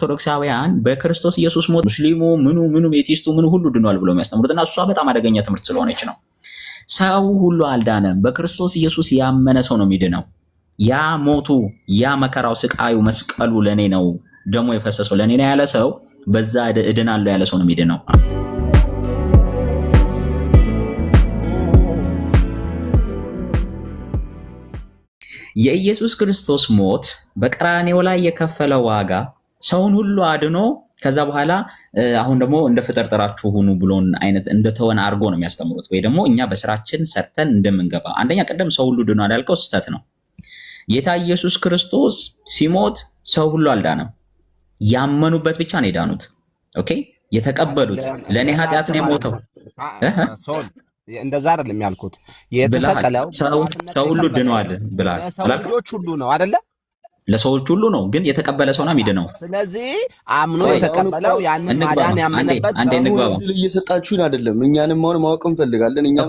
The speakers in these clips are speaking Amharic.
ኦርቶዶክሳውያን በክርስቶስ ኢየሱስ ሞት ሙስሊሙ ምኑ ኤቲስቱ ምኑ ሁሉ ድኗል ብሎ የሚያስተምሩትና እሷ በጣም አደገኛ ትምህርት ስለሆነች ነው። ሰው ሁሉ አልዳነም። በክርስቶስ ኢየሱስ ያመነ ሰው ነው የሚድነው። ያ ሞቱ፣ ያ መከራው፣ ስቃዩ፣ መስቀሉ ለኔ ነው፣ ደሙ የፈሰሰው ለኔ ነው ያለ ሰው በዛ እድናለሁ ያለ ሰው ነው የሚድነው። የኢየሱስ ክርስቶስ ሞት በቀራንዮ ላይ የከፈለው ዋጋ ሰውን ሁሉ አድኖ ከዛ በኋላ አሁን ደግሞ እንደ ፍጥርጥራችሁ ሁኑ ብሎን አይነት እንደተወን አድርጎ ነው የሚያስተምሩት። ወይ ደግሞ እኛ በስራችን ሰርተን እንደምንገባ አንደኛ ቀደም ሰው ሁሉ ድኗል ያልከው ስህተት ነው። ጌታ ኢየሱስ ክርስቶስ ሲሞት ሰው ሁሉ አልዳነም። ያመኑበት ብቻ ነው የዳኑት። ኦኬ፣ የተቀበሉት ለኔ ኃጢአት ነው የሞተው እንደዛ አይደለም ያልኩት። የተሰቀለው ሰው ሁሉ ድኗል ብላል። ለሰዎች ሁሉ ነው አይደለ? ለሰዎች ሁሉ ነው፣ ግን የተቀበለ ሰው ነው የሚድነው። ስለዚህ አምኖ የተቀበለው ያንን ማዳን ያመነበት አንዴ እንግባባ። እየሰጣችሁን አይደለም፣ እኛንም አሁን ማወቅ እንፈልጋለን። እኛ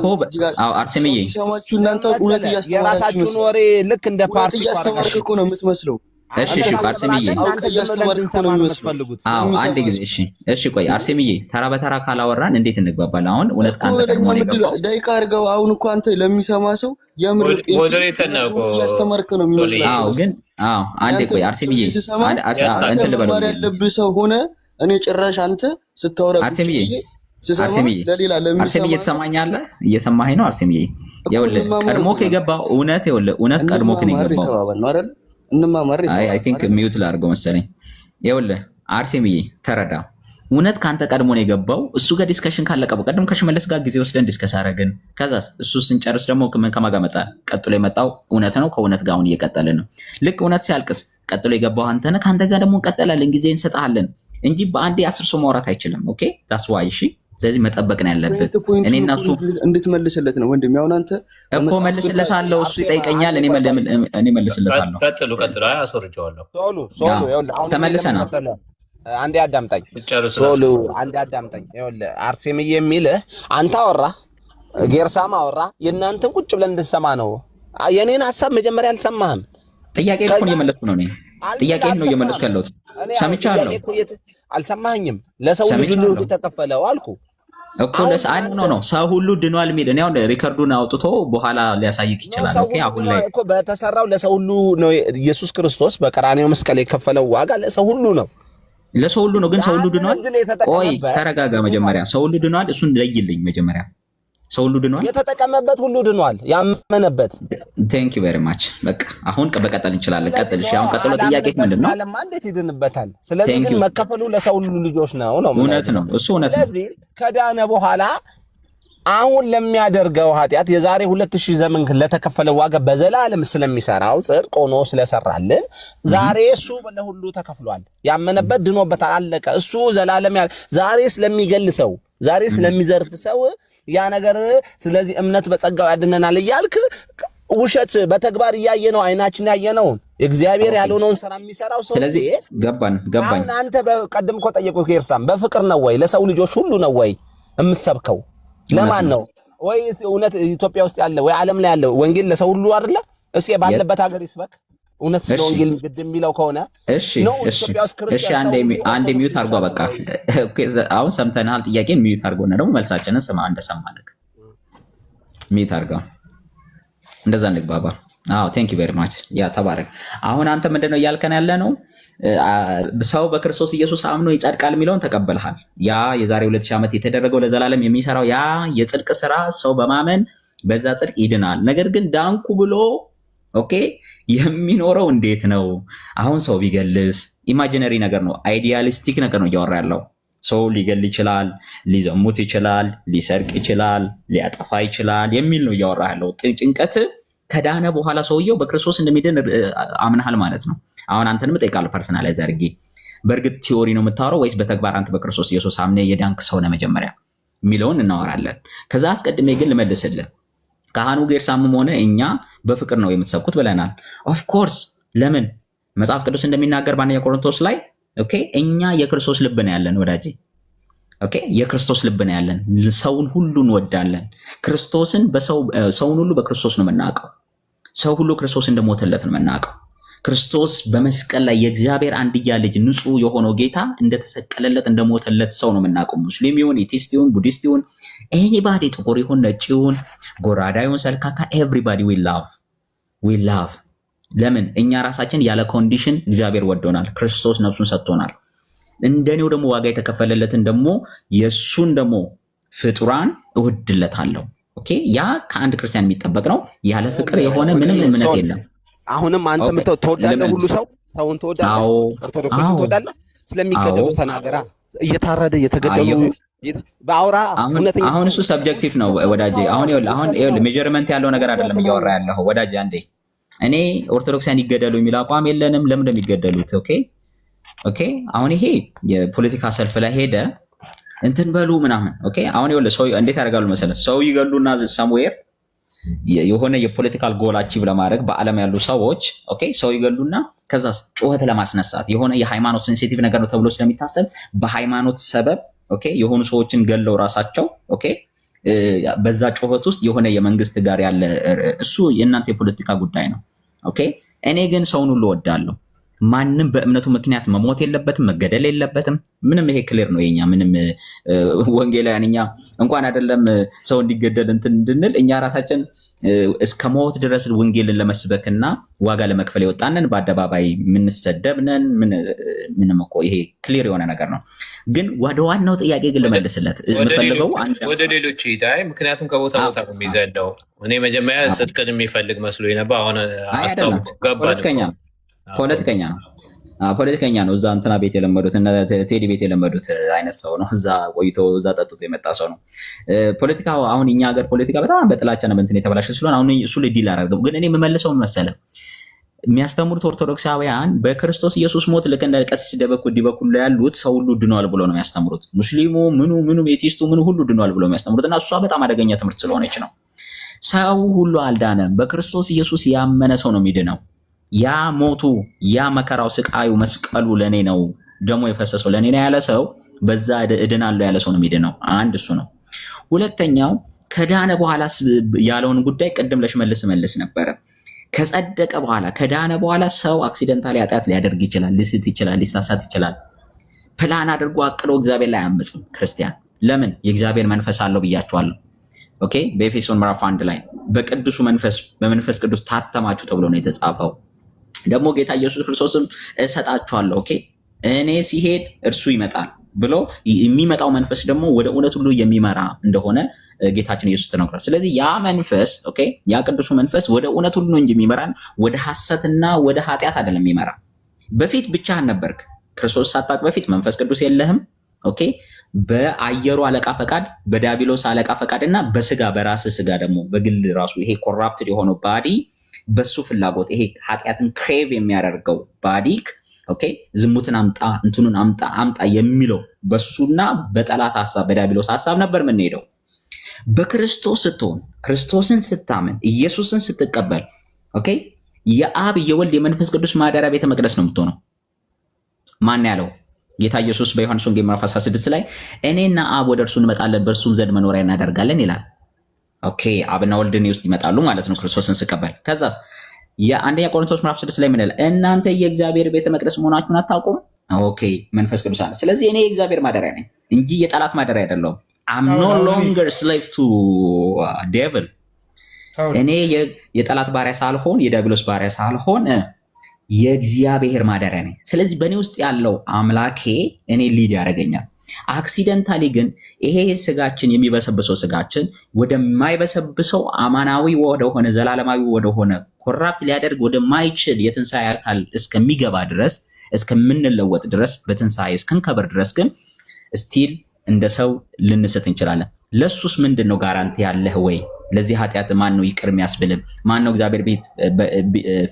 አርሴምዬ ሲሰማችሁ እናንተ እውነት የራሳችሁን ወሬ ልክ እንደ ፓርቲ እያስተማርክ እኮ ነው የምትመስለው። እሺ አርሴምዬ አንድ ጊዜ እሺ ቆይ አርሴምዬ ተራ በተራ ካላወራን እንዴት እንግባባለን? አሁን እውነት ካንተ ደግሞ ደቂቃ አድርገው። አሁን እኮ አንተ ለሚሰማ ሰው የምር እያስተማርክ ነው የሚመስለው። ግን አንዴ ቆይ አርሴምዬ አንተ ልበለው ያለብህ ሰው ሆነ እኔ ጭራሽ አንተ ስታወራ አርሴምዬ ትሰማኛለህ? እየሰማኸኝ ነው አርሴምዬ? ይኸውልህ ቀድሞ ከገባው እውነት ቀድሞ ከገባው አይ ቲንክ ሚውት ላድርገው መሰለኝ። ይኸውልህ አርሴምዬ ተረዳ። እውነት ካንተ ቀድሞ ነው የገባው። እሱ ጋር ዲስከሽን ካለቀ በቀደም ከሽመለስ ጋር ጊዜ ወስደን ዲስከስ አደረግን። ከዛስ እሱ ስንጨርስ ደግሞ ከማን ጋር መጣ? ቀጥሎ የመጣው እውነት ነው። ከእውነት ጋር አሁን እየቀጠልን ነው። ልክ እውነት ሲያልቅስ ቀጥሎ የገባው አንተ ነህ። ካንተ ጋር ደግሞ እንቀጥላለን፣ ጊዜ እንሰጥሃለን እንጂ በአንዴ 10 ሰው ማውራት አይችልም። ኦኬ ዳስ ዋይ እሺ። ስለዚህ መጠበቅ ነው ያለብን። እኔና እሱ እንድትመልስለት ነው ወንድም። ያው አንተ እኮ መልስለታለሁ፣ እሱ ይጠይቀኛል፣ እኔ መልስለታለሁ። ቀጥሉ። አይ አስወርጀዋለሁ። ተመልሰና አንዴ አዳምጣኝ ሶሉ፣ አንዴ አዳምጣኝ። ይኸውልህ አርሴምዬ የሚልህ አንተ አወራ፣ ጌርሳም አወራ፣ የእናንተን ቁጭ ብለን እንድንሰማ ነው። የኔን ሐሳብ መጀመሪያ አልሰማህም። ጥያቄ እኮ ነው እየመለስኩ ነው። እኔ ጥያቄ ነው እየመለስኩ ያለሁት። ሰምቻለሁ። አልሰማኸኝም? ለሰው ልጅ ሁሉ ተከፈለው አልኩ እኮ ለሰአን ነው ሰው ሁሉ ድኗል የሚል እኔ አሁን ሪከርዱን አውጥቶ በኋላ ሊያሳይክ ይችላል። ኦኬ አሁን ላይ እኮ በተሰራው ለሰው ሁሉ ነው። ኢየሱስ ክርስቶስ በቀራንዮ መስቀል የከፈለው ዋጋ ለሰው ሁሉ ነው። ለሰው ሁሉ ነው። ግን ሰው ሁሉ ድኗል? ቆይ ተረጋጋ መጀመሪያ። ሰው ሁሉ ድኗል? እሱን ለይልኝ መጀመሪያ። ሰው ሁሉ ድኗል? የተጠቀመበት ሁሉ ድኗል፣ ያመነበት። ቴንክ ዩ ቬሪ ማች። በቃ አሁን በቀጠል እንችላለን። ቀጥል። እሺ አሁን ቀጥሎ ጥያቄ ምንድነው? ዓለማ እንዴት ይድንበታል? ስለዚህ ግን መከፈሉ ለሰው ሁሉ ልጆች ነው። እውነት ነው፣ እሱ እውነት ነው። ስለዚህ ከዳነ በኋላ አሁን ለሚያደርገው ኃጢአት የዛሬ 2000 ዘመን ለተከፈለው ዋጋ በዘላለም ስለሚሰራው ጽድቅ ሆኖ ስለሰራልን ዛሬ እሱ ለሁሉ ተከፍሏል። ያመነበት ድኖበታል፣ አለቀ። እሱ ዘላለም ዛሬ ስለሚገል ሰው፣ ዛሬ ስለሚዘርፍ ሰው ያ ነገር ስለዚህ እምነት በጸጋው ያድነናል እያልክ ውሸት በተግባር እያየነው አይናችን ያየነው እግዚአብሔር ያልሆነውን ስራ የሚሰራው ሰው። ስለዚህ ገባኝ። አሁን አንተ በቀደም እኮ ጠየቁት ጌርሳም፣ በፍቅር ነው ወይ ለሰው ልጆች ሁሉ ነው ወይ የምትሰብከው? ለማን ነው? ወይ እውነት ኢትዮጵያ ውስጥ ያለ ወይ ዓለም ላይ ያለ ወንጌል ለሰው ሁሉ አይደለ? እስኪ ባለበት ሀገር ይስበክ። እውነት ስለ ወንጌል ግድ የሚለው ከሆነ እሺ አንዴ ሚዩት አድርጓ። በቃ አሁን ሰምተናል። ጥያቄ ሚዩት አድርጎና ደግሞ መልሳችንን ስማ። እንደሰማንክ ሚዩት አድርጋ። እንደዛ እንግባባ። ቴንክ ዩ ቬሪ ማች። ያ ተባረክ። አሁን አንተ ምንድነው እያልከን ያለ ነው? ሰው በክርስቶስ ኢየሱስ አምኖ ይጸድቃል የሚለውን ተቀበልሃል። ያ የዛሬ 2000 ዓመት የተደረገው ለዘላለም የሚሰራው ያ የጽድቅ ስራ ሰው በማመን በዛ ጽድቅ ይድናል። ነገር ግን ዳንኩ ብሎ ኦኬ የሚኖረው እንዴት ነው? አሁን ሰው ቢገልስ ኢማጂነሪ ነገር ነው፣ አይዲያሊስቲክ ነገር ነው እያወራ ያለው። ሰው ሊገል ይችላል፣ ሊዘሙት ይችላል፣ ሊሰርቅ ይችላል፣ ሊያጠፋ ይችላል የሚል ነው እያወራ ያለው። ጭንቀት ከዳነ በኋላ ሰውየው በክርስቶስ እንደሚድን አምናሃል ማለት ነው። አሁን አንተንም እጠይቃለሁ ፐርሰናላይዝ አድርጌ፣ በእርግጥ ቲዮሪ ነው የምታወራው ወይስ በተግባር አንተ በክርስቶስ ኢየሱስ አምነህ የዳንክ ሰው ነህ መጀመሪያ የሚለውን እናወራለን። ከዛ አስቀድሜ ግን ልመልስልህ። ካህኑ ጌርሳምም ሆነ እኛ በፍቅር ነው የምትሰብኩት ብለናል። ኦፍ ኮርስ ለምን መጽሐፍ ቅዱስ እንደሚናገር በአንደኛ ቆሮንቶስ ላይ ኦኬ እኛ የክርስቶስ ልብ ነው ያለን ወዳጄ። ኦኬ የክርስቶስ ልብ ነው ያለን። ሰውን ሁሉ እንወዳለን። ክርስቶስን ሰውን ሁሉ በክርስቶስ ነው የምናውቀው። ሰው ሁሉ ክርስቶስ እንደሞተለት ነው የምናውቀው። ክርስቶስ በመስቀል ላይ የእግዚአብሔር አንድያ ልጅ ንጹህ የሆነው ጌታ እንደተሰቀለለት እንደሞተለት ሰው ነው የምናውቀው። ሙስሊም ይሁን ኤቲስት ይሁን ቡዲስት ይሁን ኤኒባዲ ጥቁር ይሁን ነጭ ይሁን ጎራዳ ይሁን ሰልካካ ኤቭሪባዲ ዊ ላቭ። ለምን እኛ ራሳችን ያለ ኮንዲሽን እግዚአብሔር ወዶናል። ክርስቶስ ነፍሱን ሰጥቶናል። እንደኔው ደግሞ ዋጋ የተከፈለለትን ደግሞ የሱን ደግሞ ፍጡራን እወድለታለሁ። ኦኬ ያ ከአንድ ክርስቲያን የሚጠበቅ ነው። ያለ ፍቅር የሆነ ምንም እምነት የለም። አሁንም አንተም ተወዳለህ፣ ሁሉ ሰውን ተወዳለህ፣ ኦርቶዶክሶችን ተወዳለህ። ስለሚገደሉ ተናገራ። እየታረደ እየተገደሉ በአውራ እውነተኛ አሁን እሱ ሰብጀክቲቭ ነው ወዳጄ። አሁን ሜጀርመንት ያለው ነገር አይደለም እያወራ ያለው ወዳጄ። አንዴ እኔ ኦርቶዶክሳን ይገደሉ የሚል አቋም የለንም። ለምን እንደሚገደሉት ኦኬ አሁን ይሄ የፖለቲካ ሰልፍ ላይ ሄደ እንትን በሉ ምናምን ኦኬ። አሁን ሰው እንዴት ያደርጋሉ መሰለህ? ሰው ይገሉና ሰምዌር የሆነ የፖለቲካል ጎል አቺቭ ለማድረግ በዓለም ያሉ ሰዎች ኦኬ ሰው ይገሉና ከዛ ጩኸት ለማስነሳት የሆነ የሃይማኖት ሴንሲቲቭ ነገር ነው ተብሎ ስለሚታሰብ በሃይማኖት ሰበብ ኦኬ የሆኑ ሰዎችን ገለው ራሳቸው ኦኬ በዛ ጩኸት ውስጥ የሆነ የመንግስት ጋር ያለ እሱ የእናንተ የፖለቲካ ጉዳይ ነው ኦኬ። እኔ ግን ሰውን ሁሉ እወዳለሁ። ማንም በእምነቱ ምክንያት መሞት የለበትም፣ መገደል የለበትም። ምንም ይሄ ክሊር ነው የኛ ምንም ወንጌላውያን እኛ እንኳን አይደለም ሰው እንዲገደል እንትን እንድንል እኛ ራሳችን እስከ ሞት ድረስ ወንጌልን ለመስበክና ዋጋ ለመክፈል የወጣንን በአደባባይ የምንሰደብነን ምንም እኮ ይሄ ክሊር የሆነ ነገር ነው። ግን ወደ ዋናው ጥያቄ ግን ልመልስለት የምፈልገው ወደ ሌሎች ሂዳይ ምክንያቱም ከቦታ ቦታ ነው የሚዘለው። እኔ መጀመሪያ ጽድቅን የሚፈልግ መስሎኝ ነበር። አሁን አስታውቆ ገባኝ። ፖለቲከኛ ነው። እዛ እንትና ቤት የለመዱት እና ቴዲ ቤት የለመዱት አይነት ሰው ነው። እዛ ቆይቶ እዛ ጠጥቶ የመጣ ሰው ነው። ፖለቲካው አሁን እኛ ሀገር ፖለቲካ በጣም በጥላቻና በእንትን የተበላሸ ስለሆነ አሁን እሱ ላይ ዲል አደረገው። ግን እኔ የምመልሰው መሰለ የሚያስተምሩት ኦርቶዶክሳውያን በክርስቶስ ኢየሱስ ሞት ልክ እንደ ቀሲስ ዲበኩሉ ያሉት ሰው ሁሉ ድኗል ብሎ ነው የሚያስተምሩት። ሙስሊሙ ምኑ ኤቲስቱ ምኑ ሁሉ ድኗል ብሎ የሚያስተምሩት እና እሷ በጣም አደገኛ ትምህርት ስለሆነች ነው። ሰው ሁሉ አልዳነም። በክርስቶስ ኢየሱስ ያመነ ሰው ነው የሚድነው። ያ ሞቱ ያ መከራው ስቃዩ መስቀሉ ለኔ ነው ደሞ የፈሰሰው ለኔ ነው ያለ ሰው በዛ እድናለሁ ያለ ሰው ነው የሚድነው። አንድ እሱ ነው። ሁለተኛው ከዳነ በኋላ ያለውን ጉዳይ ቅድም መልስ ነበረ። ከጸደቀ በኋላ ከዳነ በኋላ ሰው አክሲደንታሊ ኃጢአት ሊያደርግ ይችላል፣ ሊስት ይችላል፣ ሊሳሳት ይችላል። ፕላን አድርጎ አቅዶ እግዚአብሔር ላይ አያመጽም ክርስቲያን። ለምን? የእግዚአብሔር መንፈስ አለው ብያችኋለሁ። ኦኬ በኤፌሶን ምዕራፍ 1 ላይ በቅዱሱ መንፈስ በመንፈስ ቅዱስ ታተማችሁ ተብሎ ነው የተጻፈው። ደግሞ ጌታ ኢየሱስ ክርስቶስም እሰጣችኋለሁ ኦኬ እኔ ሲሄድ እርሱ ይመጣል ብሎ የሚመጣው መንፈስ ደግሞ ወደ እውነት ሁሉ የሚመራ እንደሆነ ጌታችን ኢየሱስ ተናግሯል። ስለዚህ ያ መንፈስ ኦኬ ያ ቅዱሱ መንፈስ ወደ እውነት ሁሉ ነው እንጂ የሚመራን ወደ ሐሰትና ወደ ኃጢአት አይደለም የሚመራ። በፊት ብቻህን ነበርክ። ክርስቶስ ሳታውቅ በፊት መንፈስ ቅዱስ የለህም ኦኬ። በአየሩ አለቃ ፈቃድ በዲያብሎስ አለቃ ፈቃድና በስጋ በራስ ስጋ ደግሞ በግል ራሱ ይሄ ኮራፕትድ የሆነው ባዲ በሱ ፍላጎት ይሄ ኃጢአትን ክሬቭ የሚያደርገው ባዲክ ኦኬ ዝሙትን አምጣ እንትኑን አምጣ የሚለው በሱና በጠላት ሐሳብ በዲያብሎስ ሐሳብ ነበር የምንሄደው። በክርስቶስ ስትሆን ክርስቶስን ስታምን ኢየሱስን ስትቀበል ኦኬ የአብ የወልድ የመንፈስ ቅዱስ ማደሪያ ቤተ መቅደስ ነው የምትሆነው። ማን ያለው? ጌታ ኢየሱስ በዮሐንስ ወንጌል ምዕራፍ 16 ላይ እኔና አብ ወደ እርሱ እንመጣለን በእርሱም ዘንድ መኖሪያ እናደርጋለን ይላል። ኦኬ አብና ወልድ እኔ ውስጥ ይመጣሉ ማለት ነው ክርስቶስን ስቀበል። ከዛስ የአንደኛ ቆሮንቶስ ምዕራፍ 6 ላይ ምን ይላል? እናንተ የእግዚአብሔር ቤተ መቅደስ መሆናችሁን አታውቁም? ኦኬ መንፈስ ቅዱስ አለ። ስለዚህ እኔ የእግዚአብሔር ማደሪያ ነኝ እንጂ የጠላት ማደሪያ አይደለሁም። I'm no longer slave to devil። እኔ የጠላት ባሪያ ሳልሆን የዲያብሎስ ባሪያ ሳልሆን የእግዚአብሔር ማደሪያ ነኝ። ስለዚህ በእኔ ውስጥ ያለው አምላኬ እኔ ሊድ ያደርገኛል። አክሲደንታሊ ግን ይሄ ስጋችን የሚበሰብሰው ስጋችን ወደማይበሰብሰው አማናዊ ወደሆነ ዘላለማዊ ወደሆነ ኮራፕት ሊያደርግ ወደማይችል የትንሣኤ አካል እስከሚገባ ድረስ እስከምንለወጥ ድረስ በትንሣኤ እስክንከበር ድረስ ግን ስቲል እንደ ሰው ልንስት እንችላለን። ለሱስ ምንድነው ጋራንቲ ያለህ ወይ? ለዚህ ኃጢአት ማን ነው ይቅር የሚያስብልም? ማን ነው እግዚአብሔር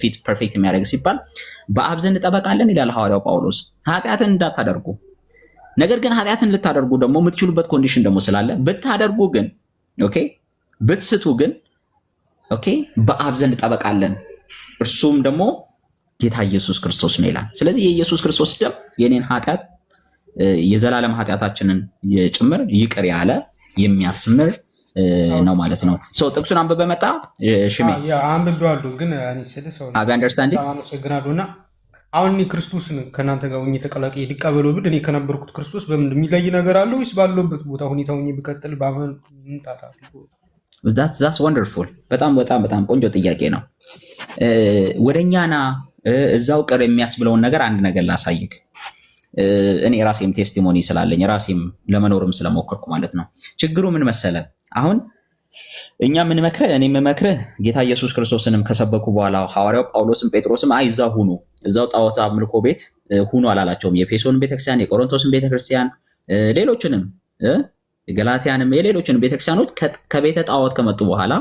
ፊት ፐርፌክት የሚያደርግ ሲባል በአብ ዘንድ ጠበቃለን ይላል ሐዋርያው ጳውሎስ። ኃጢአትን እንዳታደርጉ ነገር ግን ኃጢአትን ልታደርጉ ደግሞ የምትችሉበት ኮንዲሽን ደግሞ ስላለ ብታደርጉ ግን ኦኬ ብትስቱ ግን ኦኬ በአብ ዘንድ ጠበቃለን እርሱም ደግሞ ጌታ ኢየሱስ ክርስቶስ ነው ይላል። ስለዚህ የኢየሱስ ክርስቶስ ደም የኔን ኃጢአት የዘላለም ኃጢአታችንን የጭምር ይቅር ያለ የሚያስምር ነው ማለት ነው። ጥቅሱን አንብበህ መጣ ሽሜ? አንብቤዋለሁ ግን እኔ ስለ ሰው አንደርስታንድ አመሰግናለሁና አሁን እኔ ክርስቶስን ከእናንተ ጋር ሆኜ ተቀላቅዬ ሊቀበለው ብድ እኔ ከነበርኩት ክርስቶስ በምን የሚለይ ነገር አለ ወይስ ባለበት ቦታ ሁኔታ ሆኜ ብቀጥል ባመን ምንጣታ? ዛትስ ወንደርፉል። በጣም በጣም በጣም ቆንጆ ጥያቄ ነው። ወደኛና እዛው ቅር የሚያስብለውን ነገር አንድ ነገር ላሳይክ። እኔ ራሴም ቴስቲሞኒ ስላለኝ ራሴም ለመኖርም ስለሞከርኩ ማለት ነው። ችግሩ ምን መሰለ? አሁን እኛ ምን መክረ እኔ የምመክርህ ጌታ ኢየሱስ ክርስቶስንም ከሰበኩ በኋላ ሐዋርያው ጳውሎስም ጴጥሮስም እዛው ሁኑ፣ እዛው ጣዖት አምልኮ ቤት ሁኑ አላላቸውም። የኤፌሶን ቤተክርስቲያን፣ የቆሮንቶስን ቤተክርስቲያን፣ ሌሎችንም ገላትያንም የሌሎችንም ቤተክርስቲያኖች ከቤተ ጣዖት ከመጡ በኋላ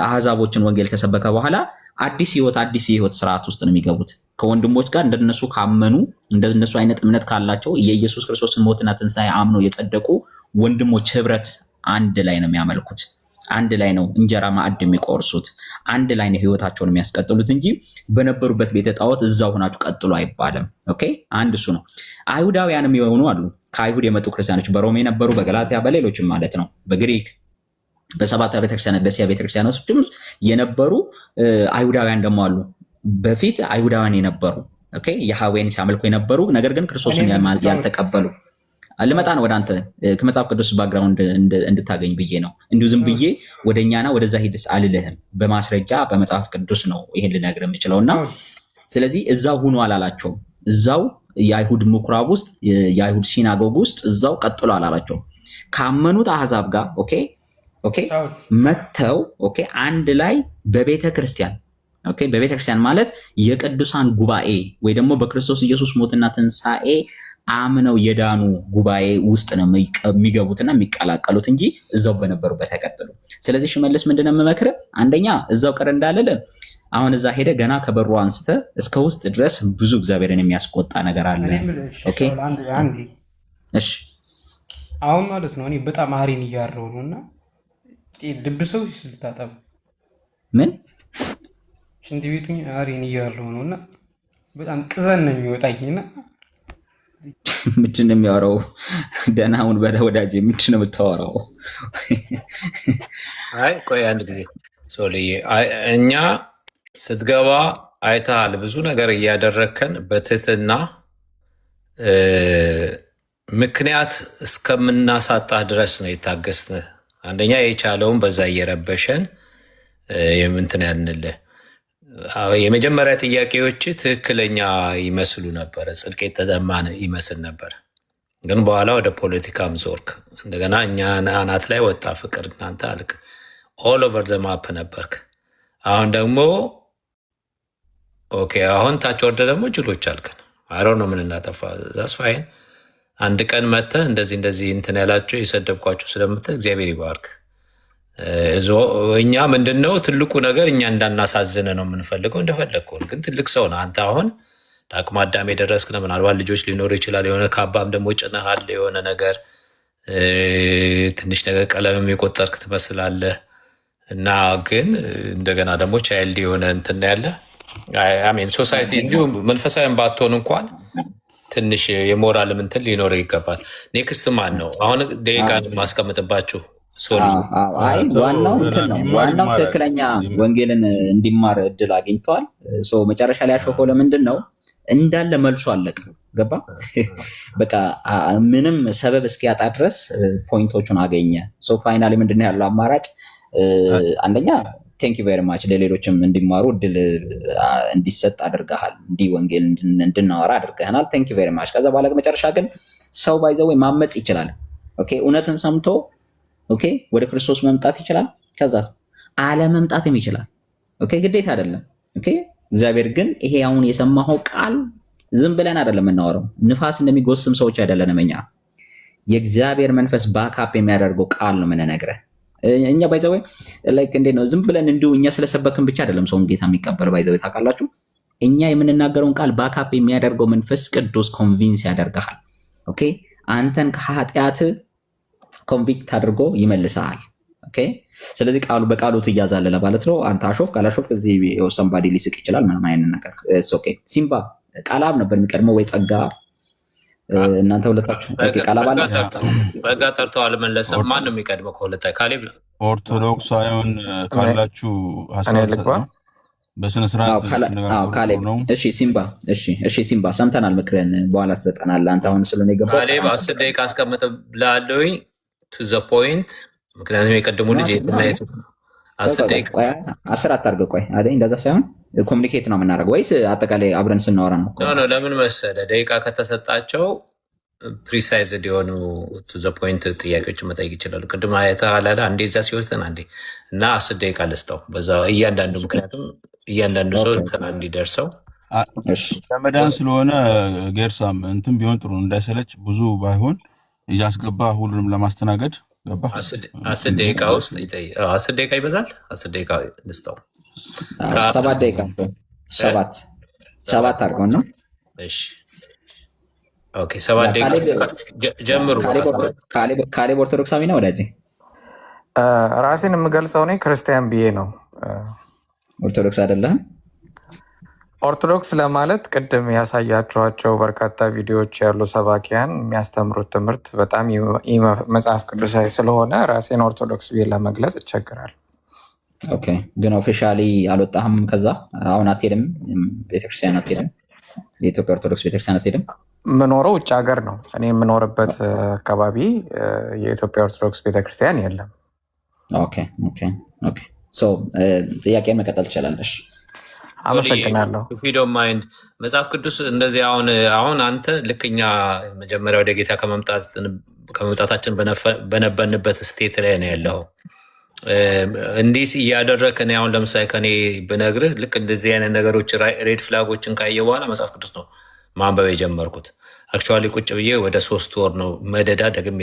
አህዛቦችን ወንጌል ከሰበከ በኋላ አዲስ የህይወት ስርዓት ውስጥ ነው የሚገቡት። ከወንድሞች ጋር እንደነሱ ካመኑ እንደነሱ አይነት እምነት ካላቸው የኢየሱስ ክርስቶስን ሞትና ትንሣኤ አምነው የጸደቁ ወንድሞች ህብረት አንድ ላይ ነው የሚያመልኩት። አንድ ላይ ነው እንጀራ ማዕድ የሚቆርሱት። አንድ ላይ ነው ህይወታቸውን የሚያስቀጥሉት እንጂ በነበሩበት ቤተ ጣዖት እዛው ሆናችሁ ቀጥሉ አይባልም። ኦኬ፣ አንድ እሱ ነው። አይሁዳውያንም የሆኑ አሉ፣ ከአይሁድ የመጡ ክርስቲያኖች በሮሜ ነበሩ፣ በገላትያ በሌሎችም ማለት ነው፣ በግሪክ በሰባቱ ቤተክርስቲያናት በእስያ ቤተክርስቲያኖችም የነበሩ አይሁዳውያን ደግሞ አሉ። በፊት አይሁዳውያን የነበሩ ኦኬ፣ ያህዌን ሲያመልኩ የነበሩ ነገር ግን ክርስቶስን ያልተቀበሉ። ልመጣ ነው ወደ አንተ ከመጽሐፍ ቅዱስ ባክግራውንድ እንድታገኝ ብዬ ነው። እንዲሁ ዝም ብዬ ወደኛና ወደዛ ሂድስ አልልህም። በማስረጃ በመጽሐፍ ቅዱስ ነው ይሄን ልነግርህ የምችለውና ስለዚህ እዛው ሁኑ አላላቸውም። እዛው የአይሁድ ምኩራብ ውስጥ የአይሁድ ሲናጎግ ውስጥ እዛው ቀጥሎ አላላቸውም። ካመኑት አህዛብ ጋር ኦኬ መተው አንድ ላይ በቤተ ክርስቲያን በቤተ ክርስቲያን ማለት የቅዱሳን ጉባኤ ወይ ደግሞ በክርስቶስ ኢየሱስ ሞትና ትንሣኤ አምነው የዳኑ ጉባኤ ውስጥ ነው የሚገቡትና የሚቀላቀሉት እንጂ እዛው በነበሩበት አይቀጥሉ። ስለዚህ ሽመልስ ምንድነው የምመክርህ? አንደኛ እዛው ቀር እንዳለለ አሁን እዛ ሄደ ገና ከበሩ አንስተ እስከ ውስጥ ድረስ ብዙ እግዚአብሔርን የሚያስቆጣ ነገር አለ። ኦኬ እሺ፣ አሁን ማለት ነው እኔ በጣም አሪን እያረው ነውና ድብ ሰው ስልታጠብ ምን ሽንት ቤቱኝ አሪን እያረው ነውና በጣም ቅዘን ነው የሚወጣኝና ምንድን ነው የሚያወራው? ደህና ሁን ወዳጄ፣ ምንድን ነው የምታወራው? አይ ቆይ አንድ ጊዜ ሶልዬ፣ እኛ ስትገባ አይተሃል፣ ብዙ ነገር እያደረግከን በትህትና ምክንያት እስከምናሳጣህ ድረስ ነው የታገስንህ። አንደኛ የቻለውን በዛ እየረበሸን የምንትን ያንልህ የመጀመሪያ ጥያቄዎች ትክክለኛ ይመስሉ ነበረ፣ ጽድቅ የተጠማን ይመስል ነበር። ግን በኋላ ወደ ፖለቲካም ዞርክ። እንደገና እኛ አናት ላይ ወጣ ፍቅር እናንተ አልክ። ኦል ኦቨር ዘ ማፕ ነበርክ። አሁን ደግሞ ኦኬ፣ አሁን ታች ወርደ ደግሞ ጅሎች አልክን። አሮ ነው ምን እናጠፋ ዛስ ፋይን። አንድ ቀን መተህ እንደዚህ እንትን ያላቸው የሰደብኳቸው ስለምትህ እግዚአብሔር ይባርክ። እኛ ምንድነው ትልቁ ነገር እኛ እንዳናሳዝነ ነው የምንፈልገው። እንደፈለግከውን ግን ትልቅ ሰው ነው አንተ። አሁን ለአቅመ አዳም የደረስክ ነው። ምናልባት ልጆች ሊኖሩ ይችላል። የሆነ ካባም ደግሞ ጭነሃል። የሆነ ነገር ትንሽ ነገር ቀለምም የቆጠርክ ትመስላለህ። እና ግን እንደገና ደግሞ ቻይልድ የሆነ እንትን ያለ አሜን ሶሳይቲ እንዲሁ መንፈሳዊም ባትሆን እንኳን ትንሽ የሞራል እንትን ሊኖረው ይገባል። ኔክስት ማን ነው አሁን ደቂቃ ማስቀምጥባችሁ? ዋናው እንትን ነው። ዋናው ትክክለኛ ወንጌልን እንዲማር እድል አግኝተዋል። መጨረሻ ላይ ያሾፈው ለምንድን ነው? እንዳለ መልሶ አለቀ። ገባ? በቃ ምንም ሰበብ እስኪያጣ ድረስ ፖይንቶቹን አገኘ። ፋይናሊ ምንድነው ያለው አማራጭ? አንደኛ ቴንክ ዩ ቬሪ ማች ለሌሎችም እንዲማሩ እድል እንዲሰጥ አድርገሃል። እንዲህ ወንጌል እንድናወራ አድርገህናል። ቴንክ ዩ ቬሪ ማች። ከዛ በኋላ መጨረሻ ግን ሰው ባይዘው ወይ ማመጽ ይችላል። እውነትን ሰምቶ ወደ ክርስቶስ መምጣት ይችላል። ከዛ አለመምጣትም ይችላል። ግዴታ አይደለም። እግዚአብሔር ግን ይሄ አሁን የሰማኸው ቃል ዝም ብለን አይደለም የምናወራው። ንፋስ እንደሚጎስም ሰዎች አይደለንም እኛ። የእግዚአብሔር መንፈስ ባካፕ የሚያደርገው ቃል ነው የምንነግርህ። እኛ ባይዘው ላይክ እንዴት ነው ዝም ብለን እንዲሁ እኛ ስለሰበክን ብቻ አይደለም ሰውን ጌታ የሚቀበል ባይዘው ታውቃላችሁ። እኛ የምንናገረውን ቃል ባካፕ የሚያደርገው መንፈስ ቅዱስ ኮንቪንስ ያደርግሃል። አንተን ከኃጢአት ኮንቪክት አድርጎ ይመልሰሃል። ስለዚህ ቃሉ በቃሉ ትያዛለህ ማለት ነው። አንተ አሾፍ ካላሾፍ ከዚህ ሰምባዲ ሊስቅ ይችላል። ምንም አይነት ነገር ሲምባ ቃላብ ነበር የሚቀድመው ወይ ጸጋ? እናንተ ሁለታችሁ ቃላብ አለ። ጸጋ ጠርተዋል። መለሰ ማን ነው የሚቀድመው ከሁለታ? ካሌብ ኦርቶዶክሳውያን ካላችሁ ሀሳብ ነው በስነ ስርዓት ነው። እሺ ሲምባ ሰምተናል፣ ምክርን በኋላ ትሰጠናለህ። አንተ አሁን ስለሆነ የገባው ካሌብ 10 ደቂቃ አስቀምጥልሃለሁኝ ቱ ዘ ፖይንት። ምክንያቱም የቀድሞ ልጅ የትናየት 10 ደቂቃ 10 አታርገው። ቆይ አይደል? እንደዛ ሳይሆን ኮሚኒኬት ነው የምናደርገው ወይስ አጠቃላይ አብረን ስናወራ ነው? ኖ ለምን መሰለህ ደቂቃ ከተሰጣቸው ፕሪሳይዝድ የሆኑ ቱ ዘ ፖይንት ጥያቄዎችን መጠየቅ ይችላሉ። ቅድም አይተሃል አንዴ እዛ ሲወስደን አንዴ እና 10 ደቂቃ ልስጠው በዛ እያንዳንዱ፣ ምክንያቱም እያንዳንዱ ሰው እንዲደርሰው ለመዳን ስለሆነ ጌርሳም እንትን ቢሆን ጥሩ እንዳይሰለች ብዙ ባይሆን እያስገባ ሁሉንም ለማስተናገድ ገባ። 10 ደቂቃ ውስጥ 10 ደቂቃ ይበዛል። 10 ደቂቃ ልስጠው። 7 ደቂቃ 7 አድርገው ነው። እሺ ኦኬ 7 ደቂቃ ጀምሩ። ካሌብ ኦርቶዶክሳዊ ነው ወዳጄ? ራሴን የምገልጸው እኔ ክርስቲያን ብዬ ነው። ኦርቶዶክስ አይደለም። ኦርቶዶክስ ለማለት ቅድም ያሳያችኋቸው በርካታ ቪዲዮዎች ያሉ ሰባኪያን የሚያስተምሩት ትምህርት በጣም መጽሐፍ ቅዱሳዊ ስለሆነ ራሴን ኦርቶዶክስ ብዬ ለመግለጽ ይቸግራል። ኦኬ ግን ኦፊሻሊ አልወጣህም? ከዛ አሁን አትሄድም? ቤተክርስቲያን አትሄድም? የኢትዮጵያ ኦርቶዶክስ ቤተክርስቲያን አትሄድም? የምኖረው ውጭ ሀገር ነው። እኔ የምኖርበት አካባቢ የኢትዮጵያ ኦርቶዶክስ ቤተክርስቲያን የለም። ኦኬ ጥያቄን መቀጠል ትችላለሽ። አመሰግናለሁ። ፊዶ ማይንድ መጽሐፍ ቅዱስ እንደዚህ አሁን አንተ ልክኛ መጀመሪያ ወደ ጌታ ከመምጣታችን በነበርንበት ስቴት ላይ ነው ያለው። እንዲህ እያደረክ እኔ አሁን ለምሳሌ ከኔ ብነግርህ ልክ እንደዚህ አይነት ነገሮች ሬድ ፍላጎችን ካየ በኋላ መጽሐፍ ቅዱስ ነው ማንበብ የጀመርኩት። አክቹዋሊ ቁጭ ብዬ ወደ 3 ወር ነው መደዳ ደግሜ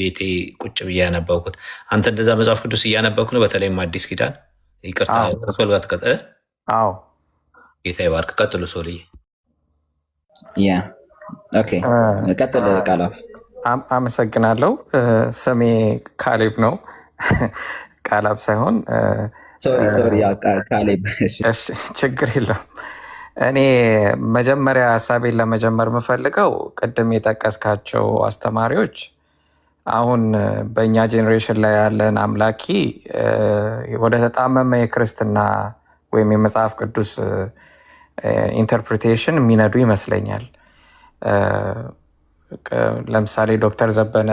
ቤቴ ቁጭ ብዬ ያነበብኩት። አንተ እንደዛ መጽሐፍ ቅዱስ እያነበብክ ነው? በተለይም አዲስ ኪዳን ይቅርታ ሶልጋት አዎ ጌታ ይባርክ። ቀጥሉ ሶልዬ። ቀጥል ቃላ። አመሰግናለሁ። ስሜ ካሌብ ነው፣ ቃላብ ሳይሆን ካሌብ። ችግር የለም። እኔ መጀመሪያ ሀሳቤን ለመጀመር የምፈልገው ቅድም የጠቀስካቸው አስተማሪዎች አሁን በእኛ ጄኔሬሽን ላይ ያለን አምላኪ ወደ ተጣመመ የክርስትና ወይም የመጽሐፍ ቅዱስ ኢንተርፕሪቴሽን የሚነዱ ይመስለኛል። ለምሳሌ ዶክተር ዘበነ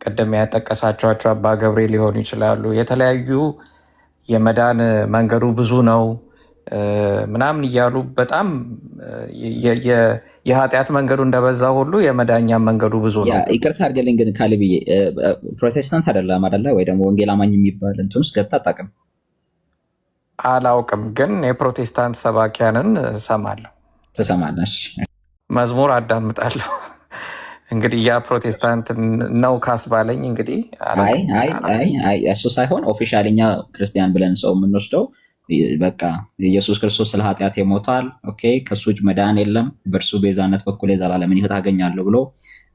ቅድም ያጠቀሳቸው አባ ገብርኤል ሊሆኑ ይችላሉ። የተለያዩ የመዳን መንገዱ ብዙ ነው ምናምን እያሉ በጣም የኃጢአት መንገዱ እንደበዛ ሁሉ የመዳኛ መንገዱ ብዙ ነው። ይቅርታ አድርገልኝ ግን ካሌብዬ ፕሮቴስታንት አይደለም አይደለ? ወይ ደግሞ ወንጌል አማኝ የሚባል እንትን ውስጥ ገብተህ አታውቅም? አላውቅም፣ ግን የፕሮቴስታንት ሰባኪያንን እሰማለሁ። ትሰማለሽ? መዝሙር አዳምጣለሁ። እንግዲህ ያ ፕሮቴስታንት ነው ካስባለኝ እንግዲህ እሱ ሳይሆን ኦፊሻሊ እኛ ክርስቲያን ብለን ሰው የምንወስደው በቃ ኢየሱስ ክርስቶስ ስለ ኃጢአት የሞቷል፣ ኦኬ ከሱ ውጭ መዳን የለም፣ በእርሱ ቤዛነት በኩል የዘላለምን ሕይወት አገኛለሁ ብሎ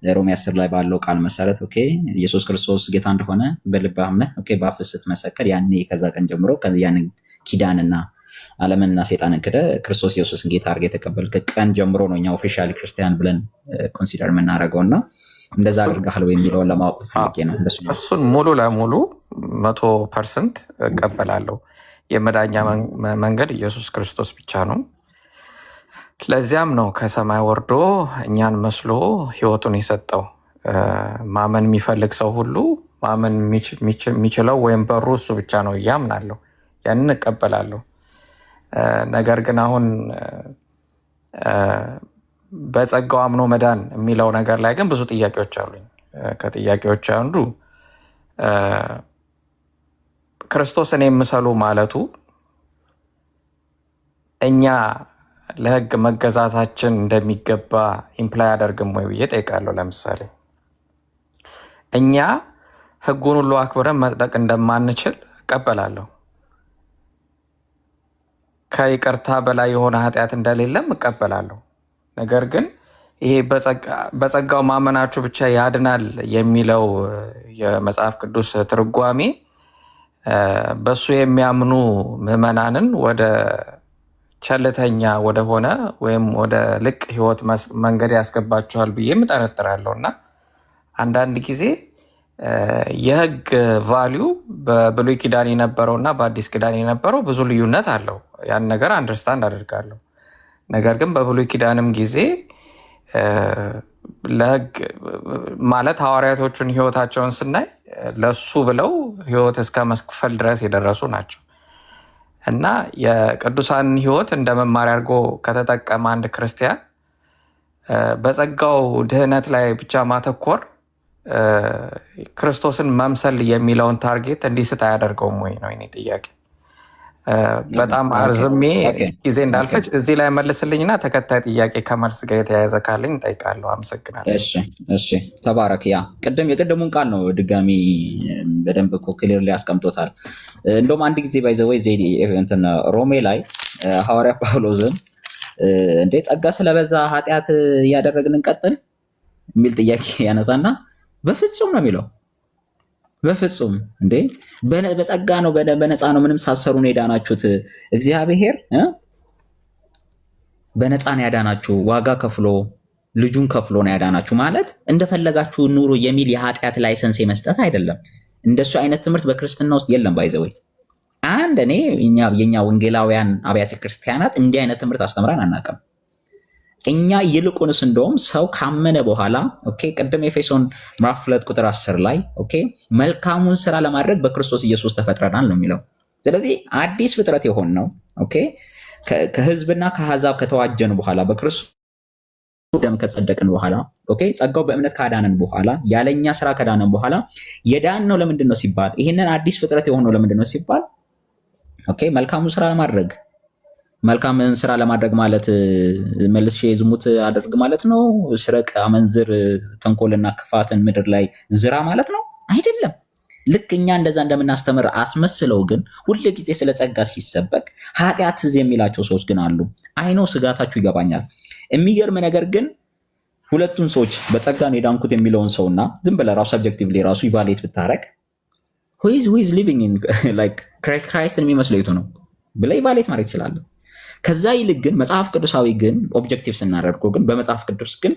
ሮሜ 10 ላይ ባለው ቃል መሰረት ኦኬ ኢየሱስ ክርስቶስ ጌታ እንደሆነ በልብህ አምነህ ኦኬ በአፍህ ስትመሰክር ያኔ ከዛ ቀን ጀምሮ ያንን ኪዳንና ዓለምንና ሰይጣንን ክደህ ክርስቶስ ኢየሱስን ጌታ አድርገህ የተቀበልክ ቀን ጀምሮ ነው እኛ ኦፊሻሊ ክርስቲያን ብለን ኮንሲደር የምናደርገው። እና እንደዛ አድርገሃል ወይ የሚለውን ለማወቅ ፈልጌ ነው። እሱን ሙሉ ለሙሉ 100% እቀበላለሁ። የመዳኛ መንገድ ኢየሱስ ክርስቶስ ብቻ ነው። ለዚያም ነው ከሰማይ ወርዶ እኛን መስሎ ሕይወቱን የሰጠው። ማመን የሚፈልግ ሰው ሁሉ ማመን የሚችለው ወይም በሩ እሱ ብቻ ነው እያምናለሁ። ያንን እቀበላለሁ። ነገር ግን አሁን በጸጋው አምኖ መዳን የሚለው ነገር ላይ ግን ብዙ ጥያቄዎች አሉኝ። ከጥያቄዎች አንዱ ክርስቶስን የምሰሉ ማለቱ እኛ ለሕግ መገዛታችን እንደሚገባ ኢምፕላይ አደርግም ወይ ብዬ ጠይቃለሁ። ለምሳሌ እኛ ሕጉን ሁሉ አክብረን መጽደቅ እንደማንችል እቀበላለሁ። ከይቅርታ በላይ የሆነ ኃጢአት እንደሌለም እቀበላለሁ። ነገር ግን ይሄ በጸጋው ማመናችሁ ብቻ ያድናል የሚለው የመጽሐፍ ቅዱስ ትርጓሜ በሱ የሚያምኑ ምዕመናንን ወደ ቸልተኛ ወደሆነ ወይም ወደ ልቅ ህይወት መንገድ ያስገባቸዋል ብዬ እጠረጥራለሁ። እና አንዳንድ ጊዜ የህግ ቫሊዩ በብሉይ ኪዳን የነበረው እና በአዲስ ኪዳን የነበረው ብዙ ልዩነት አለው። ያን ነገር አንደርስታንድ አደርጋለሁ። ነገር ግን በብሉይ ኪዳንም ጊዜ ለህግ ማለት ሐዋርያቶቹን ህይወታቸውን ስናይ ለሱ ብለው ህይወት እስከ መስክፈል ድረስ የደረሱ ናቸው እና የቅዱሳን ህይወት እንደ መማሪያ አድርጎ ከተጠቀመ አንድ ክርስቲያን በጸጋው ድህነት ላይ ብቻ ማተኮር ክርስቶስን መምሰል የሚለውን ታርጌት እንዲስት አያደርገውም ወይ ነው የኔ ጥያቄ። በጣም አርዝሜ ጊዜ እንዳልፈጅ እዚህ ላይ መልስልኝና ተከታይ ጥያቄ ከመልስ ጋር የተያያዘ ካለኝ እጠይቃለሁ። አመሰግናለሁ። እሺ ተባረክ። ያ የቅድሙን ቃል ነው ድጋሚ በደንብ እኮ ክሊር ላይ አስቀምጦታል። እንደውም አንድ ጊዜ ባይዘወይ ሮሜ ላይ ሐዋርያ ጳውሎስን እንዴ ጸጋ ስለበዛ ኃጢአት እያደረግን እንቀጥል የሚል ጥያቄ ያነሳና በፍጹም ነው የሚለው። በፍጹም እንዴ በጸጋ ነው በነፃ ነው ምንም ሳሰሩ ነው የዳናችሁት። እግዚአብሔር በነፃ ነው ያዳናችሁ፣ ዋጋ ከፍሎ ልጁን ከፍሎ ነው ያዳናችሁ ማለት እንደፈለጋችሁ ኑሩ የሚል የኃጢአት ላይሰንስ የመስጠት አይደለም። እንደሱ አይነት ትምህርት በክርስትና ውስጥ የለም። ባይዘወይ እኔ የኛ ወንጌላውያን አብያተ ክርስቲያናት እንዲህ አይነት ትምህርት አስተምራን አናውቅም። እኛ ይልቁንስ እንደውም ሰው ካመነ በኋላ ቅድም ኤፌሶን ምዕራፍ 2 ቁጥር 10 ላይ መልካሙን ስራ ለማድረግ በክርስቶስ ኢየሱስ ተፈጥረናል ነው የሚለው። ስለዚህ አዲስ ፍጥረት የሆን ነው ከህዝብና ከአሕዛብ ከተዋጀን በኋላ በክርስቶስ ደም ከጸደቅን በኋላ ጸጋው በእምነት ካዳነን በኋላ ያለኛ ስራ ከዳነን በኋላ የዳን ነው ለምንድን ነው ሲባል ይህንን አዲስ ፍጥረት የሆነው ለምንድን ነው ሲባል መልካሙን ስራ ለማድረግ። መልካምን ስራ ለማድረግ ማለት መልሼ ዝሙት አደርግ ማለት ነው? ስረቅ፣ አመንዝር፣ ተንኮልና ክፋትን ምድር ላይ ዝራ ማለት ነው? አይደለም። ልክ እኛ እንደዛ እንደምናስተምር አስመስለው ግን ሁል ጊዜ ስለ ጸጋ ሲሰበክ ኃጢአት ትዝ የሚላቸው ሰዎች ግን አሉ። አይኖ ስጋታችሁ ይገባኛል። የሚገርም ነገር ግን ሁለቱን ሰዎች በጸጋ ነው የዳንኩት የሚለውን ሰውና ዝም ብለህ ራሱ ሰብጀክቲቭሊ ራሱ ኢቫሉዌት ብታረግ who is living in like ክራይስትን የሚመስለው የቱ ነው ብለህ ኢቫሉዌት ማድረግ ትችላለህ። ከዛ ይልቅ ግን መጽሐፍ ቅዱሳዊ ግን ኦብጀክቲቭ ስናደርገው ግን በመጽሐፍ ቅዱስ ግን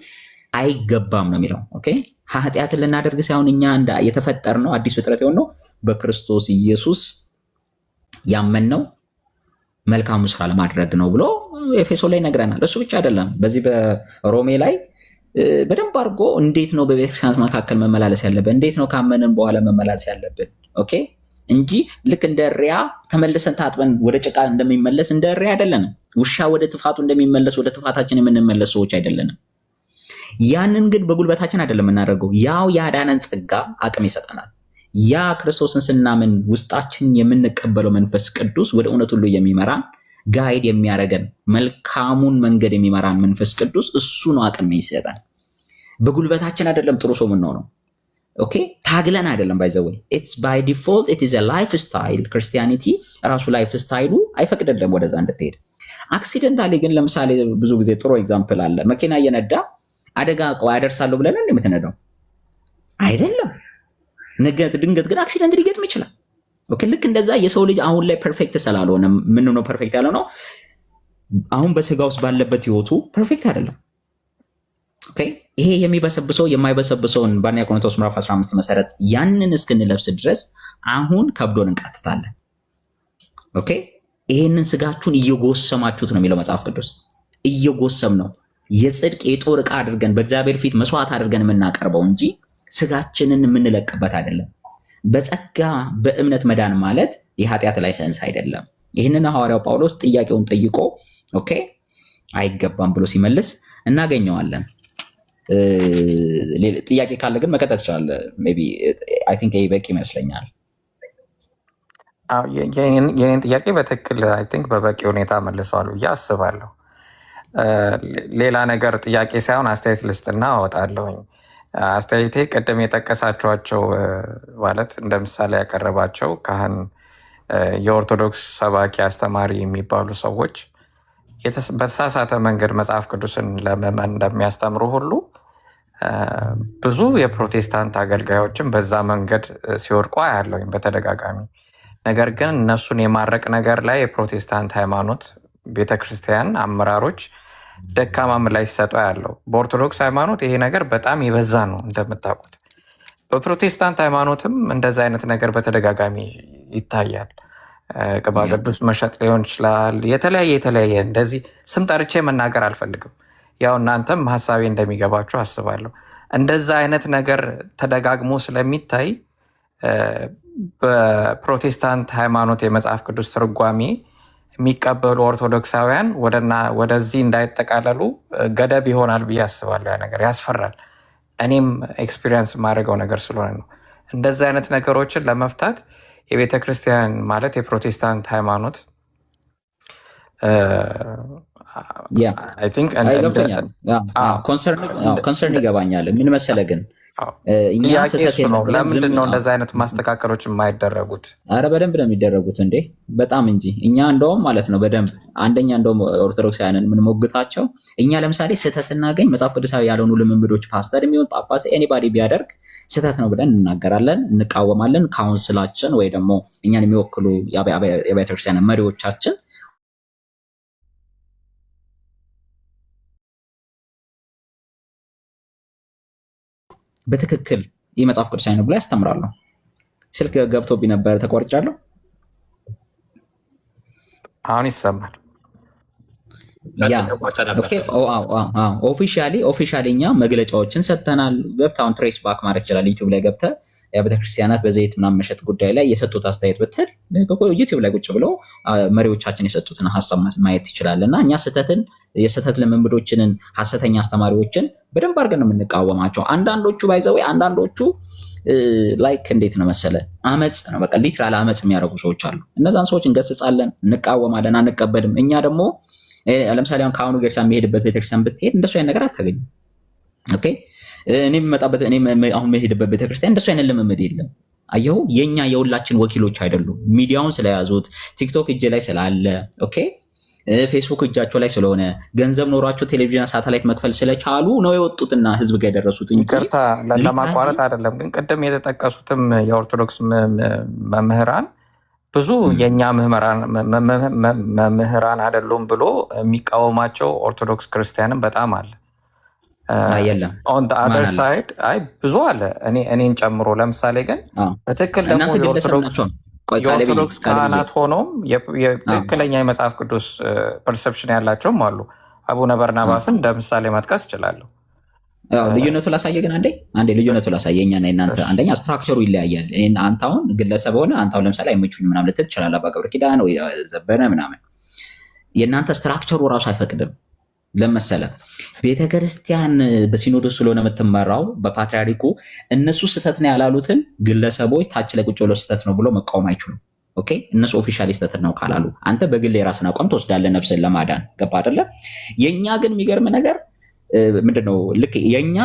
አይገባም ነው የሚለው። ኃጢአትን ልናደርግ ሳይሆን እኛ የተፈጠርነው አዲስ ፍጥረት የሆነው በክርስቶስ ኢየሱስ ያመንነው መልካሙ ስራ ለማድረግ ነው ብሎ ኤፌሶ ላይ ነግረናል። እሱ ብቻ አይደለም፣ በዚህ በሮሜ ላይ በደንብ አድርጎ እንዴት ነው በቤተክርስቲያናት መካከል መመላለስ ያለብን፣ እንዴት ነው ካመንን በኋላ መመላለስ ያለብን እንጂ ልክ እንደ ሪያ ተመልሰን ታጥበን ወደ ጭቃ እንደሚመለስ እንደ ሪያ አይደለንም። ውሻ ወደ ጥፋቱ እንደሚመለስ ወደ ጥፋታችን የምንመለስ ሰዎች አይደለንም። ያንን ግን በጉልበታችን አይደለም የምናደርገው። ያው ያዳነን ጸጋ አቅም ይሰጠናል። ያ ክርስቶስን ስናምን ውስጣችን የምንቀበለው መንፈስ ቅዱስ ወደ እውነት ሁሉ የሚመራን ጋይድ የሚያደርገን መልካሙን መንገድ የሚመራን መንፈስ ቅዱስ እሱ ነው አቅም ይሰጠን። በጉልበታችን አይደለም ጥሩ ሰው የምንሆነው። ታግለን አይደለም። ባይ ዘ ወይ ኢትስ ባይ ዲፎልት ኢት ኢዝ አ ላይፍ ስታይል። ክርስቲያኒቲ ራሱ ላይፍ ስታይሉ አይፈቅድልም ወደዛ እንድትሄድ። አክሲደንታሊ ግን ለምሳሌ ብዙ ጊዜ ጥሩ ኤግዛምፕል አለ። መኪና እየነዳ አደጋ ያደርሳለሁ ብለን የምትነዳው አይደለም። ድንገት ግን አክሲደንት ሊገጥም ይችላል። ልክ እንደዛ የሰው ልጅ አሁን ላይ ፐርፌክት ስላልሆነ ምን ነው ፐርፌክት ያለው ነው አሁን በስጋ ውስጥ ባለበት ህይወቱ ፐርፌክት አይደለም። ይሄ የሚበሰብሰው የማይበሰብሰውን በአንደኛ ቆሮንቶስ ምዕራፍ 15 መሰረት ያንን እስክንለብስ ድረስ አሁን ከብዶን እንቃትታለን። ይሄንን ስጋችሁን እየጎሰማችሁት ነው የሚለው መጽሐፍ ቅዱስ። እየጎሰም ነው የጽድቅ የጦር ዕቃ አድርገን በእግዚአብሔር ፊት መስዋዕት አድርገን የምናቀርበው እንጂ ስጋችንን የምንለቅበት አይደለም። በጸጋ በእምነት መዳን ማለት የኃጢአት ላይሰንስ አይደለም። ይህንን ሐዋርያው ጳውሎስ ጥያቄውን ጠይቆ አይገባም ብሎ ሲመልስ እናገኘዋለን። ጥያቄ ካለ ግን መቀጠል ትችላለህ። ሜይ ቢ አይ ቲንክ ይሄ በቂ ይመስለኛል። የኔን ጥያቄ በትክክል አይ ቲንክ በበቂ ሁኔታ መልሰዋል ብዬ አስባለሁ። ሌላ ነገር ጥያቄ ሳይሆን አስተያየት ልስጥና አወጣለሁኝ። አስተያየቴ ቅድም የጠቀሳቸዋቸው ማለት እንደ ምሳሌ ያቀረባቸው ካህን፣ የኦርቶዶክስ ሰባኪ አስተማሪ የሚባሉ ሰዎች በተሳሳተ መንገድ መጽሐፍ ቅዱስን ለምዕመን እንደሚያስተምሩ ሁሉ ብዙ የፕሮቴስታንት አገልጋዮችን በዛ መንገድ ሲወድቁ አያለሁኝ በተደጋጋሚ። ነገር ግን እነሱን የማረቅ ነገር ላይ የፕሮቴስታንት ሃይማኖት ቤተክርስቲያን አመራሮች ደካማ ምላሽ ሲሰጡ ያለው። በኦርቶዶክስ ሃይማኖት ይሄ ነገር በጣም የበዛ ነው። እንደምታውቁት በፕሮቴስታንት ሃይማኖትም እንደዛ አይነት ነገር በተደጋጋሚ ይታያል። ቅባ ቅዱስ መሸጥ ሊሆን ይችላል። የተለያየ እንደዚህ ስም ጠርቼ መናገር አልፈልግም። ያው እናንተም ሀሳቤ እንደሚገባችሁ አስባለሁ። እንደዛ አይነት ነገር ተደጋግሞ ስለሚታይ በፕሮቴስታንት ሃይማኖት የመጽሐፍ ቅዱስ ትርጓሜ የሚቀበሉ ኦርቶዶክሳውያን ወደዚህ እንዳይጠቃለሉ ገደብ ይሆናል ብዬ አስባለሁ። ያ ነገር ያስፈራል። እኔም ኤክስፒሪየንስ የማደርገው ነገር ስለሆነ ነው። እንደዚህ አይነት ነገሮችን ለመፍታት የቤተ ክርስቲያን ማለት የፕሮቴስታንት ሃይማኖት ኮንሰርን ይገባኛል። ምን መሰለህ ግን እኛ ስህተት ነው። ለምንድን ነው እንደዚህ አይነት ማስተካከሎች የማይደረጉት? አረ በደንብ ነው የሚደረጉት እንዴ፣ በጣም እንጂ። እኛ እንደውም ማለት ነው በደንብ አንደኛ እንደውም ኦርቶዶክሳውያንን የምንሞግታቸው እኛ ለምሳሌ ስህተት ስናገኝ መጽሐፍ ቅዱሳዊ ያልሆኑ ልምምዶች ፓስተር የሚሆን ጳጳስ ኤኒባዲ ቢያደርግ ስህተት ነው ብለን እንናገራለን፣ እንቃወማለን። ካውንስላችን ወይ ደግሞ እኛን የሚወክሉ የቤተክርስቲያን መሪዎቻችን በትክክል የመጽሐፍ ቅዱስ አይነት ብላ ያስተምራሉ። ስልክ ገብቶብኝ ነበር ተቆርጫለሁ። አሁን ይሰማል። ኦፊሻሊ እኛ መግለጫዎችን ሰጥተናል። ገብተህ ትሬስ ባክ ማድረግ ይችላል። ዩቲዩብ ላይ ገብተህ ቤተክርስቲያናት በዘይት ምናምን መሸጥ ጉዳይ ላይ የሰጡት አስተያየት ብትል ዩቲዩብ ላይ ቁጭ ብለው መሪዎቻችን የሰጡትን ሀሳብ ማየት ይችላል። እና እኛ የስህተት ልምምዶችንን ሀሰተኛ አስተማሪዎችን በደንብ አድርገን ነው የምንቃወማቸው። አንዳንዶቹ ባይዘው አንዳንዶቹ ላይክ እንዴት ነው መሰለ አመፅ ነው በቃ ሊትራል አመፅ የሚያደርጉ ሰዎች አሉ። እነዛን ሰዎች እንገስጻለን፣ እንቃወማለን፣ አንቀበልም። እኛ ደግሞ ለምሳሌ አሁን ከአሁኑ ገርሳ የሚሄድበት ቤተክርስቲያን ብትሄድ እንደሱ አይነት ነገር አታገኝም። ኦኬ እኔ አሁን የምሄድበት ቤተክርስቲያን እንደሱ አይነት ልምምድ የለም። አየሁ የኛ የሁላችን ወኪሎች አይደሉም። ሚዲያውን ስለያዙት ቲክቶክ እጅ ላይ ስላለ ኦኬ ፌስቡክ እጃቸው ላይ ስለሆነ ገንዘብ ኖሯቸው ቴሌቪዥን ሳተላይት መክፈል ስለቻሉ ነው የወጡትና ህዝብ ጋር የደረሱት። ይቅርታ ለማቋረጥ አይደለም፣ ግን ቅድም የተጠቀሱትም የኦርቶዶክስ መምህራን ብዙ የእኛ መምህራን አይደሉም ብሎ የሚቃወማቸው ኦርቶዶክስ ክርስቲያንም በጣም አለ። ኦን አዘር ሳይድ አይ ብዙ አለ እኔን ጨምሮ። ለምሳሌ ግን በትክክል ደግሞ የኦርቶዶክስ ካህናት ሆኖም ትክክለኛ የመጽሐፍ ቅዱስ ፐርሰፕሽን ያላቸውም አሉ። አቡነ በርናባስን እንደ ምሳሌ መጥቀስ እችላለሁ። ልዩነቱ ላሳየ ግን አንዴ ልዩነቱ ላሳየ። እኛና እናንተ አንደኛ ስትራክቸሩ ይለያያል። አንተ አሁን ግለሰብ ሆነ አንተ አሁን ለምሳሌ አይመቹኝ ምናምን ልትል ትችላለህ። አባ ገብረ ኪዳን ወይ ዘበነ ምናምን የእናንተ ስትራክቸሩ ራሱ አይፈቅድም። ለመሰለ ቤተክርስቲያን በሲኖዶስ ስለሆነ የምትመራው በፓትሪያርኩ እነሱ ስህተት ነው ያላሉትን ግለሰቦች ታች ላይ ቁጭ ብለው ስህተት ነው ብሎ መቃወም አይችሉም። ኦኬ እነሱ ኦፊሻሊ ስህተት ነው ካላሉ አንተ በግል የራስን አቋም ትወስዳለህ ነፍስን ለማዳን ገባ አይደለ? የኛ ግን የሚገርም ነገር ምንድነው ልክ የኛ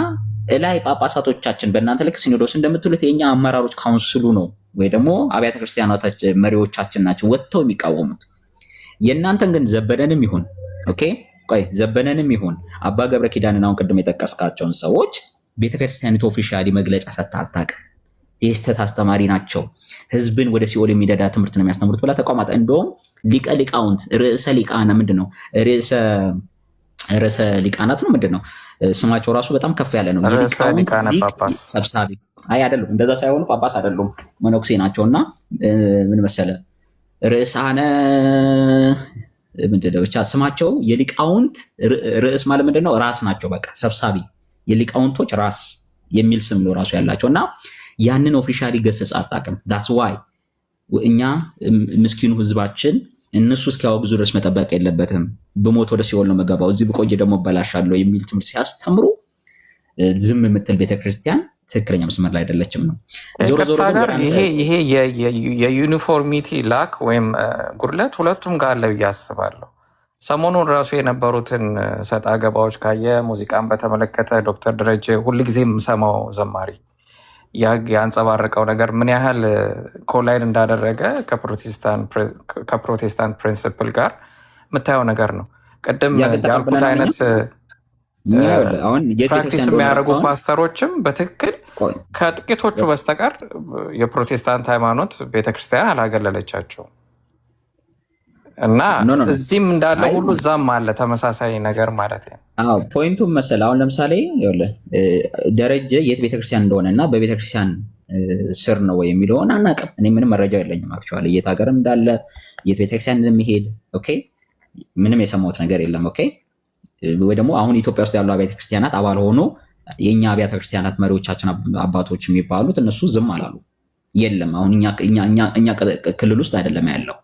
እላይ ጳጳሳቶቻችን በእናንተ ልክ ሲኖዶስ እንደምትሉት የኛ አመራሮች ካውንስሉ ነው ወይ ደግሞ አብያተ ክርስቲያናት መሪዎቻችን ናቸው ወጥተው የሚቃወሙት። የእናንተን ግን ዘበነንም ይሁን ኦኬ ቆይ ዘበነንም ይሁን አባ ገብረ ኪዳንን አሁን ቅድም የጠቀስካቸውን ሰዎች ቤተክርስቲያኒቱ ኦፊሻሊ መግለጫ ሰጥታ አታውቅም። የስተት አስተማሪ ናቸው፣ ህዝብን ወደ ሲኦል የሚደዳ ትምህርት ነው የሚያስተምሩት ብላ ተቋማት እንደውም ሊቀ ሊቃውንት ርዕሰ ሊቃና ምንድነው ርዕሰ ሊቃናት ነው ምንድነው ስማቸው ራሱ በጣም ከፍ ያለ ነው። ጳጳስ ሰብሳቢ አይ አይደሉም፣ እንደዛ ሳይሆኑ ጳጳስ አይደሉም፣ መነኩሴ ናቸውና ምን መሰለ ርዕሳነ ምንድነው ብቻ ስማቸው የሊቃውንት ርዕስ ማለት ምንድነው ራስ ናቸው። በቃ ሰብሳቢ የሊቃውንቶች ራስ የሚል ስም ነው ራሱ ያላቸውና ያንን ኦፊሻሊ ገሰጽ አጣቅም። ዳትስ ዋይ እኛ ምስኪኑ ህዝባችን እነሱ እስኪያወግዙ ድረስ መጠበቅ የለበትም። በሞት ወደ ሲኦል ነው መገባው፣ እዚህ ብቆይ ደግሞ እበላሻለሁ የሚል ትምህርት ሲያስተምሩ ዝም የምትል ቤተክርስቲያን ትክክለኛ መስመር ላይ አይደለችም ነው። ዞሮ ዞሮ ይሄ የዩኒፎርሚቲ ላክ ወይም ጉድለት ሁለቱም ጋር አለ ብዬ አስባለሁ። ሰሞኑን ራሱ የነበሩትን ሰጣ ገባዎች ካየ ሙዚቃን በተመለከተ ዶክተር ደረጀ ሁልጊዜ የምሰማው ዘማሪ ያንጸባረቀው ነገር ምን ያህል ኮላይድ እንዳደረገ ከፕሮቴስታንት ፕሪንሲፕል ጋር የምታየው ነገር ነው። ቅድም ያልኩት አይነት ፕራክቲስ የሚያደርጉ ፓስተሮችም በትክክል ከጥቂቶቹ በስተቀር የፕሮቴስታንት ሃይማኖት ቤተክርስቲያን አላገለለቻቸውም። እና እዚህም እንዳለ ሁሉ እዛም አለ ተመሳሳይ ነገር ማለት ነው። አዎ ፖይንቱም መሰለህ አሁን ለምሳሌ ይኸውልህ ደረጀ የት ቤተክርስቲያን እንደሆነ እና በቤተክርስቲያን ስር ነው የሚለውን አናውቅም። እኔ ምንም መረጃ የለኝም። አክቹዋሊ የት ሀገር እንዳለ የት ቤተክርስቲያን እንደሚሄድ ኦኬ ምንም የሰማሁት ነገር የለም። ኦኬ ወይ ደግሞ አሁን ኢትዮጵያ ውስጥ ያሉ አብያተ ክርስቲያናት አባል ሆኖ የኛ አብያተ ክርስቲያናት መሪዎቻችን አባቶች የሚባሉት እነሱ ዝም አላሉ። የለም አሁን እኛ ክልል ውስጥ አይደለም ያለው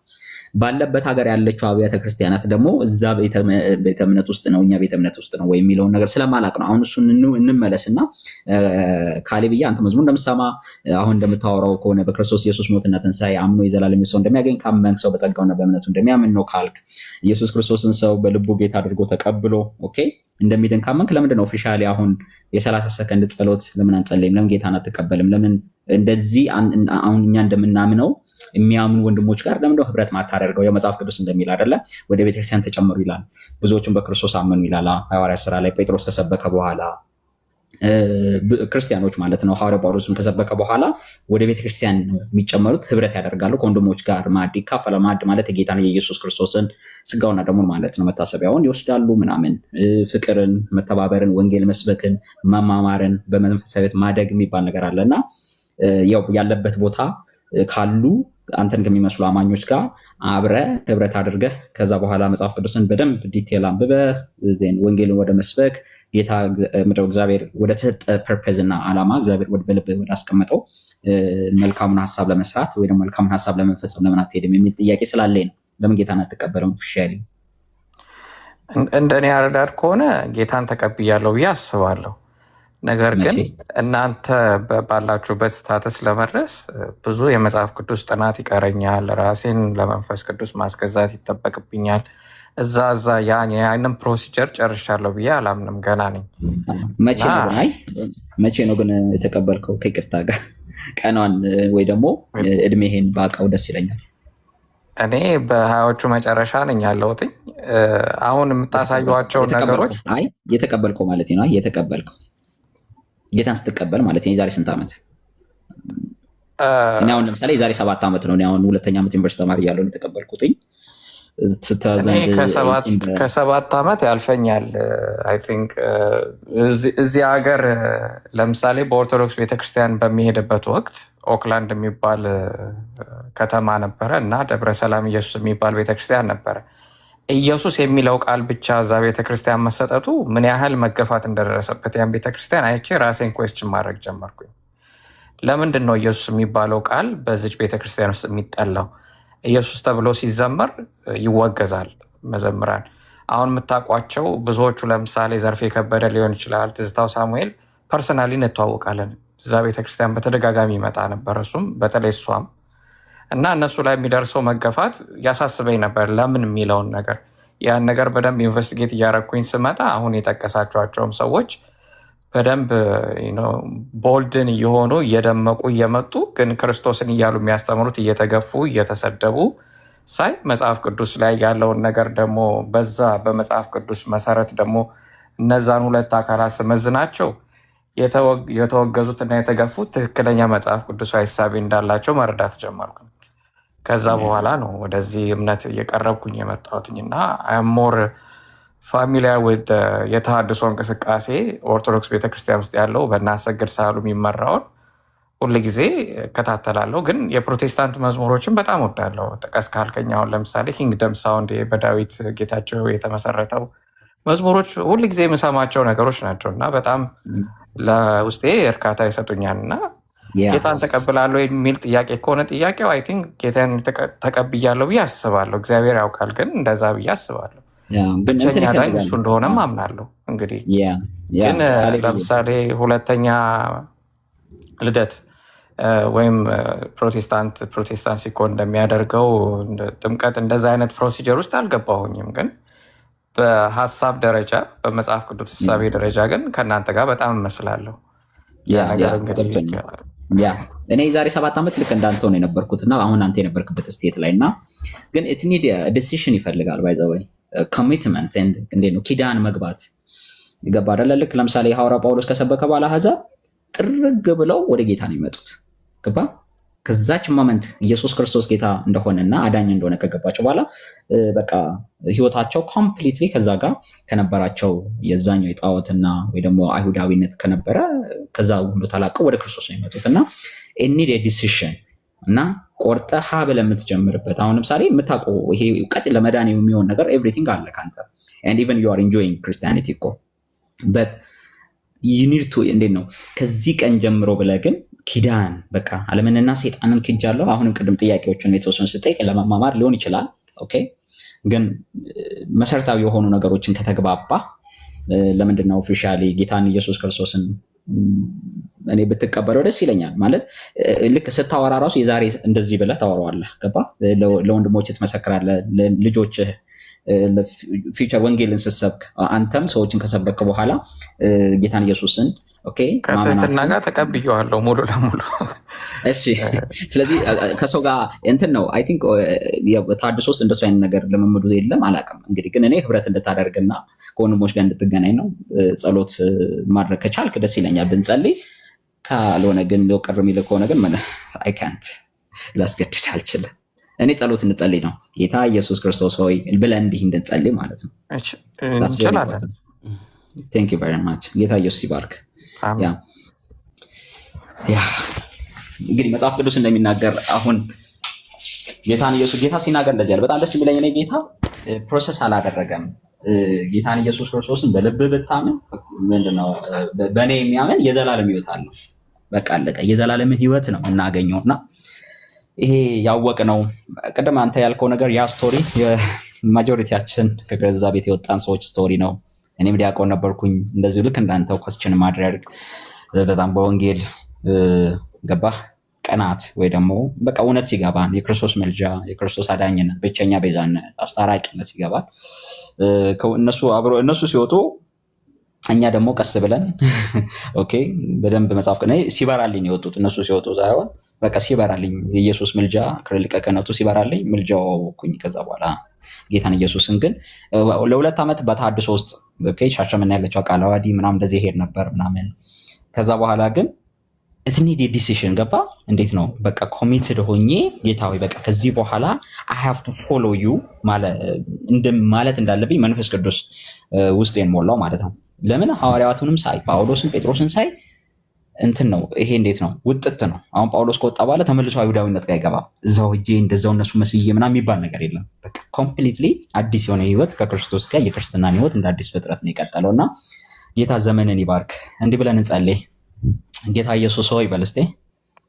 ባለበት ሀገር ያለችው አብያተ ክርስቲያናት ደግሞ እዛ ቤተ እምነት ውስጥ ነው እኛ ቤተ እምነት ውስጥ ነው ወይ የሚለውን ነገር ስለማላቅ ነው። አሁን እሱን እንመለስና ካሌብያ አንተ መዝሙር እንደምሰማ አሁን እንደምታወራው ከሆነ በክርስቶስ ኢየሱስ ሞትና ትንሣኤ አምኖ የዘላለም ሰው እንደሚያገኝ ካመንክ ሰው በጸጋውና በእምነቱ እንደሚያምን ነው ካልክ ኢየሱስ ክርስቶስን ሰው በልቡ ጌታ አድርጎ ተቀብሎ ኦኬ እንደሚድን ካመንክ ለምንድን ነው ኦፊሻሊ አሁን የ30 ሰከንድ ጸሎት ለምን አንጸልይም? ለምን ጌታን አትቀበልም? ለምን እንደዚህ አሁን እኛ እንደምናምነው የሚያምኑ ወንድሞች ጋር ለምን ነው ህብረት ማታደርገው? የመጽሐፍ ቅዱስ እንደሚል አይደለ ወደ ቤተክርስቲያን ተጨመሩ ይላል። ብዙዎቹም በክርስቶስ አመኑ ይላል ሐዋርያት ሥራ ላይ ጴጥሮስ ከሰበከ በኋላ ክርስቲያኖች ማለት ነው ሐዋርያ ጳውሎስም ከሰበከ በኋላ ወደ ቤተክርስቲያን የሚጨመሩት ህብረት ያደርጋሉ ከወንድሞች ጋር ማዕድ ይካፈላሉ። ማዕድ ማለት የጌታን የኢየሱስ ክርስቶስን ስጋውና ደሙን ማለት ነው መታሰቢያውን ይወስዳሉ ምናምን ፍቅርን፣ መተባበርን፣ ወንጌል መስበክን፣ መማማርን በመንፈሳዊት ማደግ የሚባል ነገር አለና ያው ያለበት ቦታ ካሉ አንተን ከሚመስሉ አማኞች ጋር አብረ ህብረት አድርገህ ከዛ በኋላ መጽሐፍ ቅዱስን በደንብ ዲቴል አንብበህ ወንጌልን ወደ መስበክ ጌታ ምድር እግዚአብሔር ወደ ተሰጠ ፐርፐዝ እና ዓላማ እግዚአብሔር ወደ በልብ ወደ አስቀመጠው መልካሙን ሐሳብ ለመስራት ወይ ደግሞ መልካሙን ሐሳብ ለመፈጸም ለምን አትሄድም የሚል ጥያቄ ስላለኝ ነው። ለምን ጌታን አትቀበልም? ኦፊሻሊ እንደኔ አረዳድ ከሆነ ጌታን ተቀብያለሁ ብዬ አስባለሁ። ነገር ግን እናንተ ባላችሁበት ስታተስ ለመድረስ ብዙ የመጽሐፍ ቅዱስ ጥናት ይቀረኛል። ራሴን ለመንፈስ ቅዱስ ማስገዛት ይጠበቅብኛል። እዛ ያንን ፕሮሲጀር ጨርሻለሁ ብዬ አላምንም። ገና ነኝ። መቼ ነው ግን የተቀበልከው? ከይቅርታ ጋር ቀኗን ወይ ደግሞ እድሜህን ባውቀው ደስ ይለኛል። እኔ በሀያዎቹ መጨረሻ ነኝ ያለሁትኝ። አሁን የምታሳዩቸው ነገሮች የተቀበልከው ማለት ነው። የተቀበልከው ጌታን ስትቀበል ማለት ነው። የዛሬ ስንት ዓመት? እኔ አሁን ለምሳሌ የዛሬ 7 ዓመት ነው። እኔ አሁን 2ኛ ዓመት ዩኒቨርሲቲ ተማሪ ያለውን የተቀበልኩትኝ። ከ7 ዓመት ያልፈኛል። አይ ቲንክ እዚህ ሀገር ለምሳሌ በኦርቶዶክስ ቤተክርስቲያን በሚሄድበት ወቅት ኦክላንድ የሚባል ከተማ ነበረ እና ደብረ ሰላም ኢየሱስ የሚባል ቤተክርስቲያን ነበረ። ኢየሱስ የሚለው ቃል ብቻ እዛ ቤተክርስቲያን መሰጠቱ ምን ያህል መገፋት እንደደረሰበት ያን ቤተክርስቲያን አይቼ ራሴን ኩዌስችን ማድረግ ጀመርኩኝ። ለምንድን ነው ኢየሱስ የሚባለው ቃል በዚች ቤተክርስቲያን ውስጥ የሚጠላው? ኢየሱስ ተብሎ ሲዘመር ይወገዛል መዘምራን። አሁን የምታውቋቸው ብዙዎቹ ለምሳሌ ዘርፌ ከበደ ሊሆን ይችላል፣ ትዝታው ሳሙኤል ፐርሰናሊ እንተዋወቃለን። እዛ ቤተክርስቲያን በተደጋጋሚ ይመጣ ነበር፣ እሱም በተለይ እሷም እና እነሱ ላይ የሚደርሰው መገፋት ያሳስበኝ ነበር። ለምን የሚለውን ነገር ያን ነገር በደንብ ኢንቨስቲጌት እያደረኩኝ ስመጣ አሁን የጠቀሳቸዋቸውም ሰዎች በደንብ ቦልድን እየሆኑ እየደመቁ እየመጡ ግን ክርስቶስን እያሉ የሚያስተምሩት እየተገፉ እየተሰደቡ ሳይ መጽሐፍ ቅዱስ ላይ ያለውን ነገር ደግሞ በዛ በመጽሐፍ ቅዱስ መሰረት ደግሞ እነዛን ሁለት አካላት ስመዝናቸው የተወገዙትና የተገፉት ትክክለኛ መጽሐፍ ቅዱሳዊ ሐሳብ እንዳላቸው መረዳት ጀመርኩ። ከዛ በኋላ ነው ወደዚህ እምነት እየቀረብኩኝ የመጣሁትኝ እና ሞር ፋሚሊያር ዊዝ የተሃድሶ እንቅስቃሴ ኦርቶዶክስ ቤተክርስቲያን ውስጥ ያለው በእናሰግድ ሳህሉ የሚመራውን ሁልጊዜ እከታተላለሁ። ግን የፕሮቴስታንት መዝሙሮችን በጣም ወዳለሁ። ጥቀስ ካልከኝ አሁን ለምሳሌ ኪንግደም ሳውንድ በዳዊት ጌታቸው የተመሰረተው መዝሙሮች ሁልጊዜ የምሰማቸው ነገሮች ናቸው እና በጣም ለውስጤ እርካታ ይሰጡኛል። እና ጌታን ተቀብላለሁ የሚል ጥያቄ ከሆነ ጥያቄው አይ ቲንክ ጌታን ተቀብያለሁ ብዬ አስባለሁ። እግዚአብሔር ያውቃል፣ ግን እንደዛ ብዬ አስባለሁ። ብቸኛ ዳኝ እሱ እንደሆነም አምናለሁ። እንግዲህ ግን ለምሳሌ ሁለተኛ ልደት ወይም ፕሮቴስታንት ሲኮን እንደሚያደርገው ጥምቀት እንደዛ አይነት ፕሮሲጀር ውስጥ አልገባሁኝም። ግን በሀሳብ ደረጃ በመጽሐፍ ቅዱስ ሀሳቤ ደረጃ ግን ከእናንተ ጋር በጣም እመስላለሁ። እኔ የዛሬ 7 ዓመት ልክ እንዳንተው ነው የነበርኩት እና አሁን አንተ የነበርክበት ስቴት ላይ እና ግን ኢትኒድ ዲሲሽን ይፈልጋል። ባይ ዘ ወይ ኮሚትመንት እንዴት ነው ኪዳን መግባት ይገባ አይደለ? ልክ ለምሳሌ ሐዋርያ ጳውሎስ ከሰበከ በኋላ አሕዛብ ጥርግ ብለው ወደ ጌታ ነው የሚመጡት። ገባ? ከዛች ሞመንት ኢየሱስ ክርስቶስ ጌታ እንደሆነና አዳኝ እንደሆነ ከገባቸው በኋላ በቃ ህይወታቸው ኮምፕሊትሊ ከዛ ጋር ከነበራቸው የዛኛው የጣዖትና ወይ ደግሞ አይሁዳዊነት ከነበረ ከዛ ሁሉ ተላቀው ወደ ክርስቶስ ነው የመጡት እና ኒድ ዲሲሽን እና ቆርጠ ሀ ብለህ የምትጀምርበት አሁን ለምሳሌ የምታውቀው ይሄ እውቀት ለመዳን የሚሆን ነገር ኤቭሪቲንግ አለ ካንተ and even you are enjoying Christianity እኮ but you need to እንዴት ነው ከዚህ ቀን ጀምሮ ብለህ ግን ኪዳን በቃ ዓለምንና ሰይጣንን ክጃለሁ አሁንም ቅድም ጥያቄዎችን የተወሰኑ ስጠይቅ ለመማማር ሊሆን ይችላል ኦኬ ግን መሰረታዊ የሆኑ ነገሮችን ከተግባባ ለምንድን ነው ኦፊሻሊ ጌታን ኢየሱስ ክርስቶስን እኔ ብትቀበለው ደስ ይለኛል ማለት ልክ ስታወራ ራሱ የዛሬ እንደዚህ ብለህ ታወራዋለህ ገባ ለወንድሞችህ ትመሰክራለህ ለልጆችህ ፊውቸር ወንጌልን ስትሰብክ አንተም ሰዎችን ከሰበክ በኋላ ጌታን ኢየሱስን ኦኬ ከትህትና ጋር ተቀብዬዋለሁ ሙሉ ለሙሉ እሺ ስለዚህ ከሰው ጋር እንትን ነው አይ ቲንክ ታድሶ ውስጥ እንደሱ አይነት ነገር ለመምዱ የለም አላውቅም እንግዲህ ግን እኔ ህብረት እንድታደርግና ከወንድሞች ጋር እንድትገናኝ ነው ጸሎት ማድረግ ከቻልክ ደስ ይለኛል ብንጸልይ ካልሆነ ግን ቅር የሚል ከሆነ ግን አይ ካንት ላስገድድ አልችልም እኔ ጸሎት እንጸልይ ነው ጌታ ኢየሱስ ክርስቶስ ሆይ ብለን እንዲህ እንድንጸልይ ማለት ነው እንችላለን ቴንክ ዩ ቬሪ ማች ጌታ ኢየሱስ ይባርክ ያ እንግዲህ መጽሐፍ ቅዱስ እንደሚናገር አሁን ጌታን ኢየሱስ ጌታ ሲናገር እንደዚህ ያለ በጣም ደስ የሚለኝ እኔ ጌታ ፕሮሰስ አላደረገም ጌታን ኢየሱስ ክርስቶስን በልብ ብታምን ምንድነው በእኔ የሚያምን የዘላለም ህይወት አለው በቃ አለቀ የዘላለም ህይወት ነው እናገኘውና ይሄ ያወቅነው ቀደም አንተ ያልከው ነገር ያ ስቶሪ የማጆሪቲያችን ከገዛ ቤት የወጣን ሰዎች ስቶሪ ነው እኔም ዲያቆን ነበርኩኝ እንደዚህ ልክ እንዳንተው ኮስችን ማድረግ በጣም በወንጌል ገባህ ቀናት ወይ ደግሞ በቃ እውነት ሲገባን የክርስቶስ መልጃ የክርስቶስ አዳኝነት ብቸኛ ቤዛነት አስታራቂነት ሲገባን እነሱ ሲወጡ እኛ ደግሞ ቀስ ብለን ኦኬ በደንብ መጽሐፍ ከነ ሲበራልኝ የወጡት እነሱ ሲወጡ ሳይሆን በቃ ሲበራልኝ የኢየሱስ መልጃ ከልቀ ከነቱ ሲበራልኝ መልጃው ኩኝ ከዛ በኋላ ጌታን ኢየሱስን ግን ለሁለት ዓመት በታድሶ ውስጥ ኦኬ ሻሸመኔ ያለችው ቃላዋዲ ምናምን እንደዚህ ሄድ ነበር ምናምን ከዛ በኋላ ግን it need a decision ገባ እንዴት ነው በቃ ኮሚትድ ሆኜ ጌታዊ በቃ ከዚህ በኋላ I have to follow you ማለት እንዳለብኝ መንፈስ ቅዱስ ውስጤን ሞላው ማለት ነው ለምን ሐዋርያቱንም ሳይ ጳውሎስን ጴጥሮስን ሳይ እንትን ነው ይሄ እንዴት ነው ውጥት ነው አሁን ጳውሎስ ከወጣ በኋላ ተመልሶ አይሁዳዊነት ጋር ይገባ እዛው እጄ እንደዛው እነሱ መስዬ ምናምን የሚባል ነገር የለም በቃ ኮምፕሊትሊ አዲስ የሆነ ህይወት ከክርስቶስ ጋር የክርስትናን ህይወት እንደ አዲስ ፍጥረት ነው የቀጠለውና ጌታ ዘመንን ይባርክ እንዲህ ብለን እንጸልይ ጌታ ኢየሱስ ሆይ በልስቴ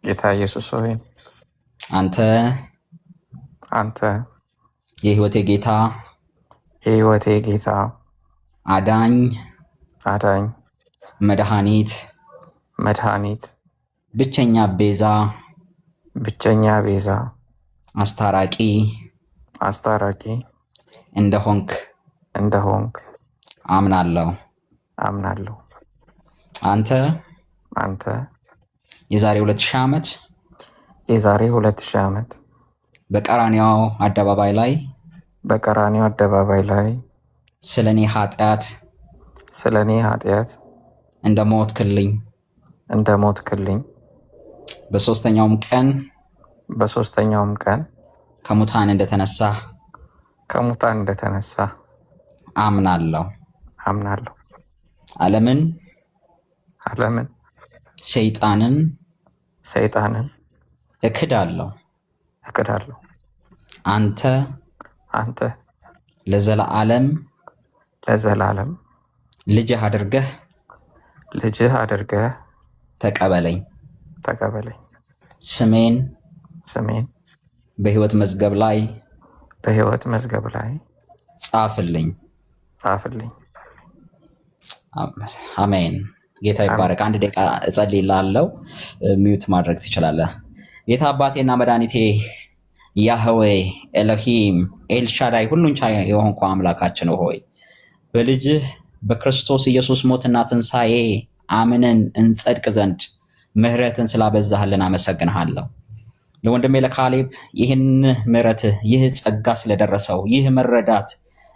ጌታ ኢየሱስ ሆይ አንተ የህይወቴ ጌታ አዳኝ መድኃኒት ብቸኛ ቤዛ አስታራቂ እንደሆንክ አምናለሁ አንተ የዛሬ 2000 ዓመት በቀራንዮ አደባባይ ላይ ስለኔ ኃጢአት እንደሞትክልኝ በሶስተኛውም ቀን ከሙታን እንደተነሳ አምናለሁ ዓለምን ሰይጣንን እክዳለሁ አንተ ለዘላለም ልጅህ አድርገህ ተቀበለኝ ስሜን በህይወት መዝገብ ላይ ጻፍልኝ አሜን ጌታ ይባረክ አንድ ደቂቃ እጸልይልሃለሁ ሚውት ማድረግ ትችላለህ ጌታ አባቴና መድኃኒቴ ያህዌ ኤሎሂም ኤልሻዳይ ሁሉን ቻይ የሆንኩ አምላካችን ሆይ በልጅህ በክርስቶስ ኢየሱስ ሞትና ትንሣኤ አምነን እንጸድቅ ዘንድ ምህረትን ስላበዛህልን አመሰግንሃለሁ ለወንድሜ ለካሌብ ይህን ምህረትህ ይህ ጸጋ ስለደረሰው ይህ መረዳት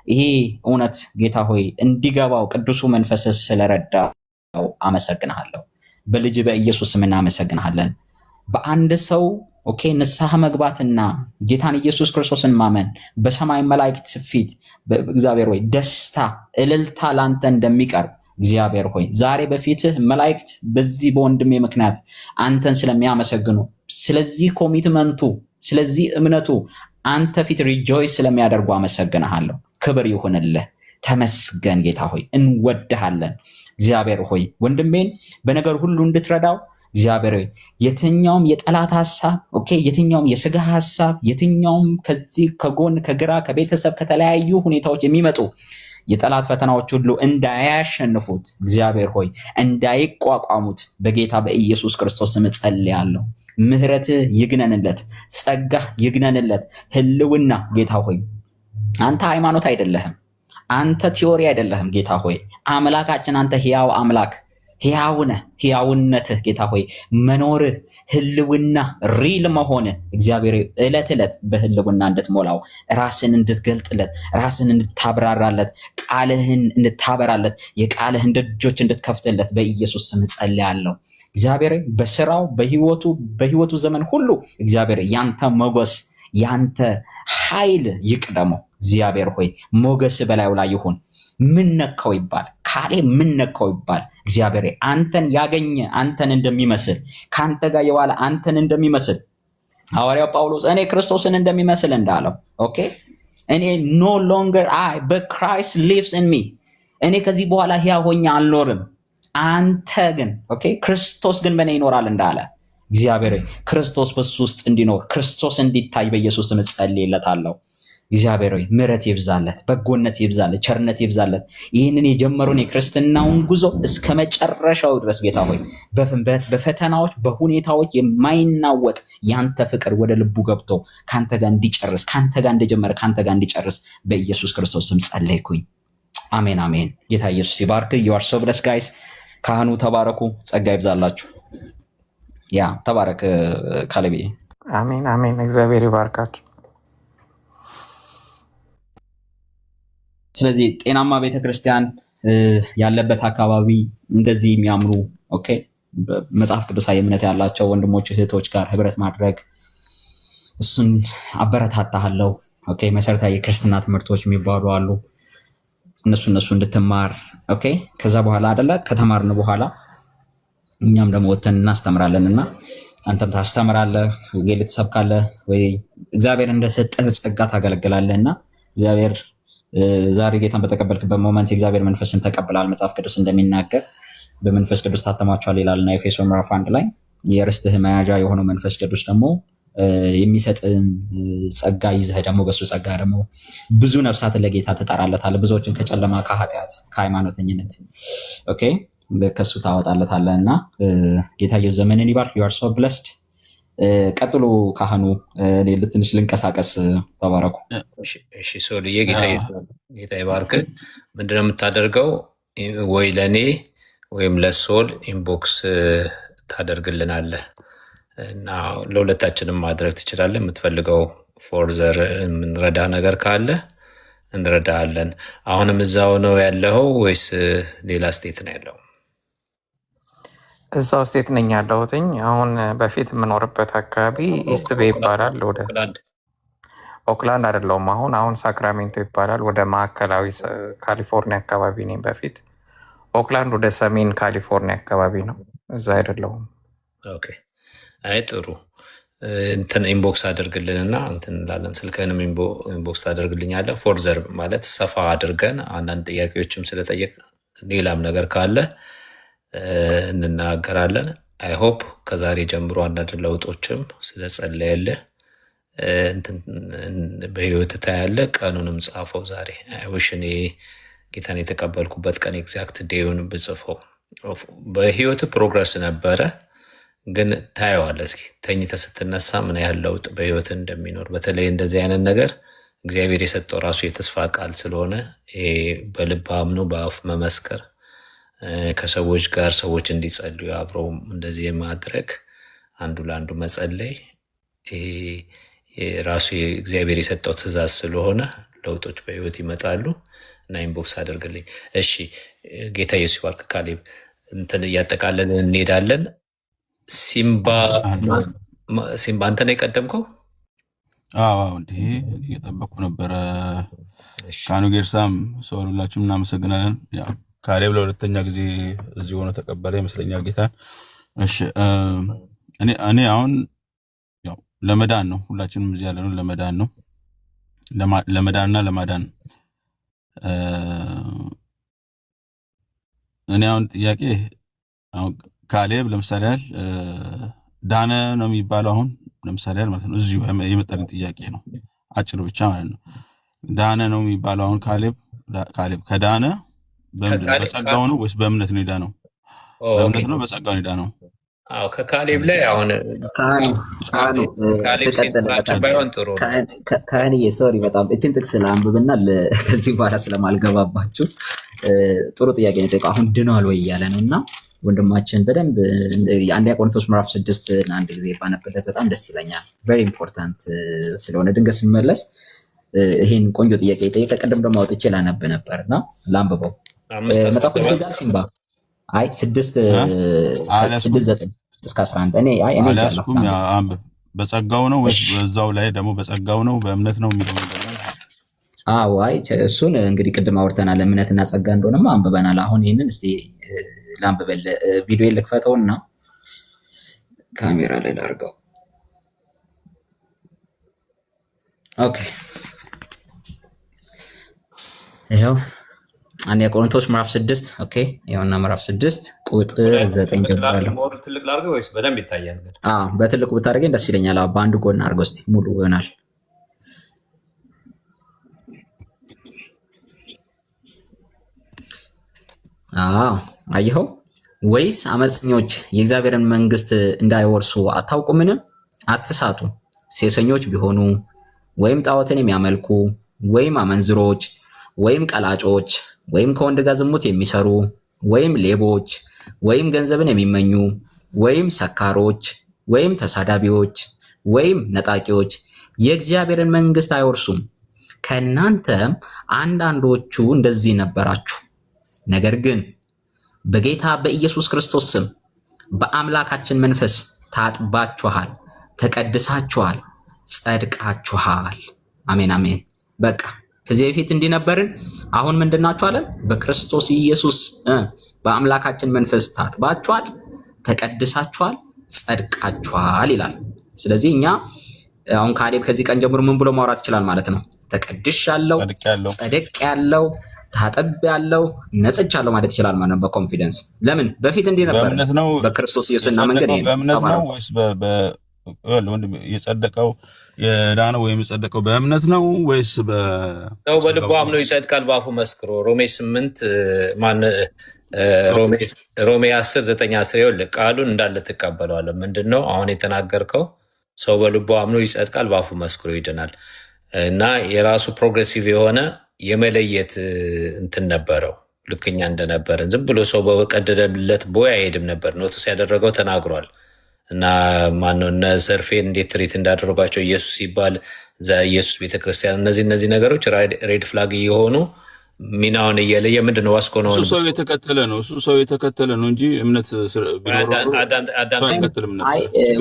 ይሄ እውነት ጌታ ሆይ እንዲገባው ቅዱሱ መንፈስህ ስለረዳው አመሰግንሃለሁ በልጅ በኢየሱስ ስም እናመሰግንሃለን በአንድ ሰው ኦኬ ንስሐ መግባትና ጌታን ኢየሱስ ክርስቶስን ማመን በሰማይ መላእክት ፊት እግዚአብሔር ሆይ ደስታ እልልታ ላንተ እንደሚቀርብ እግዚአብሔር ሆይ ዛሬ በፊትህ መላእክት በዚህ በወንድሜ ምክንያት አንተን ስለሚያመሰግኑ ስለዚህ ኮሚትመንቱ ስለዚህ እምነቱ አንተ ፊት ሪጆይስ ስለሚያደርጉ አመሰግንሃለሁ። ክብር ይሁንልህ። ተመስገን ጌታ ሆይ እንወድሃለን። እግዚአብሔር ሆይ ወንድሜን በነገር ሁሉ እንድትረዳው እግዚአብሔር ሆይ የትኛውም የጠላት ሐሳብ ኦኬ የትኛውም የሥጋ ሐሳብ የትኛውም ከዚህ ከጎን ከግራ ከቤተሰብ ከተለያዩ ሁኔታዎች የሚመጡ የጠላት ፈተናዎች ሁሉ እንዳያሸንፉት እግዚአብሔር ሆይ እንዳይቋቋሙት በጌታ በኢየሱስ ክርስቶስ ስም ጸልያለሁ። ምህረትህ ይግነንለት፣ ጸጋህ ይግነንለት። ህልውና ጌታ ሆይ አንተ ሃይማኖት አይደለህም፣ አንተ ቲዮሪ አይደለህም። ጌታ ሆይ አምላካችን አንተ ሕያው አምላክ ሕያውነ ሕያውነትህ ጌታ ሆይ መኖርህ ህልውና ሪል መሆንህ እግዚአብሔር ዕለት ዕለት በህልውና እንድትሞላው ራስን እንድትገልጥለት ራስን እንድታብራራለት ቃልህን እንድታበራለት የቃልህን ደጆች እንድትከፍትለት በኢየሱስ ስም ጸልያለሁ። እግዚአብሔር በስራው በህይወቱ ዘመን ሁሉ እግዚአብሔር ያንተ ሞገስ ያንተ ኃይል ይቅደመው። እግዚአብሔር ሆይ ሞገስ በላዩ ላይ ይሁን። ምን ነካው ይባል ካሌ ምን ነካው ይባል እግዚአብሔር አንተን ያገኘ አንተን እንደሚመስል ካንተ ጋር የዋለ አንተን እንደሚመስል ሐዋርያው ጳውሎስ እኔ ክርስቶስን እንደሚመስል እንዳለው ኦኬ እኔ ኖ ሎንገር አይ but Christ lives in me እኔ ከዚህ በኋላ ሕያው ሆኜ አልኖርም አንተ ግን ኦኬ ክርስቶስ ግን በእኔ ይኖራል እንዳለ እግዚአብሔር ክርስቶስ በሱ ውስጥ እንዲኖር ክርስቶስ እንዲታይ በኢየሱስ ስም ጸልይለታለሁ። እግዚአብሔር ሆይ ምሕረት ይብዛለት፣ በጎነት ይብዛለት፣ ቸርነት ይብዛለት። ይህንን የጀመረውን የክርስትናውን ጉዞ እስከ መጨረሻው ድረስ ጌታ ሆይ በፈተናዎች በሁኔታዎች የማይናወጥ ያንተ ፍቅር ወደ ልቡ ገብቶ ካንተ ጋር እንዲጨርስ ካንተ ጋር እንደጀመረ ካንተ ጋር እንዲጨርስ በኢየሱስ ክርስቶስ ስም ጸለይኩኝ። አሜን አሜን። ጌታ ኢየሱስ ይባርክ። you are so blessed guys። ካህኑ ተባረኩ፣ ጸጋ ይብዛላችሁ። ያ ተባረክ ካለቤ። አሜን አሜን። እግዚአብሔር ይባርካችሁ። ስለዚህ ጤናማ ቤተክርስቲያን ያለበት አካባቢ እንደዚህ የሚያምሩ ኦኬ መጽሐፍ ቅዱሳዊ እምነት ያላቸው ወንድሞች እህቶች ጋር ህብረት ማድረግ እሱን አበረታታለሁ። ኦኬ መሰረታዊ የክርስትና ትምህርቶች የሚባሉ አሉ። እነሱ እንድትማር ኦኬ። ከዛ በኋላ አይደለ ከተማርን በኋላ እኛም ደግሞ ወተን እናስተምራለንና አንተም ታስተምራለህ፣ ወንጌል ትሰብካለህ ወይ እግዚአብሔር እንደሰጠህ ጸጋ ታገለግላለህና እግዚአብሔር ዛሬ ጌታን በተቀበልክበት ሞመንት የእግዚአብሔር መንፈስን ተቀብላል። መጽሐፍ ቅዱስ እንደሚናገር በመንፈስ ቅዱስ ታተማችኋል ይላልና ኤፌሶን ምዕራፍ 1 ላይ የርስትህ መያዣ የሆነው መንፈስ ቅዱስ ደግሞ የሚሰጥን ጸጋ ይዘህ ደግሞ በሱ ጸጋ ደግሞ ብዙ ነፍሳትን ለጌታ ትጠራለታለህ። ብዙዎችን ከጨለማ ከኃጢአት ከሃይማኖተኝነት ኦኬ ከሱ ታወጣለታለህና ጌታ ኢየሱስ ዘመንን ይባርክ። you are so blessed። ቀጥሎ ካህኑ ትንሽ ልንቀሳቀስ። ተባረኩ። እሺ ሶልዬ ጌታ ይባርክ። ምንድነው የምታደርገው? ወይ ለእኔ ወይም ለሶል ኢንቦክስ ታደርግልናለህ እና ለሁለታችንም ማድረግ ትችላለህ። የምትፈልገው ፎርዘር የምንረዳ ነገር ካለ እንረዳለን። አሁንም እዛው ነው ያለው ወይስ ሌላ ስቴት ነው ያለው? እዛው ስቴት ነኝ ያለሁትኝ። አሁን በፊት የምኖርበት አካባቢ ኢስት ቤይ ይባላል። ወደ ኦክላንድ አይደለሁም። አሁን ሳክራሜንቶ ይባላል። ወደ ማዕከላዊ ካሊፎርኒያ አካባቢ ነኝ በፊት። ኦክላንድ ወደ ሰሜን ካሊፎርኒያ አካባቢ ነው። እዛ አይደለሁም። ኦኬ አይ ጥሩ። እንትን ኢንቦክስ አድርግልንና እንትን እንላለን። ስልክህንም ኢንቦክስ ታደርግልኛለህ። ፎርዘር ማለት ሰፋ አድርገን አንዳንድ ጥያቄዎችም ስለጠየቅ ሌላም ነገር ካለ እንናገራለን። አይ ሆፕ ከዛሬ ጀምሮ አንዳንድ ለውጦችም ስለጸለየልህ በህይወት ታያለህ። ቀኑንም ጻፈው ዛሬ። አይውሽ እኔ ጌታን የተቀበልኩበት ቀን ኤግዛክት ዴዩን ብጽፈው። በህይወት ፕሮግረስ ነበረ ግን ታየዋለህ። እስኪ ተኝተህ ስትነሳ ምን ያህል ለውጥ በህይወት እንደሚኖር በተለይ እንደዚህ አይነት ነገር እግዚአብሔር የሰጠው ራሱ የተስፋ ቃል ስለሆነ በልብ አምኖ በአፍ መመስከር ከሰዎች ጋር ሰዎች እንዲጸልዩ አብረው እንደዚህ የማድረግ አንዱ ለአንዱ መጸለይ ራሱ እግዚአብሔር የሰጠው ትእዛዝ ስለሆነ ለውጦች በህይወት ይመጣሉ እና ኢንቦክስ አድርግልኝ። እሺ ጌታ ኢየሱስ ይባርክ። ካሌብ እንትን እያጠቃለን እንሄዳለን። ሲምባ ሲምባ አንተ ነው የቀደምከው? አዎ እንዴ እየጠበቅኩ ነበረ። ካኑ ጌርሳም ሰው ሁላችሁም እናመሰግናለን። ያው ካሌብ ለሁለተኛ ጊዜ እዚህ ሆኖ ተቀበለ ይመስለኛል ጌታን። እሺ እኔ አሁን ያው ለመዳን ነው፣ ሁላችንም እዚህ ያለነው ለመዳን ነው። ለመዳንና ለማዳን እኔ አሁን ጥያቄ አሁን ካሌብ ለምሳሌ ያህል ዳነ ነው የሚባለው አሁን ለምሳሌ ያህል ማለት ነው እዚሁ የመጣልኝ ጥያቄ ነው፣ አጭር ብቻ ማለት ነው። ዳነ ነው የሚባለው አሁን ካሌብ ከዳነ በጸጋው ነው ወይስ በእምነት ነው የዳነው? በእምነት ነው በጸጋው ነው የዳነው? አዎ ከካሌብ ላይ አሁን ካሌብ ሲናቸው ባይሆን ጥሩ ካህንዬ ሶሪ በጣም እችን ጥቅስ ለአንብብና ከዚህ በኋላ ስለማልገባባችሁ ጥሩ ጥያቄ ነው የጠየቀው። አሁን ድኗል ወይ እያለ ነው እና ወንድማችን በደንብ የአንደኛ ቆሮንቶስ ምዕራፍ 6 አንድ ጊዜ ባነብለት በጣም ደስ ይለኛል። ቬሪ ኢምፖርታንት ስለሆነ ድንገት ስመለስ ይሄን ቆንጆ ጥያቄ የጠየቀ ቅድም ደግሞ አውጥቼ ላነብ ነበር እና ላንብበው። መጽሐፍ ቅዱስ ጋር ሲምባ 6:9 እስከ 11 እኔ አላስኩም። አንብብ። በጸጋው ነው ወይስ በዛው ላይ ደግሞ በጸጋው ነው በእምነት ነው የሚለው ነገር? አይ እሱን እንግዲህ ቅድም አውርተናል። እምነትና ጸጋ እንደሆነማ አንብበናል። አሁን ይህንን እስቲ ላንብበል። ቪዲዮ ልክፈተውና ካሜራ ላይ ላድርገው። ኦኬ ይኸው አንደኛ ቆሮንቶስ ምዕራፍ 6 ኦኬ ይኸውና ምዕራፍ 6 ቁጥር 9 ጀምራለሁ። ትልቅ ላድርገው ወይስ በደንብ ይታያል? በትልቁ ብታደርገኝ ደስ ይለኛል። በአንድ ጎን አድርገው እስቲ ሙሉ ይሆናል። አየኸው? ወይስ አመፀኞች የእግዚአብሔርን መንግስት እንዳይወርሱ አታውቁምን? አትሳቱ። ሴሰኞች ቢሆኑ ወይም ጣዖትን የሚያመልኩ ወይም አመንዝሮች ወይም ቀላጮች ወይም ከወንድ ጋር ዝሙት የሚሰሩ ወይም ሌቦች ወይም ገንዘብን የሚመኙ ወይም ሰካሮች ወይም ተሳዳቢዎች ወይም ነጣቂዎች የእግዚአብሔርን መንግስት አይወርሱም። ከእናንተም አንዳንዶቹ እንደዚህ ነበራችሁ። ነገር ግን በጌታ በኢየሱስ ክርስቶስ ስም በአምላካችን መንፈስ ታጥባችኋል፣ ተቀድሳችኋል፣ ጸድቃችኋል። አሜን አሜን። በቃ ከዚህ በፊት እንዲህ ነበርን፣ አሁን ምንድናችሁ አለን? በክርስቶስ ኢየሱስ በአምላካችን መንፈስ ታጥባችኋል፣ ተቀድሳችኋል፣ ጸድቃችኋል ይላል። ስለዚህ እኛ አሁን ካሌብ ከዚህ ቀን ጀምሮ ምን ብሎ ማውራት ይችላል ማለት ነው? ተቀድሻለሁ፣ ጸድቄያለሁ፣ ታጥቤያለሁ፣ ነጽቻለሁ ማለት ይችላል ማለት ነው በኮንፊደንስ። ለምን? በፊት እንዲህ ነበር። በክርስቶስ ኢየሱስና መንገድ ይሄ በእምነት ነው ወይስ ወንድም የጸደቀው የዳነው ወይም የጸደቀው በእምነት ነው ወይስ ሰው በልቡ አምኖ ይጸድቃል በአፉ መስክሮ? ሮሜ 8 ሮሜ 10:9-10 ይኸውልህ ቃሉን እንዳለ ትቀበለዋለህ። ምንድነው አሁን የተናገርከው? ሰው በልቡ አምኖ ይጸድቃል በአፉ መስክሮ ይድናል። እና የራሱ ፕሮግሬሲቭ የሆነ የመለየት እንትን ነበረው። ልክኛ እንደነበረን ዝም ብሎ ሰው በቀደደለት ቦይ አይሄድም ነበር። ኖትስ ያደረገው ተናግሯል። እና ማነው እነ ዘርፌን እንዴት ትሪት እንዳደረጓቸው ኢየሱስ ሲባል ኢየሱስ ቤተክርስቲያን፣ እነዚህ ነገሮች ሬድ ፍላግ እየሆኑ ሚናውን እየለየ ምንድነው ዋስኮ ነው። እሱ ሰው የተከተለ ነው እንጂ እምነት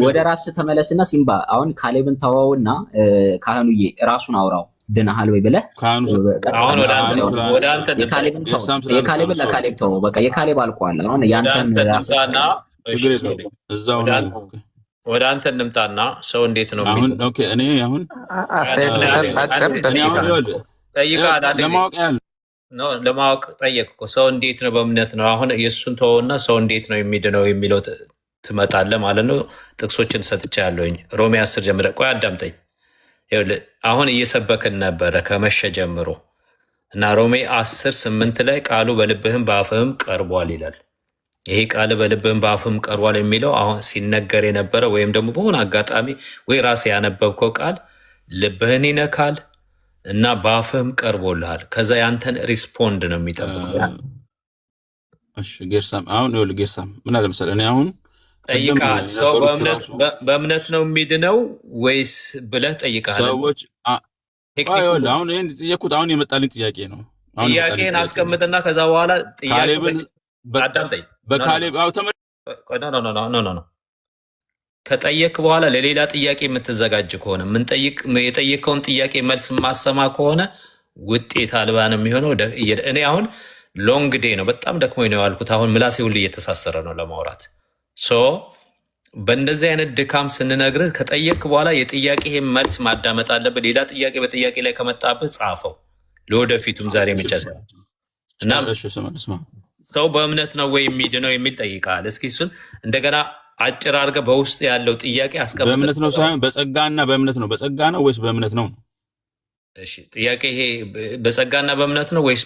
ወደ ራስ ተመለስና ሲምባ አሁን ካሌብን ተዋውና ካህኑዬ ራሱን አውራው ድናሃል ወይ ብለህ አሁን ወደ አንተ የካሌብን ለካሌብ ተወው። በቃ የካሌብ አልቋል። አሁን ያንተን ወደ አንተ እንምጣና ሰው እንዴት ነው አሁን? ኦኬ እኔ አሁን ለማወቅ ጠየቅኩ። ሰው እንዴት ነው በእምነት ነው። አሁን የእሱን ተወውና ሰው እንዴት ነው የሚድነው የሚለው ትመጣለህ ማለት ነው። ጥቅሶችን ሰጥቻ ያለሁኝ ሮሜ 10 ጀምረ። ቆይ አዳምጠኝ። አሁን እየሰበክን ነበረ ከመሸ ጀምሮ እና ሮሜ 10:8 ላይ ቃሉ በልብህም በአፍህም ቀርቧል ይላል። ይሄ ቃል በልብህም በአፍህም ቀርቧል የሚለው አሁን ሲነገር የነበረ ወይም ደግሞ በሆነ አጋጣሚ ወይ ራስህ ያነበብከው ቃል ልብህን ይነካል እና በአፍህም ቀርቦልሃል። ከዛ ያንተን ሪስፖንድ ነው የሚጠብቀው። እሺ ጌርሳም አሁን ይኸውልህ ጌርሳም ምን አለ መሰለህ እኔ አሁን ጠይቃል። ሰው በእምነት ነው የሚድነው ወይስ ብለህ ጠይቃል። ሰዎች አሁን ይሄን ጥያቄ አሁን የመጣልኝ ጥያቄ ነው። ጥያቄን አስቀምጥና ከዛ በኋላ ጥያቄ አዳምጠኝ። በካሌብ ከጠየቅ በኋላ ለሌላ ጥያቄ የምትዘጋጅ ከሆነ የጠየቀውን ጥያቄ መልስ ማሰማ ከሆነ ውጤት አልባ ነው የሚሆነው። እኔ አሁን ሎንግ ዴይ ነው፣ በጣም ደክሞኝ ነው ያልኩት። አሁን ምላሴ ሁሉ እየተሳሰረ ነው ለማውራት። በእንደዚህ አይነት ድካም ስንነግርህ ከጠየቅ በኋላ የጥያቄ መልስ ማዳመጥ አለብህ። ሌላ ጥያቄ በጥያቄ ላይ ከመጣብህ ጻፈው፣ ለወደፊቱም ዛሬ ብቻ እና ሰው በእምነት ነው ወይ የሚድነው የሚል ጠይቃል። እስኪ እሱን እንደገና አጭር አድርገህ በውስጥ ያለው ጥያቄ አስቀምጥ። በእምነት ነው ሳይሆን በጸጋና በእምነት ነው። በጸጋ ነው ወይስ በእምነት ነው? እሺ ጥያቄ ይሄ በጸጋና በእምነት ነው ወይስ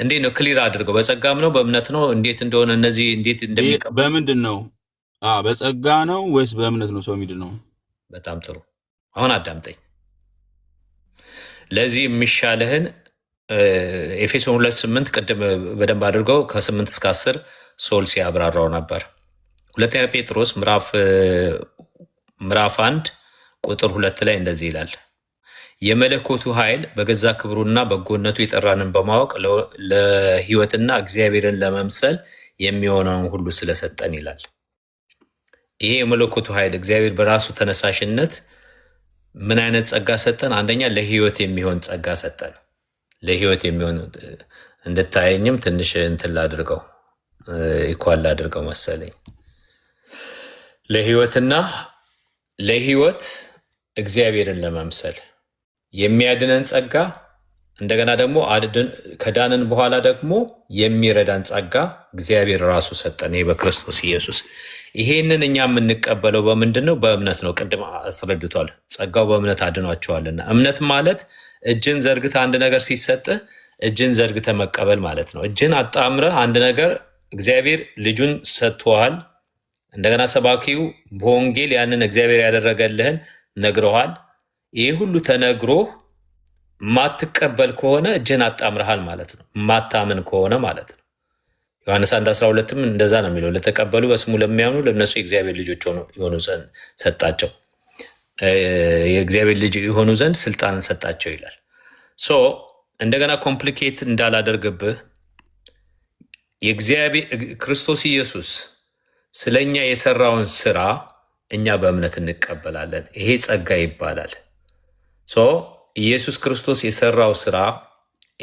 እንዴት ነው? ክሊር አድርገው። በጸጋም ነው በእምነት ነው? እንዴት እንደሆነ እነዚህ እንዴት እንደሚቀበል በምንድን ነው? በጸጋ ነው ወይስ በእምነት ነው ሰው የሚድነው? በጣም ጥሩ። አሁን አዳምጠኝ። ለዚህ የሚሻልህን ኤፌሶን 2:8 ቅድም በደንብ አድርገው ከ8 እስከ 10 ሶል ሲያብራራው ነበር። ሁለተኛ ጴጥሮስ ምዕራፍ 1 ቁጥር 2 ላይ እንደዚህ ይላል፣ የመለኮቱ ኃይል በገዛ ክብሩና በጎነቱ የጠራንን በማወቅ ለሕይወትና እግዚአብሔርን ለመምሰል የሚሆነውን ሁሉ ስለሰጠን ይላል። ይሄ የመለኮቱ ኃይል እግዚአብሔር በራሱ ተነሳሽነት ምን አይነት ጸጋ ሰጠን? አንደኛ ለሕይወት የሚሆን ጸጋ ሰጠን። ለሕይወት የሚሆን እንድታየኝም ትንሽ እንትን ላድርገው ይኳል ላድርገው መሰለኝ። ለሕይወትና ለሕይወት እግዚአብሔርን ለመምሰል የሚያድነን ጸጋ፣ እንደገና ደግሞ ከዳንን በኋላ ደግሞ የሚረዳን ጸጋ እግዚአብሔር ራሱ ሰጠን። ይሄ በክርስቶስ ኢየሱስ። ይሄንን እኛ የምንቀበለው በምንድን ነው? በእምነት ነው። ቅድም አስረድቷል። ጸጋው በእምነት አድኗቸዋልና። እምነት ማለት እጅን ዘርግተህ አንድ ነገር ሲሰጥህ እጅን ዘርግተህ መቀበል ማለት ነው። እጅን አጣምረህ አንድ ነገር እግዚአብሔር ልጁን ሰጥቶሃል። እንደገና ሰባኪው በወንጌል ያንን እግዚአብሔር ያደረገልህን ነግረዋል። ይህ ሁሉ ተነግሮህ ማትቀበል ከሆነ እጅን አጣምረሃል ማለት ነው። ማታምን ከሆነ ማለት ነው። ዮሐንስ 1:12 እንደዛ ነው የሚለው፣ ለተቀበሉ በስሙ ለሚያምኑ ለእነሱ የእግዚአብሔር ልጆች የሆኑ ዘንድ ሰጣቸው፣ የእግዚአብሔር ልጅ የሆኑ ዘንድ ስልጣንን ሰጣቸው ይላል። እንደገና ኮምፕሊኬት እንዳላደርግብህ ክርስቶስ ኢየሱስ ስለኛ የሰራውን ስራ እኛ በእምነት እንቀበላለን። ይሄ ጸጋ ይባላል። ኢየሱስ ክርስቶስ የሰራው ስራ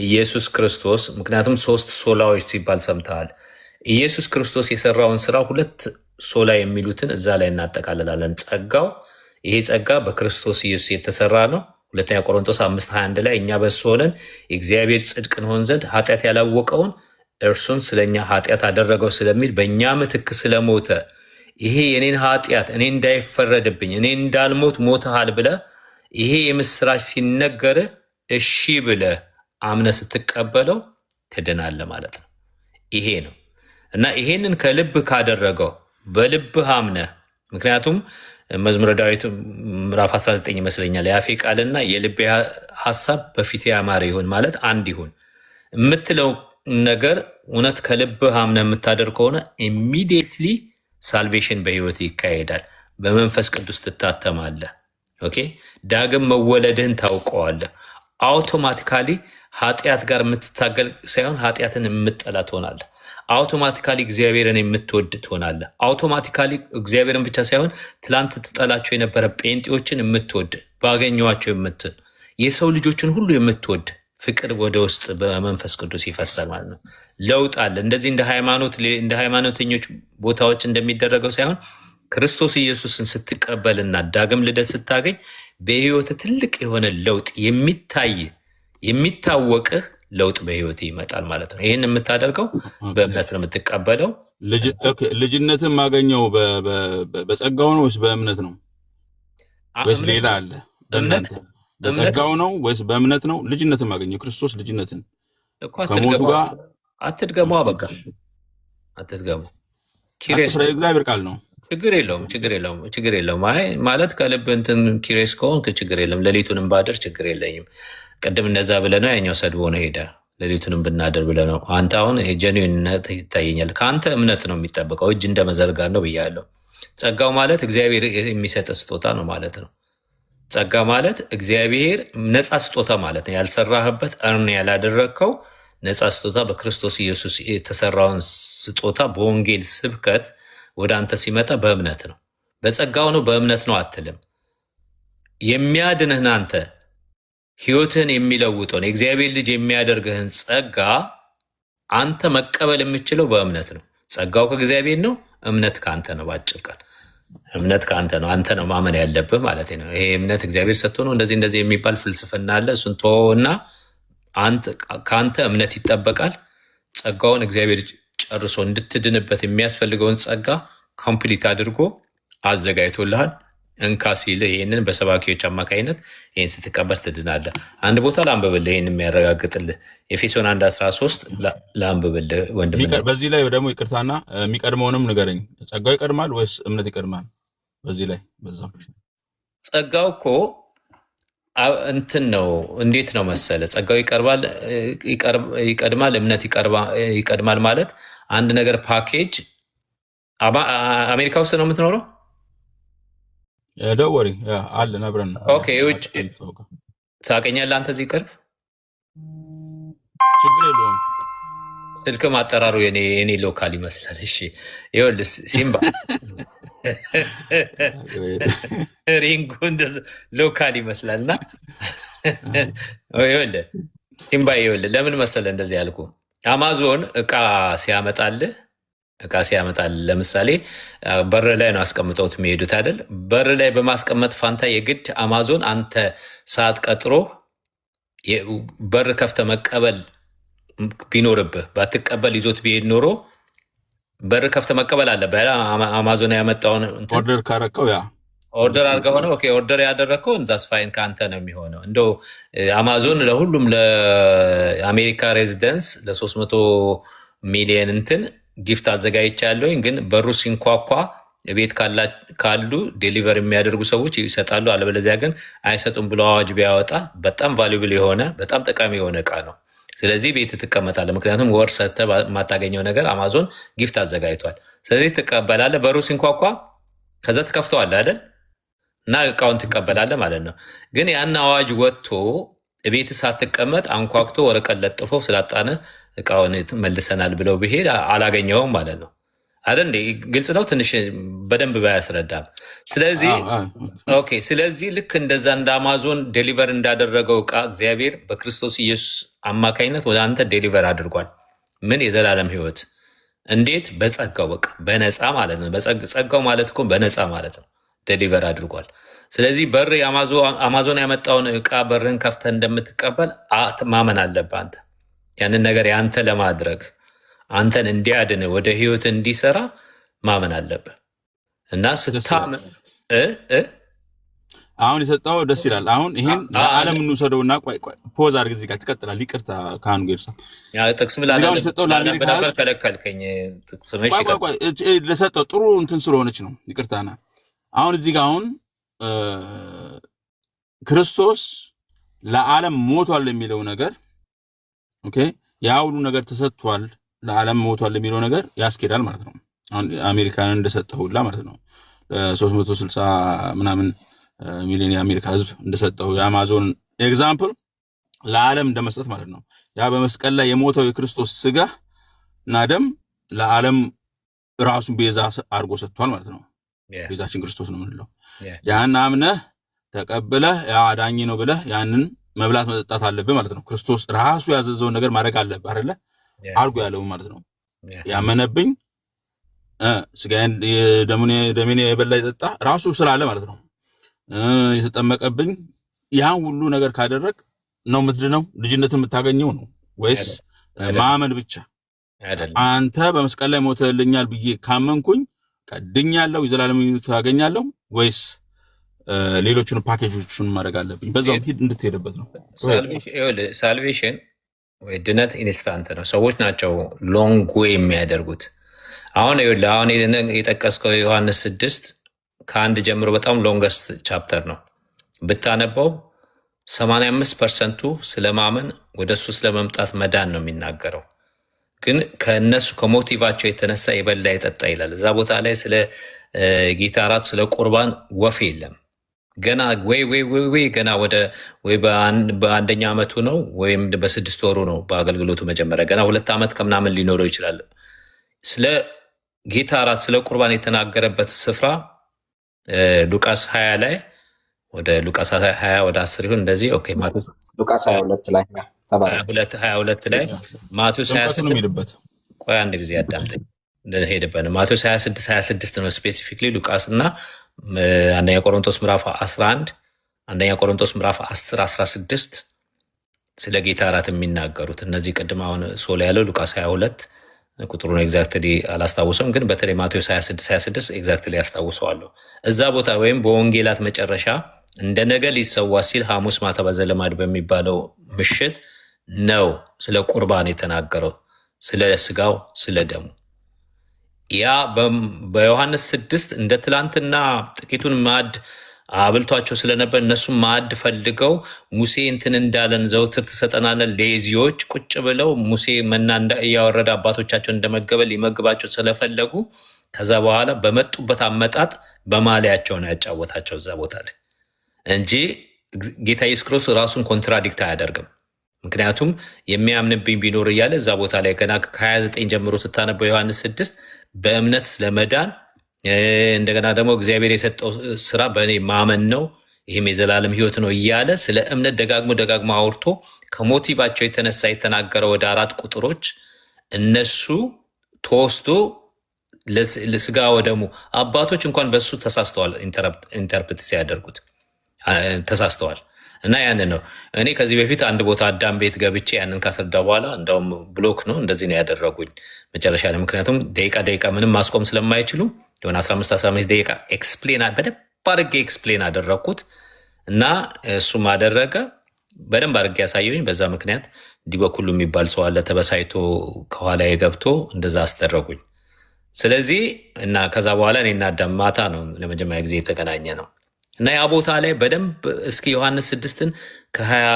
ኢየሱስ ክርስቶስ፣ ምክንያቱም 3 ሶላዎች ሲባል ሰምተሃል። ኢየሱስ ክርስቶስ የሰራውን ስራ 2 ሶላ የሚሉትን እዛ ላይ እናጠቃልላለን። ጸጋው፣ ይሄ ጸጋ በክርስቶስ ኢየሱስ የተሰራ ነው። ሁለተኛ ቆሮንቶስ 5:21 ላይ እኛ በሱ ሆነን የእግዚአብሔር ጽድቅ እንሆን ዘንድ ኃጢአት ያላወቀውን እርሱን ስለኛ ኃጢአት አደረገው ስለሚል በእኛ ምትክ ስለሞተ ይሄ የኔን ኃጢአት እኔ እንዳይፈረድብኝ እኔ እንዳልሞት ሞተሃል ብለህ ይሄ የምስራች ሲነገርህ እሺ ብለህ አምነህ ስትቀበለው ትድናለህ ማለት ነው። ይሄ ነው እና ይሄንን ከልብ ካደረገው በልብህ አምነህ፣ ምክንያቱም መዝሙረ ዳዊት ምዕራፍ 19 ይመስለኛል የአፌ ቃልና የልቤ ሐሳብ በፊቴ ያማረ ይሁን ማለት አንድ ይሁን የምትለው ነገር እውነት ከልብህ አምነህ የምታደርግ ከሆነ ኢሚዲየትሊ ሳልቬሽን በህይወት ይካሄዳል። በመንፈስ ቅዱስ ትታተማለህ። ኦኬ፣ ዳግም መወለድህን ታውቀዋለህ። አውቶማቲካሊ ኃጢአት ጋር የምትታገል ሳይሆን ኃጢአትን የምትጠላ ትሆናለህ። አውቶማቲካሊ እግዚአብሔርን የምትወድ ትሆናለህ። አውቶማቲካሊ እግዚአብሔርን ብቻ ሳይሆን ትላንት ትጠላቸው የነበረ ጴንጤዎችን የምትወድ፣ ባገኘዋቸው የምትል፣ የሰው ልጆችን ሁሉ የምትወድ ፍቅር ወደ ውስጥ በመንፈስ ቅዱስ ይፈሳል ማለት ነው። ለውጥ አለ። እንደዚህ እንደ ሃይማኖተኞች ቦታዎች እንደሚደረገው ሳይሆን ክርስቶስ ኢየሱስን ስትቀበልና ዳግም ልደት ስታገኝ በህይወት ትልቅ የሆነ ለውጥ የሚታወቅህ ለውጥ በህይወት ይመጣል ማለት ነው። ይህን የምታደርገው በእምነት ነው የምትቀበለው። ልጅነትን ማገኘው በጸጋው ነው ወይስ በእምነት ነው ወይስ ሌላ አለ? በጸጋው ነው ወይስ በእምነት ነው? ልጅነትን ማገኘው ክርስቶስ ልጅነትን ከሞቱ ጋር አትድገሙ። በቃ አትድገሙ። እግዚአብሔር ቃል ነው። ችግር የለውም። አይ ማለት ከልብ እንትን ኪሬስ ከሆንክ ችግር የለም። ሌሊቱንም ባድር ችግር የለኝም። ቅድም እንደዛ ብለህ ነው ያኛው ሰድቦ ነው ሄደ። ሌሊቱንም ብናድር ብለህ ነው። አንተ አሁን ጀኒውንነት ይታየኛል። ከአንተ እምነት ነው የሚጠበቀው። እጅ እንደመዘርጋት ነው ብያለሁ። ጸጋው ማለት እግዚአብሔር የሚሰጥ ስጦታ ነው ማለት ነው። ጸጋ ማለት እግዚአብሔር ነፃ ስጦታ ማለት ነው። ያልሰራህበት እርን ያላደረግከው ነፃ ስጦታ በክርስቶስ ኢየሱስ የተሰራውን ስጦታ በወንጌል ስብከት ወደ አንተ ሲመጣ በእምነት ነው። በጸጋው ነው በእምነት ነው አትልም። የሚያድንህን አንተ ህይወትህን የሚለውጠውን የእግዚአብሔር ልጅ የሚያደርግህን ጸጋ አንተ መቀበል የምችለው በእምነት ነው። ጸጋው ከእግዚአብሔር ነው፣ እምነት ከአንተ ነው። ባጭር ቃል እምነት ከአንተ ነው። አንተ ነው ማመን ያለብህ ማለት ነው። ይሄ እምነት እግዚአብሔር ሰጥቶ ነው እንደዚህ የሚባል ፍልስፍና አለ። እሱን ተወውና ከአንተ እምነት ይጠበቃል። ጸጋውን እግዚአብሔር ጨርሶ እንድትድንበት የሚያስፈልገውን ጸጋ ኮምፕሊት አድርጎ አዘጋጅቶልሃል። እንካ ሲልህ ይህንን በሰባኪዎች አማካኝነት ይህን ስትቀበል ትድናለህ። አንድ ቦታ ላንብብልህ ይህን የሚያረጋግጥልህ ኤፌሶን 1:13 ላንብብልህ ወንድም። በዚህ ላይ ደግሞ ይቅርታና የሚቀድመውንም ንገረኝ። ጸጋው ይቀድማል ወይስ እምነት ይቀድማል? በዚህ ላይ በዛው ጸጋው እኮ እንትን ነው። እንዴት ነው መሰለ? ጸጋው ይቀድማል፣ እምነት ይቀድማል ማለት አንድ ነገር ፓኬጅ። አሜሪካ ውስጥ ነው የምትኖረው? ደወሪ አለ ነብረን። ኦኬ ውጭ ታውቀኛለህ አንተ እዚህ ቅርብ? ችግር የለውም። ስልክ ማጠራሩ የኔ ሎካል ይመስላል። እሺ ይኸውልህ ሲምባ ሪንጉ ሎካል ይመስላል እና ይኸውልህ ሲምባ ይኸውልህ ለምን መሰለህ እንደዚህ ያልኩ አማዞን እቃ ሲያመጣልህ ለምሳሌ በር ላይ ነው አስቀምጠውት የሚሄዱት አይደል? በር ላይ በማስቀመጥ ፋንታ የግድ አማዞን አንተ ሰዓት ቀጥሮ በር ከፍተ መቀበል ቢኖርብህ ባትቀበል ይዞት ቢሄድ ኖሮ በር ከፍተ መቀበል አለብህ። አማዞን ያመጣውን ኦርደር ካረከው ኦርደር አድርገህ ሆነ ኦኬ ኦርደር ያደረግከው እንዛስ ፋይን ከአንተ ነው የሚሆነው። እንደው አማዞን ለሁሉም ለአሜሪካ ሬዚደንስ ለ300 ሚሊዮን እንትን ጊፍት አዘጋጅቻለሁኝ፣ ግን በሩ ሲንኳኳ ቤት ካሉ ዴሊቨር የሚያደርጉ ሰዎች ይሰጣሉ፣ አለበለዚያ ግን አይሰጡም ብሎ አዋጅ ቢያወጣ በጣም ቫሉብል የሆነ በጣም ጠቃሚ የሆነ እቃ ነው። ስለዚህ ቤት ትቀመጣለህ። ምክንያቱም ወር ሰርተህ የማታገኘው ነገር አማዞን ጊፍት አዘጋጅቷል። ስለዚህ ትቀበላለህ። በሩ ሲንኳኳ ከዛ ትከፍተዋለህ አይደል? እና እቃውን ትቀበላለህ ማለት ነው። ግን ያን አዋጅ ወጥቶ ቤት ሳትቀመጥ አንኳኩቶ ወረቀት ለጥፎ ስላጣነ እቃውን መልሰናል ብለው ብሄድ አላገኘውም ማለት ነው አይደል? ግልጽ ነው። ትንሽ በደንብ ባያስረዳም። ስለዚህ ልክ እንደዛ እንደ አማዞን ዴሊቨር እንዳደረገው እቃ እግዚአብሔር በክርስቶስ ኢየሱስ አማካኝነት ወደ አንተ ዴሊቨር አድርጓል። ምን? የዘላለም ህይወት። እንዴት? በጸጋው፣ በቃ በነፃ ማለት ነው። ጸጋው ማለት እኮ በነፃ ማለት ነው። ዴሊቨር አድርጓል። ስለዚህ በር አማዞን ያመጣውን እቃ በርህን ከፍተህ እንደምትቀበል ማመን አለብህ። አንተ ያንን ነገር የአንተ ለማድረግ አንተን እንዲያድን ወደ ህይወት እንዲሰራ ማመን አለብህ እና ስታምን አሁን የሰጠው ደስ ይላል። አሁን ይሄን ለዓለም እንውሰደውና ፖዝ አድርግ። እዚህ ጋር ትቀጥላል። ይቅርታ ካህኑ ጌርሳ ጥቅስ ነበር ከለከልከኝ። ለሰጠው ጥሩ እንትን ስለሆነች ነው። ይቅርታና አሁን እዚህ ጋር አሁን ክርስቶስ ለዓለም ሞቷል የሚለው ነገር ኦኬ፣ ያ ሁሉ ነገር ተሰጥቷል ለዓለም ሞቷል የሚለው ነገር ያስኬዳል ማለት ነው። አሁን አሜሪካንን እንደሰጠው ሁላ ማለት ነው 360 ምናምን ሚሊዮን የአሜሪካ ህዝብ እንደሰጠው የአማዞን ኤግዛምፕል ለዓለም እንደመስጠት ማለት ነው። ያ በመስቀል ላይ የሞተው የክርስቶስ ስጋ እና ደም ለዓለም ራሱን ቤዛ አድርጎ ሰጥቷል ማለት ነው። ቤዛችን ክርስቶስ ነው የምንለው። ያን አምነህ ተቀብለህ ያ አዳኝ ነው ብለህ ያንን መብላት መጠጣት አለብህ ማለት ነው። ክርስቶስ ራሱ ያዘዘውን ነገር ማድረግ አለብህ አይደለ? አድርጎ ያለው ማለት ነው። ያመነብኝ ስጋዬን ደሜን የበላ የጠጣ ራሱ ስላለ ማለት ነው። የተጠመቀብኝ ያን ሁሉ ነገር ካደረግ ነው የምትድነው፣ ልጅነትን የምታገኘው ነው ወይስ ማመን ብቻ? አንተ በመስቀል ላይ ሞተልኛል ብዬ ካመንኩኝ ቀድኛለሁ የዘላለም ሕይወት ታገኛለሁ ወይስ ሌሎቹን ፓኬጆችን ማድረግ አለብኝ? በዛው ሂድ እንድትሄድበት ነው። ሳልቬሽን ወይ ድነት ኢንስታንት ነው። ሰዎች ናቸው ሎንግ ዌይ የሚያደርጉት። አሁን የጠቀስከው ዮሐንስ 6 ከ1 ጀምሮ በጣም ሎንገስት ቻፕተር ነው። ብታነበው 85% ስለማመን ወደ እሱ ስለመምጣት መዳን ነው የሚናገረው። ግን ከእነሱ ከሞቲቫቸው የተነሳ የበላ የጠጣ ይላል። እዛ ቦታ ላይ ስለ ጌታ እራት ስለ ቁርባን ወፍ የለም። ገና ወይ ገና ወይ በአንደኛ ዓመቱ ነው ወይም በ6 ወሩ ነው በአገልግሎቱ መጀመሪያ። ገና 2 ዓመት ከምናምን ሊኖረው ይችላል። ስለ ጌታ እራት ስለ ቁርባን የተናገረበት ስፍራ ሉቃስ 20 ላይ ወደ ሉቃስ 20 ወደ 10 ይሁን እንደዚህ። ኦኬ ማቴዎስ ሉቃስ 22 ላይ 22 ላይ ማቴዎስ 26 ቆይ አንድ ጊዜ አዳምጠኝ እንደሄደበት ማቴዎስ 26 ነው ስፔሲፊክሊ ሉቃስ እና አንደኛ ቆሮንቶስ ምዕራፍ 11 አንደኛ ቆሮንቶስ ምዕራፍ 10 16 ስለ ጌታ እራት የሚናገሩት እነዚህ ቅድም አሁን ሶላ ያለው ሉቃስ 22 ቁጥሩን ኤግዛክትሊ አላስታውሰም፣ ግን በተለይ ማቴዎስ 26 ኤግዛክትሊ ያስታውሰዋለሁ። እዛ ቦታ ወይም በወንጌላት መጨረሻ እንደ ነገ ሊሰዋ ሲል ሐሙስ ማታ በዘለማድ በሚባለው ምሽት ነው ስለ ቁርባን የተናገረው፣ ስለ ስጋው ስለ ደሙ። ያ በዮሐንስ 6 እንደ ትላንትና ጥቂቱን ማዕድ አብልቷቸው ስለነበር እነሱም ማዕድ ፈልገው ሙሴ እንትን እንዳለን ዘውትር ትሰጠናለን ሌዚዎች ቁጭ ብለው ሙሴ መና እያወረደ አባቶቻቸው እንደመገበ ሊመግባቸው ስለፈለጉ ከዛ በኋላ በመጡበት አመጣጥ በማሊያቸው ነው ያጫወታቸው እዛ ቦታ ላይ እንጂ ጌታ ኢየሱስ ክርስቶስ ራሱን ኮንትራዲክት አያደርግም። ምክንያቱም የሚያምንብኝ ቢኖር እያለ እዛ ቦታ ላይ ገና ከ29 ጀምሮ ስታነበው ዮሐንስ 6 በእምነት ስለመዳን እንደገና ደግሞ እግዚአብሔር የሰጠው ስራ በእኔ ማመን ነው ይህም የዘላለም ህይወት ነው እያለ ስለ እምነት ደጋግሞ አውርቶ ከሞቲቫቸው የተነሳ የተናገረ ወደ 4 ቁጥሮች እነሱ ተወስዶ ለስጋ ወደሙ አባቶች እንኳን በሱ ተሳስተዋል፣ ኢንተርፕሬት ሲያደርጉት ተሳስተዋል። እና ያንን ነው እኔ ከዚህ በፊት አንድ ቦታ አዳም ቤት ገብቼ ያንን ካስረዳ በኋላ እንደውም ብሎክ ነው እንደዚህ ነው ያደረጉኝ መጨረሻ ላይ። ምክንያቱም ደቂቃ ምንም ማስቆም ስለማይችሉ የሆነ 15 ደቂቃ ኤክስፕሌን በደንብ አድርጌ ኤክስፕሌን አደረግኩት እና እሱም አደረገ በደንብ አድርጌ ያሳየኝ። በዛ ምክንያት እንዲህ በኩሉ የሚባል ሰው አለ ተበሳይቶ ከኋላ የገብቶ እንደዛ አስደረጉኝ። ስለዚህ እና ከዛ በኋላ እኔና አዳም ማታ ነው ለመጀመሪያ ጊዜ የተገናኘ ነው እና ያ ቦታ ላይ በደንብ እስኪ ዮሐንስ 6ን ከ20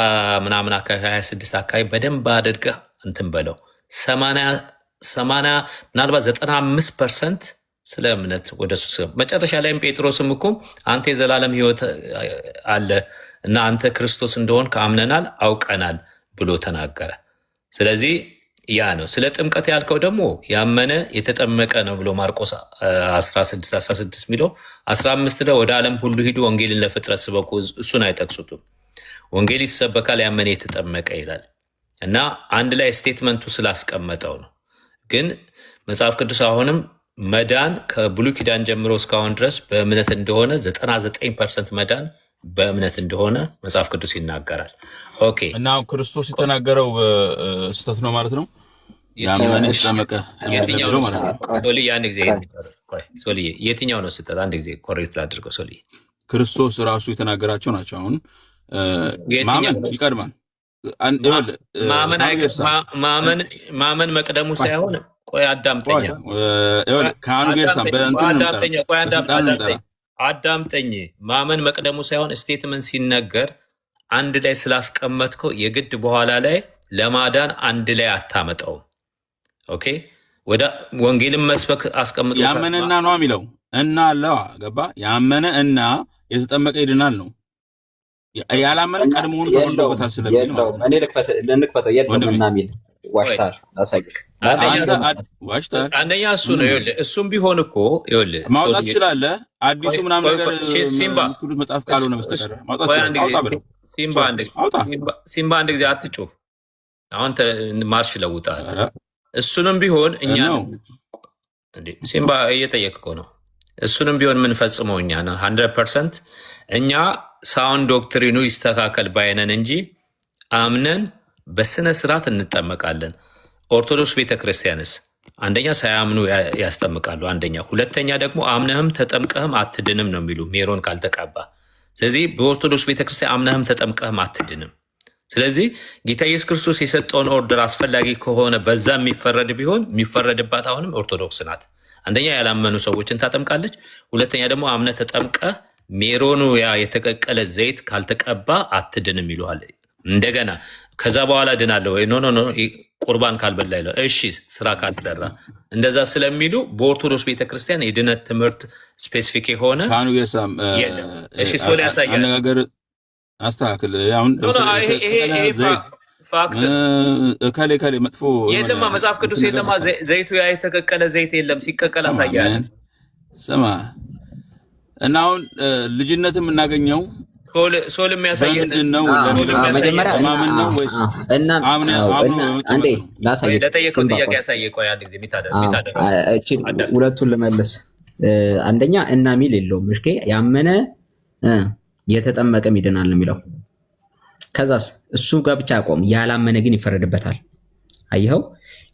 ምናምን ከ26 አካባቢ በደንብ አድርገህ እንትን በለው 80 ምናልባት 95% ስለ እምነት ወደሱ መጨረሻ ላይም ጴጥሮስም እኮ አንተ የዘላለም ህይወት አለ እና አንተ ክርስቶስ እንደሆን ከአምነናል አውቀናል ብሎ ተናገረ። ስለዚህ ያ ነው። ስለ ጥምቀት ያልከው ደግሞ ያመነ የተጠመቀ ነው ብሎ ማርቆስ 16 የሚለው 15 ላይ ወደ ዓለም ሁሉ ሂዱ ወንጌልን ለፍጥረት ስበኩ፣ እሱን አይጠቅሱትም። ወንጌል ይሰበካል ያመነ የተጠመቀ ይላል እና አንድ ላይ ስቴትመንቱ ስላስቀመጠው ነው። ግን መጽሐፍ ቅዱስ አሁንም መዳን ከብሉይ ኪዳን ጀምሮ እስካሁን ድረስ በእምነት እንደሆነ 99% መዳን በእምነት እንደሆነ መጽሐፍ ቅዱስ ይናገራል። ኦኬ እና ክርስቶስ የተናገረው ስህተት ነው ማለት ነው። ያመነ ተጠመቀ የትኛው ነው ሶሊ? አንድ ጊዜ ሶሊ የትኛው ነው ስህተት? አንድ ጊዜ ኮሬክት አድርገው ሶሊ። ክርስቶስ ራሱ የተናገራቸው ናቸው። አሁን ማመን ይቀድማል። ማመን መቅደሙ ሳይሆን ቆይ አዳምጠኛ አዳምጠኝ። ማመን መቅደሙ ሳይሆን ስቴትመንት ሲነገር አንድ ላይ ስላስቀመጥከው የግድ በኋላ ላይ ለማዳን አንድ ላይ አታመጣውም። ኦኬ ወደ ወንጌልን መስበክ አስቀምጦ ያመነና ነው የሚለው እና አለዋ ገባ። ያመነ እና የተጠመቀ ይድናል ነው። ያላመነ ቀድሞውን ተወልዶበታል ስለሚል ማለት ነው። እኔ ልክፈተው የለምና የሚል ዋሽታል አሳይክ ዋሽታል። አንደኛ እሱ ነው። ይኸውልህ እሱም ቢሆን እኮ ይኸውልህ ማውጣት ትችላለህ። አዲሱ ምናምን ነገር ሲምባ መጽሐፍ ካልሆነ በስተቀር ማውጣት ትችላለህ። ሲምባ አንድ ጊዜ አትጩህ። አሁን ማርሽ ለውጣል። እሱንም ቢሆን እኛ ሲምባ እየጠየቅከው ነው። እሱንም ቢሆን የምንፈጽመው እኛ 100% እኛ ሳውንድ ዶክትሪኑ ይስተካከል ባይነን እንጂ አምነን በስነ ስርዓት እንጠመቃለን። ኦርቶዶክስ ቤተክርስቲያንስ አንደኛ ሳያምኑ ያስጠምቃሉ። አንደኛ፣ ሁለተኛ ደግሞ አምነህም ተጠምቀህም አትድንም ነው የሚሉ ሜሮን ካልተቀባ። ስለዚህ በኦርቶዶክስ ቤተክርስቲያን አምነህም ተጠምቀህም አትድንም። ስለዚህ ጌታ ኢየሱስ ክርስቶስ የሰጠውን ኦርደር አስፈላጊ ከሆነ በዛ የሚፈረድ ቢሆን የሚፈረድባት አሁንም ኦርቶዶክስ ናት። አንደኛ ያላመኑ ሰዎችን ታጠምቃለች። ሁለተኛ ደግሞ አምነህ ተጠምቀህ ሜሮኑ ያ የተቀቀለ ዘይት ካልተቀባ አትድንም ይሉሃል። እንደገና ከዛ በኋላ ድናለሁ ወይ ኖ ቁርባን ካልበላ ይላል። እሺ ስራ ካልሰራ እንደዛ ስለሚሉ በኦርቶዶክስ ቤተክርስቲያን የድነት ትምህርት ስፔሲፊክ የሆነ ካኑ የሳም እሺ ሶል ያሳያል። አነጋገር አስተካክል። አሁን ይሄ ፋክት ከሌ መጥፎ የለማ መጽሐፍ ቅዱስ የለማ ዘይቱ ያ የተቀቀለ ዘይት የለም። ሲቀቀል አሳያል። ስማ እና አሁን ልጅነት የምናገኘው ሶል የሚያሳየን በምንድን ነው? መጀመሪያ በማመን ነው ወይስ እና አንዴ ላሳየህ ለጠየቀው ጥያቄ ያሳየህ። ቆይ አንድ ጊዜ የሚታደርገው ሁለቱን ልመልስ። አንደኛ እና ሚል የለውም። እሺ ያመነ የተጠመቀም ይድናል ነው የሚለው። ከዛስ እሱ ጋር ብቻ ያቆም፣ ያላመነ ግን ይፈረድበታል። አየኸው?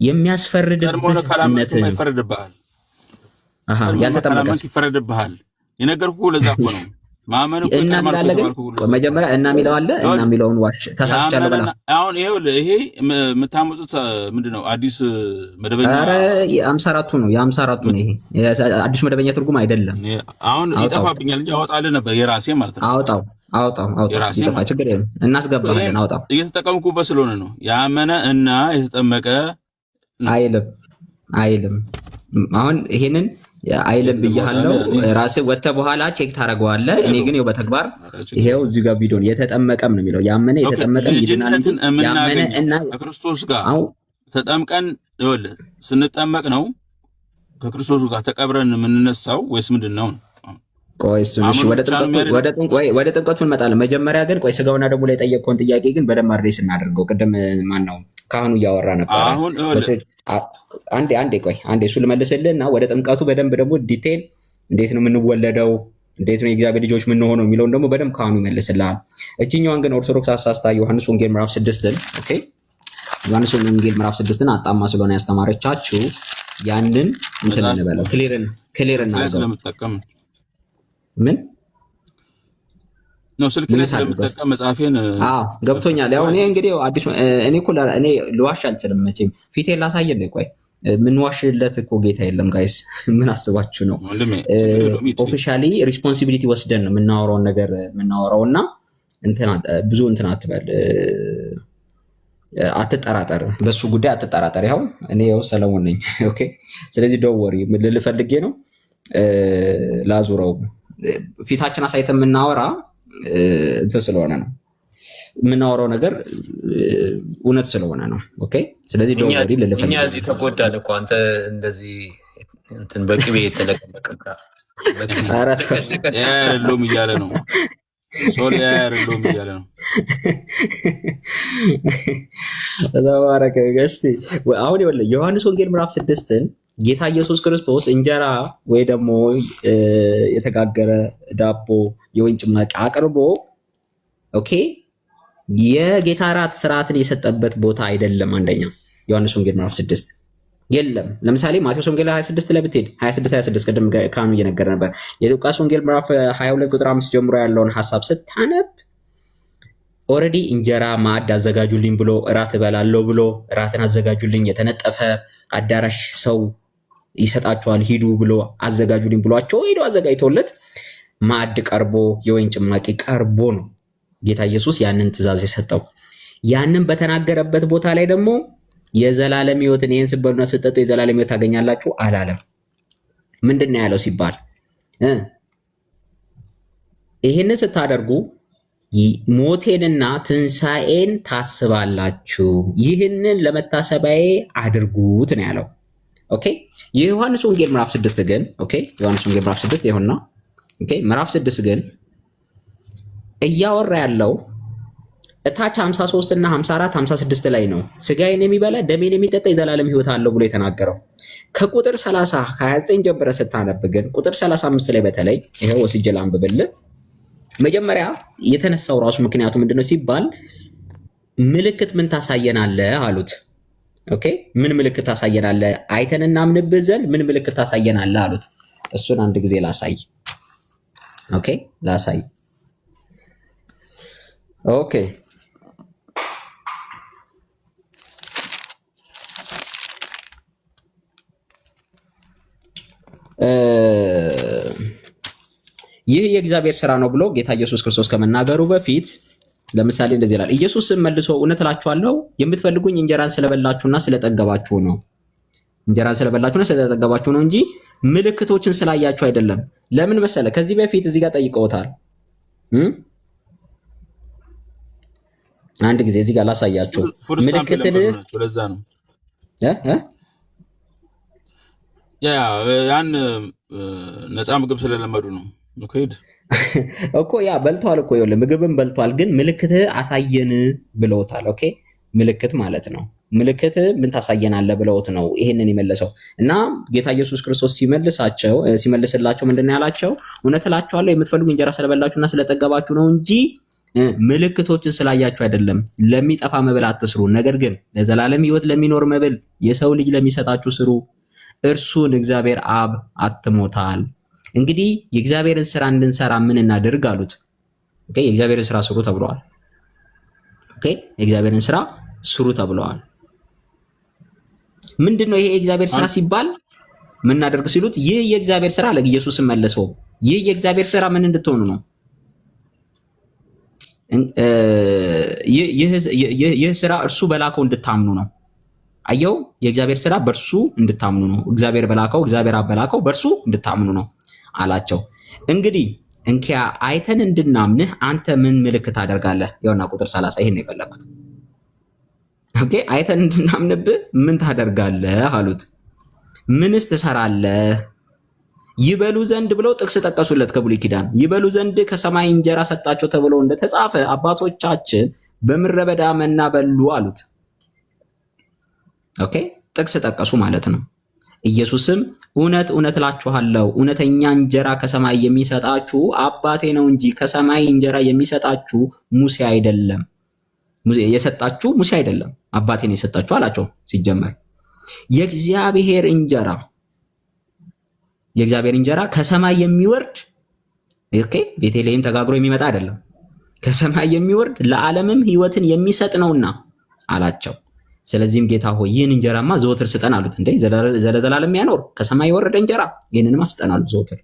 የሚያስፈርድብህ እምነት ነው። ይፈረድብሃል። ያልተጠመቀስ ይፈረድብሃል። የነገርኩህ ለዛ እኮ ነው። ማመኑ እና ሚላለ ግን መጀመሪያ እና ሚለው አለ እና ሚለውን ዋሽ ተሳስቻለሁ በላ። አሁን ይሄ የምታመጡት ምንድነው? አዲስ መደበኛ 54ቱ ነው። የ54ቱ ነው። ይሄ አዲስ መደበኛ ትርጉም አይደለም። አሁን ይጠፋብኛል እንጂ አወጣልህ ነበር የራሴ ማለት ነው። አውጣው ይጠፋ፣ ችግር የለም እናስገባለን። አውጣው እየተጠቀምኩበት ስለሆነ ነው። ያመነ እና የተጠመቀ አይልም። አሁን ይሄንን አይልም ብያለሁ። ራስህ ወጥተህ በኋላ ቼክ ታደርገዋለህ። እኔ ግን ይኸው በተግባር ይሄው እዚህ ጋር ቪዲዮን የተጠመቀም ነው የሚለው። ያመነ የተጠመቀም ይድናል እንጂ ያመነ እና ከክርስቶስ ጋር ተጠምቀን ይኸውልህ ስንጠመቅ ነው ከክርስቶስ ጋር ተቀብረን የምንነሳው ወይስ ምንድን ነው? ቆይ ወደ ጥምቀቱ እንመጣለን። መጀመሪያ ግን ቆይ ስጋውና ደግሞ ላይ የጠየቅከውን ጥያቄ ግን በደንብ አድሬስ እናደርገው። ቅድም ማን ነው ካህኑ እያወራ ነበር። አንዴ እሱ ልመልስልህ እና ወደ ጥምቀቱ በደንብ ደግሞ ዲቴል እንዴት ነው የምንወለደው፣ እንዴት ነው የእግዚአብሔር ልጆች የምንሆነው የሚለውን ደግሞ በደንብ ካህኑ ይመልስልሃል። እችኛዋን ግን ኦርቶዶክስ አሳስታ ዮሐንስ ወንጌል ምዕራፍ 6ን ዮሐንስ ወንጌል ምዕራፍ 6ን አጣማ ስለሆነ ያስተማረቻችሁ ያንን እንትን እንበለው ክሊር እናድርገው። ምን ነው ስልክ ላይ ስለምጠቀም መጽሐፌን ገብቶኛል። ያው እኔ እንግዲህ አዲስ እኔ ልዋሽ አልችልም መቼም ፊቴን ላሳየን ነው። ቆይ ምን ዋሽለት እኮ ጌታ የለም ጋይስ፣ ምን አስባችሁ ነው? ኦፊሻሊ ሪስፖንሲቢሊቲ ወስደን ነው የምናወራውን ነገር የምናወራውና ብዙ እንትን አትበል፣ አትጠራጠር፣ በሱ ጉዳይ አትጠራጠር። ያው እኔ ሰለሞን ነኝ። ኦኬ ስለዚህ ዶወሪ ምን ልፈልጌ ነው ላዙረው ፊታችን አሳይተን የምናወራ እንትን ስለሆነ ነው የምናወራው ነገር እውነት ስለሆነ ነው። ኦኬ ስለዚህ ዶንት ልልፈልግ እኛ እዚህ ተጎዳን እኮ አንተ እንደዚህ እንትን በቅቤ የተለቀቀ ያለውም እያለ ነው ሶል ያለውም እያለ ነው። ተባረከ ገስቲ። አሁን ይኸውልህ ዮሐንስ ወንጌል ምዕራፍ 6ን ጌታ ኢየሱስ ክርስቶስ እንጀራ ወይ ደግሞ የተጋገረ ዳቦ የወይን ጭማቂ አቅርቦ ኦኬ የጌታ ራት ስርዓትን የሰጠበት ቦታ አይደለም። አንደኛ ዮሐንስ ወንጌል ምዕራፍ 6 የለም። ለምሳሌ ማቴዎስ ወንጌል 26 ላይ ብትሄድ 26 ቅድም ካኑ እየነገረ ነበር። የሉቃስ ወንጌል ምዕራፍ 22 ቁጥር 5 ጀምሮ ያለውን ሐሳብ ስታነብ ኦልሬዲ እንጀራ ማዕድ አዘጋጁልኝ ብሎ እራት እበላለሁ ብሎ እራትን አዘጋጁልኝ፣ የተነጠፈ አዳራሽ ሰው ይሰጣቸዋል ሂዱ ብሎ አዘጋጁልኝ ብሏቸው ሄዶ አዘጋጅቶለት ማዕድ ቀርቦ የወይን ጭማቂ ቀርቦ ነው ጌታ ኢየሱስ ያንን ትእዛዝ የሰጠው። ያንን በተናገረበት ቦታ ላይ ደግሞ የዘላለም ሕይወትን ይህን ስበሉና ስጠጡ የዘላለም ሕይወት ታገኛላችሁ አላለም። ምንድን ነው ያለው ሲባል ይህንን ስታደርጉ ሞቴንና ትንሣኤን ታስባላችሁ፣ ይህንን ለመታሰቢያዬ አድርጉት ነው ያለው። ኦኬ የዮሐንስ ወንጌል ምዕራፍ 6 ግን ኦኬ ዮሐንስ ወንጌል ምዕራፍ 6 ይሁንና ኦኬ ምዕራፍ 6 ግን እያወራ ያለው እታች 53 እና 54 56 ላይ ነው። ስጋዬን የሚበላ ደሜን የሚጠጣ የዘላለም ሕይወት አለው ብሎ የተናገረው። ከቁጥር 30 29 ጀምረ ስታነብ ግን ቁጥር 35 ላይ በተለይ ይሄው ወስጄ ላንብብልህ። መጀመሪያ የተነሳው ራሱ ምክንያቱ ምንድነው ሲባል ምልክት ምን ታሳየናለህ አሉት። ኦኬ ምን ምልክት ታሳየናለህ? አይተን እናምንብህ ዘንድ ምን ምልክት ታሳየናለህ አሉት። እሱን አንድ ጊዜ ላሳይ። ኦኬ ላሳይ። ኦኬ ይህ የእግዚአብሔር ስራ ነው ብሎ ጌታ ኢየሱስ ክርስቶስ ከመናገሩ በፊት ለምሳሌ እንደዚህ ይላል። ኢየሱስም መልሶ እውነት እላችኋለሁ የምትፈልጉኝ እንጀራን ስለበላችሁና ስለጠገባችሁ ነው። እንጀራን ስለበላችሁና ስለጠገባችሁ ነው እንጂ ምልክቶችን ስላያችሁ አይደለም። ለምን መሰለ? ከዚህ በፊት እዚህ ጋር ጠይቀውታል። አንድ ጊዜ እዚህ ጋር ላሳያችሁ ምልክትን ለዛ ነው ያን ነፃ ምግብ ስለለመዱ ነው። እኮ ያ በልቷል እኮ ይኸውልህ ምግብን በልቷል፣ ግን ምልክት አሳየን ብለውታል። ኦኬ ምልክት ማለት ነው። ምልክት ምን ታሳየናለህ ብለውት ነው ይሄንን የመለሰው። እና ጌታ ኢየሱስ ክርስቶስ ሲመልስላቸው ምንድነው ያላቸው? እውነት እላችኋለሁ የምትፈልጉ እንጀራ ስለበላችሁና ስለጠገባችሁ ነው እንጂ ምልክቶችን ስላያችሁ አይደለም። ለሚጠፋ መብል አትስሩ፣ ነገር ግን ለዘላለም ሕይወት ለሚኖር መብል የሰው ልጅ ለሚሰጣችሁ ስሩ፣ እርሱን እግዚአብሔር አብ አትሞታል። እንግዲህ የእግዚአብሔርን ስራ እንድንሰራ ምን እናድርግ አሉት። ኦኬ የእግዚአብሔርን ስራ ስሩ ተብለዋል። ኦኬ የእግዚአብሔርን ስራ ስሩ ተብለዋል። ምንድነው ይሄ የእግዚአብሔር ስራ ሲባል ምን እናደርግ ሲሉት ይህ የእግዚአብሔር ስራ ለኢየሱስም መለሰው። ይህ የእግዚአብሔር ስራ ምን እንድትሆኑ ነው? ይህ ስራ እርሱ በላከው እንድታምኑ ነው። አየው የእግዚአብሔር ስራ በእርሱ እንድታምኑ ነው። እግዚአብሔር በላከው እግዚአብሔር አበላከው በእርሱ እንድታምኑ ነው አላቸው። እንግዲህ እንኪያ አይተን እንድናምንህ አንተ ምን ምልክት ታደርጋለህ? ያውና ቁጥር 30 ይሄን ነው የፈለኩት። ኦኬ አይተን እንድናምንብህ ምን ታደርጋለህ አሉት። ምንስ ትሰራለህ? ይበሉ ዘንድ ብለው ጥቅስ ጠቀሱለት ከብሉይ ኪዳን። ይበሉ ዘንድ ከሰማይ እንጀራ ሰጣቸው ተብሎ እንደተጻፈ አባቶቻችን በምድረ በዳ መና በሉ አሉት። ኦኬ ጥቅስ ጠቀሱ ማለት ነው። ኢየሱስም እውነት እውነት እላችኋለሁ እውነተኛ እንጀራ ከሰማይ የሚሰጣችሁ አባቴ ነው እንጂ ከሰማይ እንጀራ የሚሰጣችሁ ሙሴ አይደለም። የሰጣችሁ ሙሴ አይደለም አባቴ ነው የሰጣችሁ አላቸው። ሲጀመር የእግዚአብሔር እንጀራ ከሰማይ የሚወርድ ኦኬ ቤተልሔም ተጋግሮ የሚመጣ አይደለም፣ ከሰማይ የሚወርድ ለዓለምም ሕይወትን የሚሰጥ ነውና አላቸው። ስለዚህም ጌታ ሆይ ይህን እንጀራማ ዘወትር ስጠን አሉት። እንዴ ዘለዘላለም ያኖር ከሰማይ የወረደ እንጀራ ይህንንማ ስጠን አሉት። ዘወትር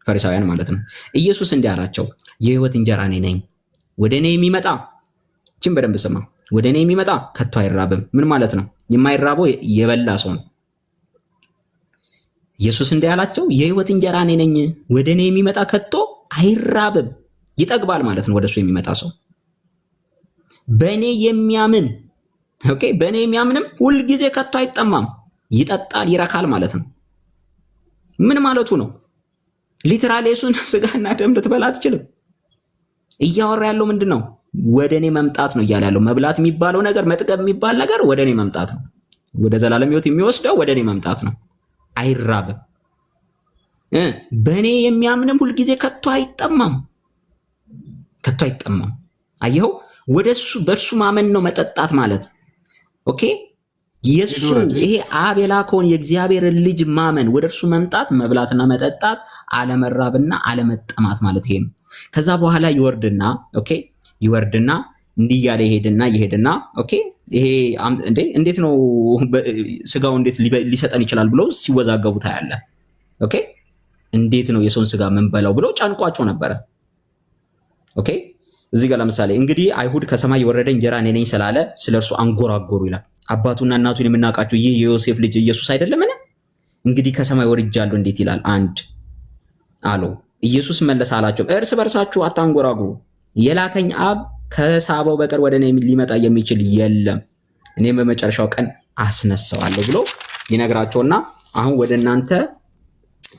ፈሪሳውያን ማለት ነው። ኢየሱስ እንዲህ አላቸው፣ የሕይወት እንጀራ እኔ ነኝ። ወደ እኔ የሚመጣ ችን በደንብ ስማ፣ ወደ እኔ የሚመጣ ከቶ አይራብም። ምን ማለት ነው? የማይራበው የበላ ሰው ነው። ኢየሱስ እንዲህ አላቸው፣ የሕይወት እንጀራ እኔ ነኝ። ወደ እኔ የሚመጣ ከቶ አይራብም፣ ይጠግባል ማለት ነው። ወደሱ የሚመጣ ሰው በእኔ የሚያምን ኦኬ በእኔ የሚያምንም ሁልጊዜ ከቶ አይጠማም፣ ይጠጣል፣ ይረካል ማለት ነው። ምን ማለቱ ነው? ሊትራሊ እሱን ስጋና ደም ልትበላ አትችልም። እያወራ ያለው ምንድን ነው? ወደ እኔ መምጣት ነው እያለ ያለው። መብላት የሚባለው ነገር መጥቀብ የሚባል ነገር ወደ እኔ መምጣት ነው። ወደ ዘላለም ሕይወት የሚወስደው ወደ እኔ መምጣት ነው። አይራብም። በእኔ የሚያምንም ሁልጊዜ ከቶ አይጠማም፣ ከቶ አይጠማም። አየኸው? ወደሱ በእርሱ ማመን ነው መጠጣት ማለት። ኦኬ የሱ ይሄ አብ የላከውን የእግዚአብሔርን ልጅ ማመን፣ ወደ እርሱ መምጣት፣ መብላትና መጠጣት፣ አለመራብና አለመጠማት ማለት ይሄ ነው። ከዛ በኋላ ይወርድና ኦኬ ይወርድና እንዲህ እያለ ይሄድና ኦኬ ይሄ እንዴት ነው ስጋው እንዴት ሊሰጠን ይችላል ብሎ ሲወዛገቡ ታያለ። ኦኬ እንዴት ነው የሰውን ስጋ ምንበላው ብሎ ጫንቋቸው ነበረ። ኦኬ እዚህ ጋር ለምሳሌ እንግዲህ አይሁድ ከሰማይ የወረደ እንጀራ እኔ ነኝ ስላለ ስለርሱ አንጎራጎሩ ይላል። አባቱና እናቱን የምናውቃቸው ይህ የዮሴፍ ልጅ ኢየሱስ አይደለምን? እንግዲህ ከሰማይ ወርጃለሁ እንዴት ይላል አንድ አለው። ኢየሱስ መለሰ አላቸው፣ እርስ በርሳችሁ አታንጎራጉሩ። የላከኝ አብ ከሳበው በቀር ወደ እኔ ሊመጣ የሚችል የለም፣ እኔም በመጨረሻው ቀን አስነሳዋለሁ ብሎ ይነግራቸውና አሁን ወደ እናንተ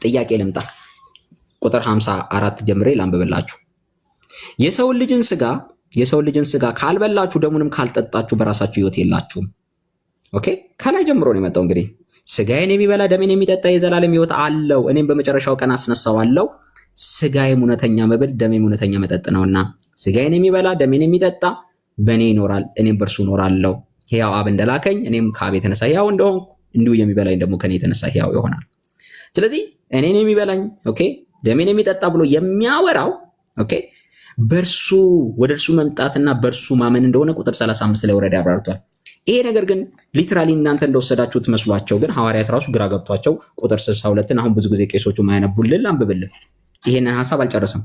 ጥያቄ ልምጣ። ቁጥር 54 ጀምሬ ላንብብላችሁ። የሰውን ልጅን ስጋ ካልበላችሁ ደሙንም ካልጠጣችሁ በራሳችሁ ሕይወት የላችሁም። ኦኬ ከላይ ጀምሮ ነው የመጣው። እንግዲህ ስጋዬን የሚበላ ደሜን የሚጠጣ የዘላለም ሕይወት አለው፣ እኔም በመጨረሻው ቀን አስነሳዋለሁ። ስጋዬም እውነተኛ መብል ደሜም እውነተኛ መጠጥ ነውና ስጋዬን የሚበላ ደሜን የሚጠጣ በእኔ ይኖራል፣ እኔም በእርሱ እኖራለሁ። ሕያው አብ እንደላከኝ እኔም ከአብ የተነሳ ሕያው እንደሆንኩ እንዲሁ የሚበላኝ ደግሞ ከእኔ የተነሳ ሕያው ይሆናል። ስለዚህ እኔን የሚበላኝ ኦኬ ደሜን የሚጠጣ ብሎ የሚያወራው ኦኬ በእርሱ ወደ እርሱ መምጣትና በእርሱ ማመን እንደሆነ ቁጥር 35 ላይ ወረዳ ያብራርቷል። ይሄ ነገር ግን ሊትራሊ እናንተ እንደወሰዳችሁት መስሏቸው ግን ሐዋርያት ራሱ ግራ ገብቷቸው ቁጥር 62ን አሁን ብዙ ጊዜ ቄሶቹ ማያነቡልን አንብብልን። ይሄንን ሐሳብ አልጨረሰም።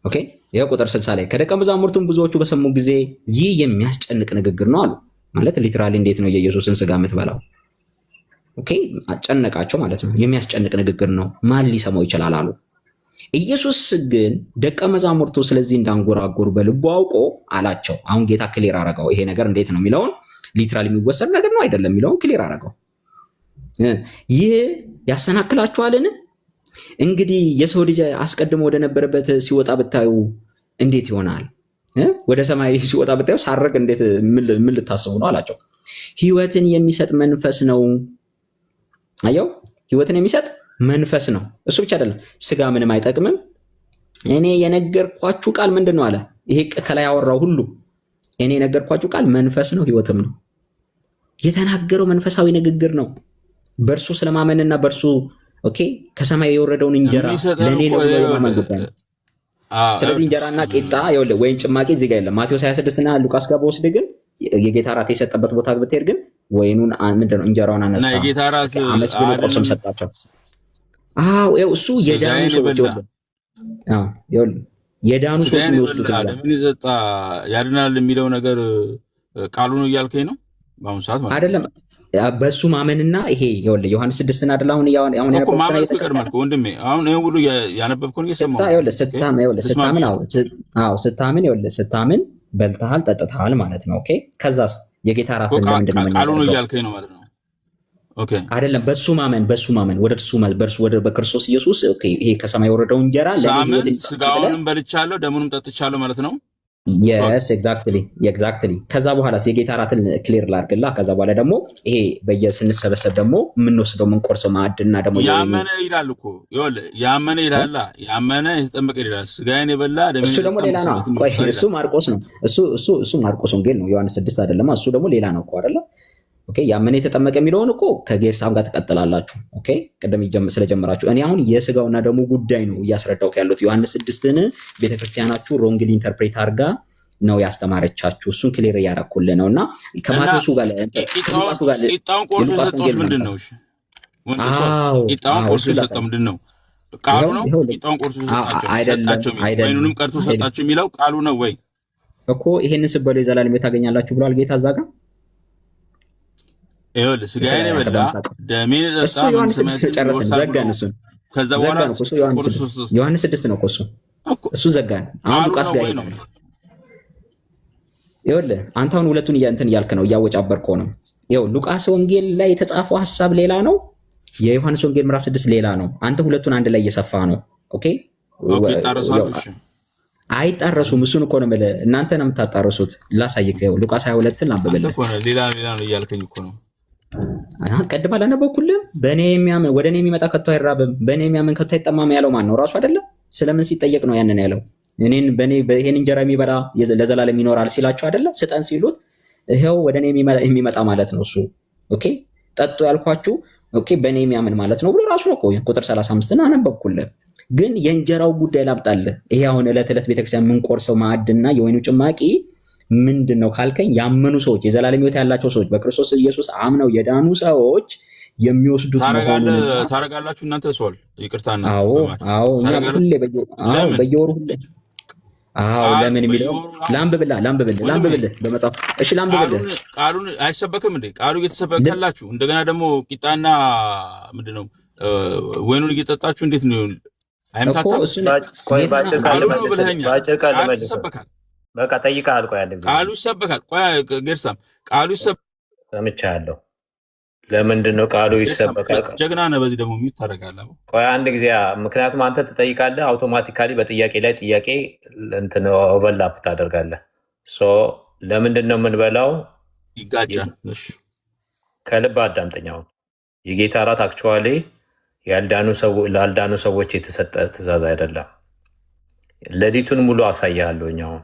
ኦኬ ይሄ ቁጥር 60 ላይ ከደቀ መዛሙርቱም ብዙዎቹ በሰሙ ጊዜ ይህ የሚያስጨንቅ ንግግር ነው አሉ። ማለት ሊትራሊ እንዴት ነው የኢየሱስን ስጋ የምትበላው? ኦኬ አጨነቃቸው ማለት ነው። የሚያስጨንቅ ንግግር ነው፣ ማን ሊሰማው ይችላል አሉ። ኢየሱስ ግን ደቀ መዛሙርቱ ስለዚህ እንዳንጎራጎሩ በልቡ አውቆ አላቸው። አሁን ጌታ ክሊር አረጋው። ይሄ ነገር እንዴት ነው የሚለውን ሊትራሊ የሚወሰድ ነገር ነው አይደለም የሚለውን ክሊር አረጋው። ይህ ያሰናክላችኋልን? እንግዲህ የሰው ልጅ አስቀድሞ ወደ ነበረበት ሲወጣ ብታዩ እንዴት ይሆናል? ወደ ሰማይ ሲወጣ ብታዩ ሳረቅ እንዴት ምን ልታስቡ ነው አላቸው። ህይወትን የሚሰጥ መንፈስ ነው። አየው፣ ህይወትን የሚሰጥ መንፈስ ነው። እሱ ብቻ አይደለም፣ ስጋ ምንም አይጠቅምም። እኔ የነገርኳችሁ ቃል ምንድን ነው አለ። ይሄ ከላይ ያወራው ሁሉ እኔ የነገርኳችሁ ቃል መንፈስ ነው፣ ህይወትም ነው። የተናገረው መንፈሳዊ ንግግር ነው። በእርሱ ስለማመንና በእርሱ ኦኬ ከሰማይ የወረደውን እንጀራ ለኔ ነው ብሎ የማመን ጉዳይ ነው። ስለዚህ እንጀራና ቂጣ ይኸውልህ ወይን ጭማቂ እዚህ ጋር የለም። ማቴዎስ 26 እና ሉቃስ ጋር በወስድ ግን የጌታ ራት የሰጠበት ቦታ ብትሄድ ግን ወይኑን ምንድን ነው እንጀራውን አነሳ አመስግኖ ቆርሶም ሰጣቸው። አዎ ይኸው እሱ የዳኑ ሰዎች ይኸውልህ የዳኑ ሰዎች የሚወስዱት ያድናል የሚለው ነገር ቃሉ ነው እያልከኝ ነው በአሁኑ ሰዓት ማለት አይደለም። በሱ ማመንና ይሄ ይኸውልህ ዮሐንስ 6 እና አይደል አሁን ያነበብኩት ወንድሜ አሁን ይሄን ሁሉ ያነበብኩን ስታምን በልተሃል ጠጥተሃል ማለት ነው። ኦኬ ከዛስ የጌታ ራት ለምንድን ነው ቃሉ ነው እያልከኝ ነው ማለት ነው። ኦኬ አይደለም በሱ ማመን ወደ እሱ ወደ በክርስቶስ ኢየሱስ ኦኬ ይሄ ከሰማይ የወረደው እንጀራ ለኔ ስጋውንም በልቻለሁ ደሙንም ጠጥቻለሁ ማለት ነው። yes exactly ከዛ በኋላ የጌታ ራትን ክሊር ላርግላ። ከዛ በኋላ ደግሞ ይሄ በየስንሰበሰብ ደግሞ የምንወስደው የምንቆርሰው ማዕድና ደግሞ ያመነ ይላል እኮ ያመነ ይላል ያመነ የተጠመቀ ይላል ስጋዬን የበላ ደሜን እሱ ደግሞ ሌላ ነው። ቆይ እሱ ማርቆስ ነው። እሱ ማርቆስ ወንጌል ነው። ዮሐንስ 6 አይደለም። እሱ ደግሞ ሌላ ነው እኮ አይደለ? ኦኬ ያመነ የተጠመቀ የሚለውን እኮ ከጌርሳም ጋር ተቀጥላላችሁ። ኦኬ ቀደም ስለጀመራችሁ እኔ አሁን የስጋውና ደግሞ ጉዳይ ነው እያስረዳው ያሉት። ዮሐንስ 6ን ቤተክርስቲያናችሁ ሮንግሊ ኢንተርፕሬት አድርጋ ነው ያስተማረቻችሁ። እሱን ክሊር እያደረኩልህ ነውና ከማቴዎስ ጋር ከሉቃስ ጋር ቂጣውን ቆርሶ ሰጠው ምንድን ነው? እሺ ቂጣውን ቆርሶ ሰጠው ምንድን ነው? ቃሉ ነው። ቂጣውን ቆርሶ ሰጣቸው ወይኑንም ቀርቶ ሰጣቸው የሚለው ቃሉ ነው ወይ እኮ? ይሄንን ስበሉ የዘላለም ሕይወት ታገኛላችሁ ብሏል ጌታ እዛ ጋር። ይኸውልህ ስጋዬን የበላ ደሜን የጠጣ ዮሐንስ 6 ጨረስን፣ ዘጋን። እሱን ከዛ በኋላ ዮሐንስ 6 ነው እኮ እሱ ዘጋን። አሁን ሉቃስ ጋር ይሄዳል። ይኸውልህ አንተ አሁን ሁለቱን እንትን እያልክ ነው፣ እያወጫበርከው ነው። ይኸው ሉቃስ ወንጌል ላይ የተጻፈው ሐሳብ ሌላ ነው፣ የዮሐንስ ወንጌል ምዕራፍ 6 ሌላ ነው። አንተ ሁለቱን አንድ ላይ እየሰፋ ነው። ኦኬ አይጣረሱም። እሱን እኮ ነው የምልህ። እናንተ ነው የምታጣረሱት። ላሳይክ። ይኸው ሉቃስ 22ን ላንብብልህ። ሌላ ነው እያልከኝ እኮ ነው። ቀድም አላነበብኩልህም? በእኔ የሚያምን ወደ እኔ የሚመጣ ከቶ አይራብም፣ በእኔ የሚያምን ከቶ አይጠማም ያለው ማን ነው? ራሱ አይደለም? ስለምን ሲጠየቅ ነው ያንን ያለው? እኔን ይሄን እንጀራ የሚበላ ለዘላለም ይኖራል ሲላቸው አይደለ? ስጠን ሲሉት ይሄው ወደ እኔ የሚመጣ ማለት ነው እሱ። ኦኬ ጠጡ ያልኳችሁ ኦኬ በእኔ የሚያምን ማለት ነው ብሎ ራሱ ነው እኮ ቁጥር 35ን አነበብኩልህ። ግን የእንጀራው ጉዳይ ላምጣልህ። ይሄ አሁን ዕለት ዕለት ቤተክርስቲያን የምንቆርሰው ማዕድና የወይኑ ጭማቂ ምንድን ነው ካልከኝ፣ ያመኑ ሰዎች የዘላለም ሕይወት ያላቸው ሰዎች በክርስቶስ ኢየሱስ አምነው የዳኑ ሰዎች የሚወስዱት መሆኑን ታረጋላችሁ እናንተ ሶል ይቅርታና። አዎ እኛ ሁሌ በየወሩ ሁሌ ለምን የሚለው ላንብብልህ በመጽሐፍ። እሺ ላንብብልህ። ቃሉን አይሰበክም እንዴ? ቃሉ እየተሰበከላችሁ እንደገና ደግሞ ቂጣና ምንድነው ወይኑን እየጠጣችሁ እንዴት ነው አይምታታ? ይሰበካል። በቃ ጠይቀሃል። ቆይ አንድ ጊዜ ቃሉ ይሰበካል። ቆይ ጌርሳም ቃሉ ይሰበካል። ሰምቻለሁ። ለምንድን ነው ቃሉ ይሰበካል? ጀግና ነህ። በዚህ ደግሞ ሚት ታደርጋለህ። ቆይ አንድ ጊዜ ምክንያቱም አንተ ትጠይቃለህ፣ አውቶማቲካሊ በጥያቄ ላይ ጥያቄ እንትን ኦቨርላፕ ታደርጋለህ። ለምንድን ነው የምንበላው? ይጋጫል። ከልብ አዳምጠኝ። አሁን የጌታ እራት አክቹዋሊ ላልዳኑ ሰዎች የተሰጠ ትእዛዝ አይደለም። ሌሊቱን ሙሉ አሳያለሁኝ። አሁን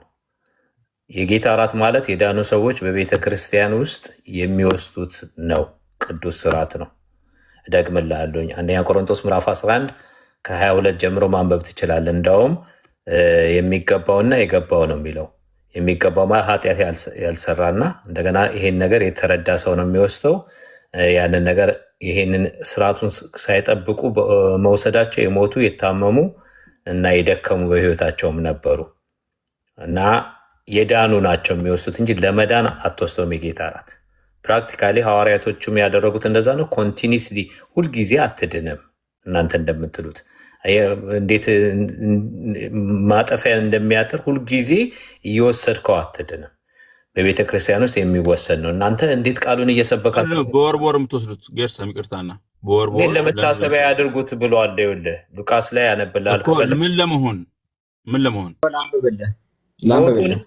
የጌታ እራት ማለት የዳኑ ሰዎች በቤተ ክርስቲያን ውስጥ የሚወስዱት ነው። ቅዱስ ስርዓት ነው። እደግምልሃለሁኝ። አንደኛ ቆሮንቶስ ምዕራፍ 11 ከ22 ጀምሮ ማንበብ ትችላለህ። እንደውም የሚገባውና የገባው ነው የሚለው። የሚገባው ማለት ኃጢአት ያልሰራና እንደገና ይሄን ነገር የተረዳ ሰው ነው የሚወስደው። ያንን ነገር ይሄንን ስርዓቱን ሳይጠብቁ መውሰዳቸው የሞቱ የታመሙ እና የደከሙ በህይወታቸውም ነበሩ እና የዳኑ ናቸው የሚወስዱት እንጂ ለመዳን አትወስደውም የጌታ እራት። ፕራክቲካሊ ሐዋርያቶቹም ያደረጉት እንደዛ ነው። ኮንቲኒስሊ ሁልጊዜ አትድንም። እናንተ እንደምትሉት እንዴት ማጠፊያ እንደሚያጥር ሁልጊዜ እየወሰድከው አትድንም። በቤተ ክርስቲያን ውስጥ የሚወሰን ነው። እናንተ እንዴት ቃሉን እየሰበካችሁ በወር የምትወስዱት? ጌርሳ ይቅርታና በወር ለመታሰቢያ ያድርጉት ብሏል። ይኸውልህ ሉቃስ ላይ ያነብልሃል። ምን ለመሆን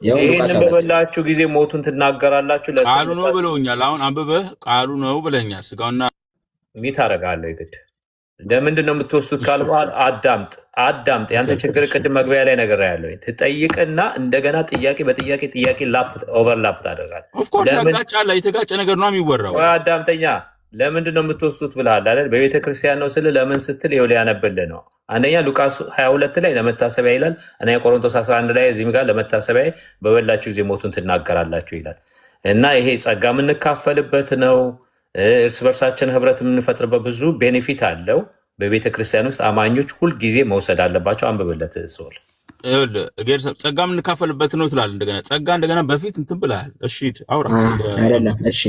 ይህንን በበላችሁ ጊዜ ሞቱን ትናገራላችሁ። ቃሉ ነው ብለውኛል። አሁን አንብበህ ቃሉ ነው ብለኛል። ስጋውና ሚት አደርጋለሁ ይግድ ለምንድን ነው የምትወስዱት ካልባል አዳምጥ። ያንተ ችግር ቅድም መግቢያ ላይ ነገር ያለው ትጠይቅና እንደገና ጥያቄ በጥያቄ ኦቨርላፕ ታደርጋለህ። የተጋጨ ነገር ነው የሚወራው። አዳምጠኛ። ለምንድን ነው የምትወስዱት ብለሃል አይደል? በቤተ ክርስቲያን ነው ስል ለምን ስትል ይኸውልህ ያነብልህ ነው። አንደኛ ሉቃስ 22 ላይ ለመታሰቢያ ይላል። አንደኛ ቆሮንቶስ 11 ላይ እዚህም ጋር ለመታሰቢያ በበላችሁ ጊዜ ሞቱን ትናገራላችሁ ይላል። እና ይሄ ጸጋ የምንካፈልበት ነው። እርስ በርሳችን ህብረት የምንፈጥርበት ብዙ ቤኔፊት አለው። በቤተ ክርስቲያን ውስጥ አማኞች ሁልጊዜ መውሰድ አለባቸው። አንብብለት ሶል ጸጋ የምንካፈልበት ነው ትላለህ። እንደገና ጸጋ እንደገና በፊት እንትን ብለሃል። እሺ አውራ አይደለም። እሺ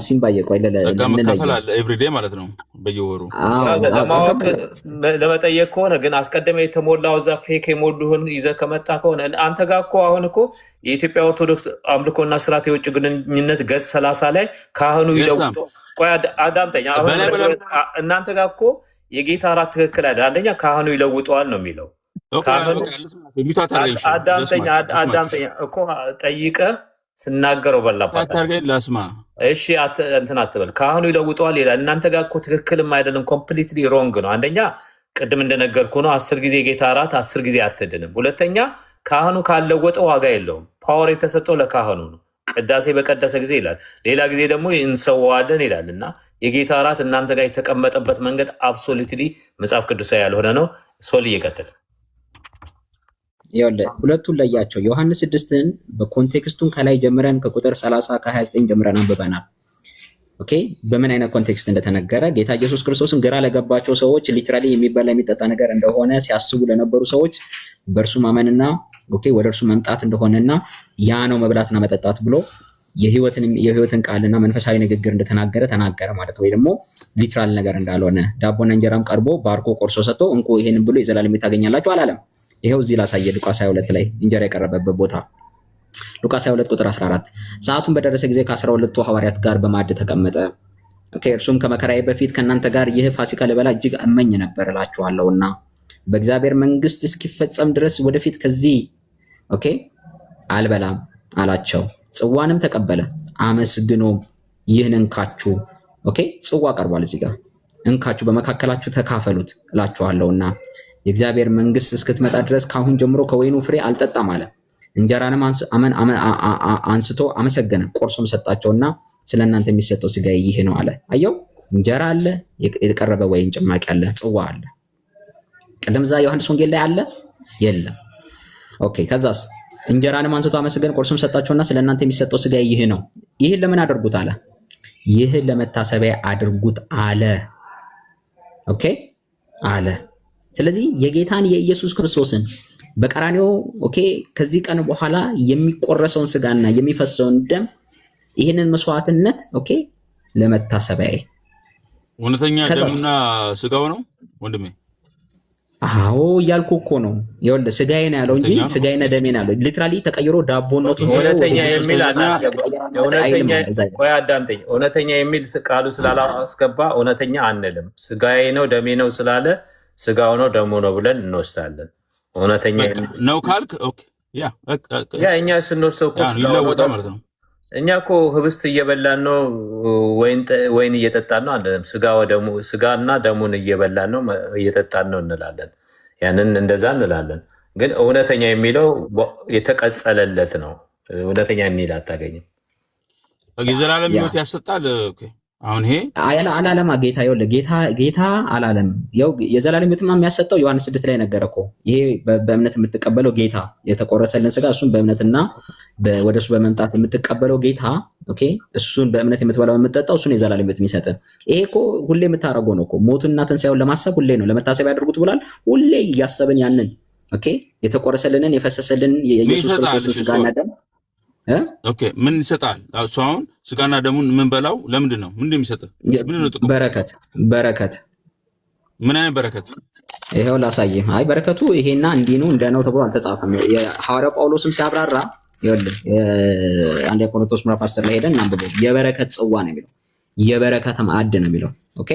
ሲምባዬ ቆይ ጸጋ መካፈል አለ ኤቭሪዴይ ማለት ነው በየወሩ ለመጠየቅ ከሆነ ግን አስቀድመ የተሞላው እዛ ፌክ የሞሉህን ይዘህ ከመጣ ከሆነ አንተ ጋር እኮ አሁን እኮ የኢትዮጵያ ኦርቶዶክስ አምልኮና ስርዓት የውጭ ግንኙነት ገጽ 30 ላይ ካህኑ ይለውጡ። ቆይ አዳምጠኝ። እናንተ ጋር እኮ የጌታ እራት ትክክል አይደል? አንደኛ ካህኑ ይለውጠዋል ነው የሚለው። አዳምጠኛ እኮ ጠይቀህ ስናገረው ላስማ። እሺ እንትን አትበል። ካህኑ ይለውጠዋል ይላል። እናንተ ጋር እኮ ትክክልም አይደለም፣ ኮምፕሊትሊ ሮንግ ነው። አንደኛ ቅድም እንደነገርኩ ነው 10 ጊዜ የጌታ እራት 10 ጊዜ አትድንም። ሁለተኛ ካህኑ ካልለወጠ ዋጋ የለውም። ፓወር የተሰጠው ለካህኑ ነው። ቅዳሴ በቀደሰ ጊዜ ይላል፣ ሌላ ጊዜ ደግሞ እንሰዋዋለን ይላል። እና የጌታ እራት እናንተ ጋር የተቀመጠበት መንገድ አብሶሉትሊ መጽሐፍ ቅዱሳዊ ያልሆነ ነው። ሶል እየቀጠለ ሁለቱን ለያቸው። ዮሐንስ 6ን በኮንቴክስቱን ከላይ ጀምረን ከቁጥር 30 ከ29 ጀምረን አንብበናል። ኦኬ በምን አይነት ኮንቴክስት እንደተነገረ ጌታ ኢየሱስ ክርስቶስን ግራ ለገባቸው ሰዎች ሊትራሊ የሚበላ የሚጠጣ ነገር እንደሆነ ሲያስቡ ለነበሩ ሰዎች በእርሱ ማመንና ኦኬ ወደ እርሱ መምጣት እንደሆነና ያ ነው መብላትና መጠጣት ብሎ የህይወትን ቃልና መንፈሳዊ ንግግር እንደተናገረ ተናገረ ማለት ወይ ደግሞ ሊትራል ነገር እንዳልሆነ ዳቦና እንጀራም ቀርቦ ባርኮ ቆርሶ ሰጥቶ እንኮ ይሄንን ብሎ የዘላለም ታገኛላችሁ አላለም። ይሄው እዚህ ላሳየ ሉቃስ 22 ላይ እንጀራ የቀረበበት ቦታ ሉቃስ 22 ቁጥር 14 ሰዓቱን በደረሰ ጊዜ ከ12ቱ ሐዋርያት ጋር በማዕድ ተቀመጠ። ኦኬ እርሱም ከመከራዬ በፊት ከእናንተ ጋር ይህ ፋሲካ ልበላ እጅግ እመኝ ነበር እላችኋለሁና በእግዚአብሔር መንግስት እስኪፈጸም ድረስ ወደፊት ከዚህ ኦኬ አልበላም አላቸው። ጽዋንም ተቀበለ አመስግኖ ይህን እንካችሁ ኦኬ ጽዋ ቀርቧል እዚህ ጋር እንካችሁ በመካከላችሁ ተካፈሉት እላችኋለሁና የእግዚአብሔር መንግስት እስክትመጣ ድረስ ካሁን ጀምሮ ከወይኑ ፍሬ አልጠጣም አለ። እንጀራንም አንስቶ አመሰገነ ቆርሶም ሰጣቸውና ስለእናንተ የሚሰጠው ስጋዬ ይህ ነው አለ። አየው እንጀራ አለ፣ የተቀረበ ወይን ጭማቂ አለ፣ ጽዋ አለ። ቀደም እዛ ዮሐንስ ወንጌል ላይ አለ የለም። ኦኬ ከዛስ እንጀራንም አንስቶ አመሰገነ ቆርሶም ሰጣቸውና ስለእናንተ የሚሰጠው ስጋዬ ይህ ነው። ይህን ለምን አድርጉት አለ? ይህን ለመታሰቢያ አድርጉት አለ። ኦኬ አለ። ስለዚህ የጌታን የኢየሱስ ክርስቶስን በቀራንዮ ኦኬ ከዚህ ቀን በኋላ የሚቆረሰውን ስጋና የሚፈሰውን ደም ይሄንን መስዋዕትነት ኦኬ ለመታሰቢያ እውነተኛ ደምና ስጋው ነው ወንድሜ። አዎ እያልኩ እኮ ነው። ይኸውልህ ስጋዬ ነው ያለው እንጂ ስጋዬና ደሜ ነው ያለው። ሊትራሊ ተቀይሮ ዳቦነቱን እውነተኛ የሚል አዳምጠኝ። እውነተኛ የሚል ቃሉ ስላላስገባ እውነተኛ አንልም። ስጋዬ ነው ደሜ ነው ስላለ ስጋው ነው ደሙ ነው ብለን እንወስዳለን። እውነተኛ ነው ካልክ ኦኬ ያ እኛ ስንወስደው እኮ ይለወጣል ማለት ነው። እኛ እኮ ህብስት እየበላን ነው ወይን እየጠጣን ነው አንልም። ስጋና ደሙን እየበላን ነው እየጠጣን ነው እንላለን። ያንን እንደዛ እንላለን። ግን እውነተኛ የሚለው የተቀጸለለት ነው። እውነተኛ የሚል አታገኝም። የዘላለም ህይወት ያሰጣል። ኦኬ አሁን ይሄ አላለማ ጌታ ይኸውልህ ጌታ አላለም። ያው የዘላለም ህይወትማ የሚያሰጠው ዮሐንስ 6 ላይ ነገረ እኮ ይሄ በእምነት የምትቀበለው ጌታ የተቆረሰልን ስጋ እሱን በእምነትና ወደሱ በመምጣት የምትቀበለው ጌታ ኦኬ እሱን በእምነት የምትበላው የምትጠጣው እሱን የዘላለም ህይወት የሚሰጥ ይሄ እኮ ሁሌ የምታረገው ነው እኮ ሞቱንና ትንሣኤውን ለማሰብ ሁሌ ነው ለመታሰቢያ ያድርጉት ብሏል። ሁሌ እያሰብን ያንን ኦኬ የተቆረሰልንን የፈሰሰልን የኢየሱስ ክርስቶስ ስጋና ደም ኦኬ ምን ይሰጣል? እሱ አሁን ስጋና ደሙን ምን በላው ለምንድን ነው? ምንድን ነው የሚሰጠው? ምንድን ነው ጥቅሙ? በረከት። ምን አይነት በረከት? ይሄው ላሳይህ። አይ በረከቱ ይሄና እንዲህ ነው እንደ ነው ተብሎ አልተጻፈም። የሐዋርያው ጳውሎስም ሲያብራራ ይኸውልህ አንደኛ ቆሮንቶስ ምዕራፍ 10 ላይ ሄደን እናንብበው። የበረከት ጽዋ ነው የሚለው፣ የበረከት ማዕድ ነው የሚለው። ኦኬ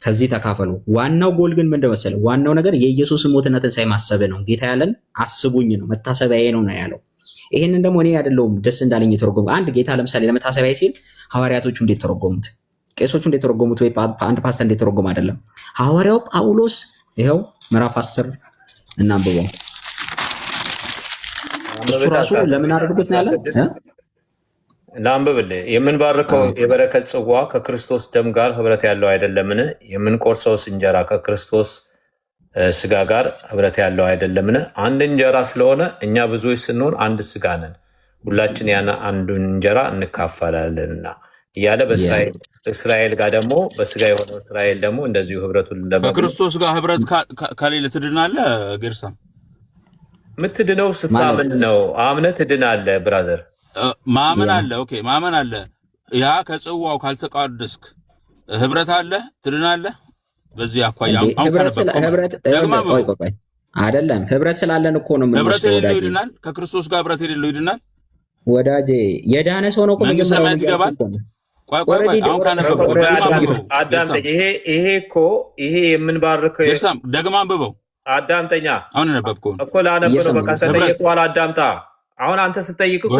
ከዚህ ተካፈሉ። ዋናው ጎል ግን ምንድን መሰለህ? ዋናው ነገር የኢየሱስ ሞትና ትንሣኤ ማሰብ ነው። ጌታ ያለን አስቡኝ ነው፣ መታሰቢያዬ ነው ያለው። ይሄንን ደግሞ እኔ አይደለሁም ደስ እንዳለኝ የተረጎሙ። አንድ ጌታ ለምሳሌ ለመታሰቢያዬ ሲል ሐዋርያቶቹ እንዴት ተረጎሙት? ቄሶቹ እንዴት ተረጎሙት? ወይ አንድ ፓስተር እንዴት ተረጎሙ? አይደለም ሐዋርያው ጳውሎስ ይኸው ምዕራፍ 10 እናንብበው። እሱ ራሱ ለምን አደረጉት ነው ያለ ላንብብልህ። የምንባርከው የበረከት ጽዋ ከክርስቶስ ደም ጋር ህብረት ያለው አይደለምን? የምንቆርሰውስ እንጀራ ከክርስቶስ ስጋ ጋር ህብረት ያለው አይደለምን? አንድ እንጀራ ስለሆነ እኛ ብዙዎች ስንሆን አንድ ስጋ ነን፣ ሁላችን ያን አንዱን እንጀራ እንካፈላለንና እያለ በእስራኤል ጋር ደግሞ በስጋ የሆነው እስራኤል ደግሞ እንደዚሁ ህብረቱን ከክርስቶስ ጋር ህብረት ከሌለ ትድናለህ። ጌርሳም የምትድነው ስታምን ነው። አምነህ ትድናለህ ብራዘር። ማመን አለ። ኦኬ ማመን አለ። ያ ከጽዋው ካልተቃደስክ ህብረት አለ፣ ትድናለህ። በዚህ አኳያ አይደለም ህብረት ስላለን እኮ ነው። ህብረት የሌለው ይድናል። ከክርስቶስ ጋር ህብረት የሌለው ይድናል። ወዳጄ የዳነ ሰው ነው እኮ መንግስተ ሰማያት ይገባል። አሁን ካነበበው አዳምጠኝ። ይሄ እኮ ይሄ የምንባርከው ደግማ አንብበው። አዳምጠኛ። አሁን ነበብከው እኮ ላነበው ነው። በቃ ከጠየቅ በኋላ አዳምጣ። አሁን አንተ ስጠይቅ እኮ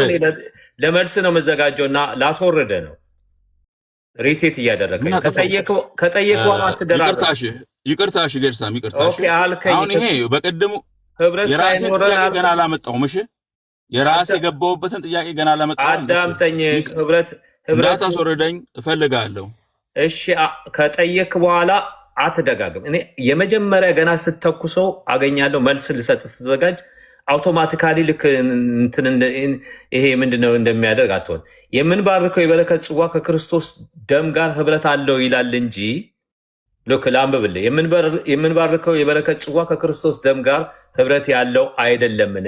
ለመልስ ነው የምዘጋጀው እና ላስወርደ ነው ሪቴት እያደረገኝ ከጠየቅ በኋላ አትደራረግ። ይቅርታ ጌርሳም ይቅርታ። አሁን ይሄ በቀደሙ ህብረት ሳይኖረን ገና አላመጣሁም። እሺ የራሴ የገባሁበትን ጥያቄ ገና አላመጣሁም። አዳምጠኝ። ህብረት አስወርደኝ እፈልጋለሁ። እሺ ከጠየቅ በኋላ አትደጋግም። እኔ የመጀመሪያ ገና ስተኩሰው አገኛለሁ መልስ ልሰጥ ስትዘጋጅ አውቶማቲካሊ ልክ ይሄ ምንድነው እንደሚያደርግ አትሆን። የምንባርከው የበረከት ጽዋ ከክርስቶስ ደም ጋር ህብረት አለው ይላል እንጂ ልክ ላንብብልህ። የምንባርከው የበረከት ጽዋ ከክርስቶስ ደም ጋር ህብረት ያለው አይደለምን?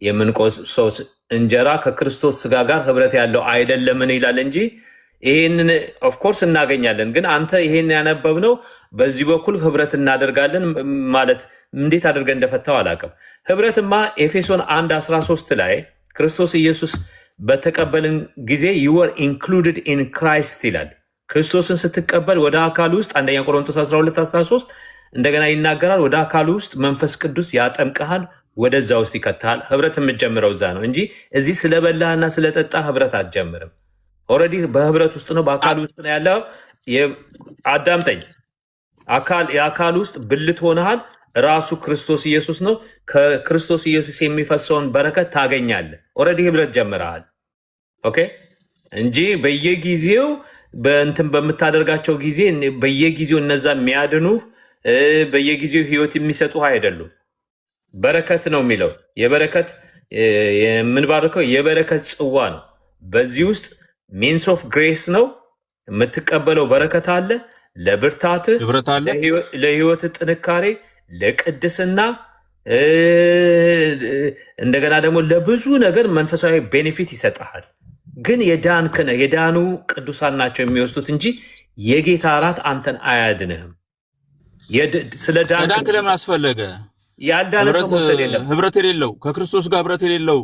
የምንቆርሰው እንጀራ ከክርስቶስ ስጋ ጋር ህብረት ያለው አይደለምን ይላል እንጂ ይህንን ኦፍኮርስ እናገኛለን። ግን አንተ ይሄን ያነበብነው በዚህ በኩል ህብረት እናደርጋለን ማለት እንዴት አድርገን እንደፈታው አላውቅም። ህብረትማ ኤፌሶን 1:13 ላይ ክርስቶስ ኢየሱስ በተቀበልን ጊዜ you were included in Christ ይላል። ክርስቶስን ስትቀበል ወደ አካል ውስጥ አንደኛ ቆሮንቶስ 12:13 እንደገና ይናገራል። ወደ አካል ውስጥ መንፈስ ቅዱስ ያጠምቀሃል፣ ወደዛ ውስጥ ይከተሃል። ህብረት የምትጀምረው እዛ ነው እንጂ እዚህ ስለበላህና ስለጠጣ ህብረት አትጀምርም። ኦልሬዲ በህብረት ውስጥ ነው፣ በአካል ውስጥ ነው ያለው። አዳምጠኝ። የአካል ውስጥ ብልት ሆነሃል። ራሱ ክርስቶስ ኢየሱስ ነው። ከክርስቶስ ኢየሱስ የሚፈሰውን በረከት ታገኛለህ። ኦልሬዲ ህብረት ጀምረሃል። ኦኬ እንጂ በየጊዜው በእንትን በምታደርጋቸው ጊዜ በየጊዜው እነዛ የሚያድኑ በየጊዜው ህይወት የሚሰጡ አይደሉም። በረከት ነው የሚለው የበረከት የምንባርከው የበረከት ጽዋ ነው። በዚህ ውስጥ ሚንስ ኦፍ ግሬስ ነው የምትቀበለው። በረከት አለ፣ ለብርታት፣ ለህይወት ጥንካሬ፣ ለቅድስና እንደገና ደግሞ ለብዙ ነገር መንፈሳዊ ቤኔፊት ይሰጥሃል። ግን የዳኑ ቅዱሳን ናቸው የሚወስዱት እንጂ የጌታ እራት አንተን አያድንህም። ስለ ዳንክ ለምን አስፈለገ? ያልዳነ ሰው መውሰድ የለም። ህብረት የሌለው ከክርስቶስ ጋር ህብረት የሌለው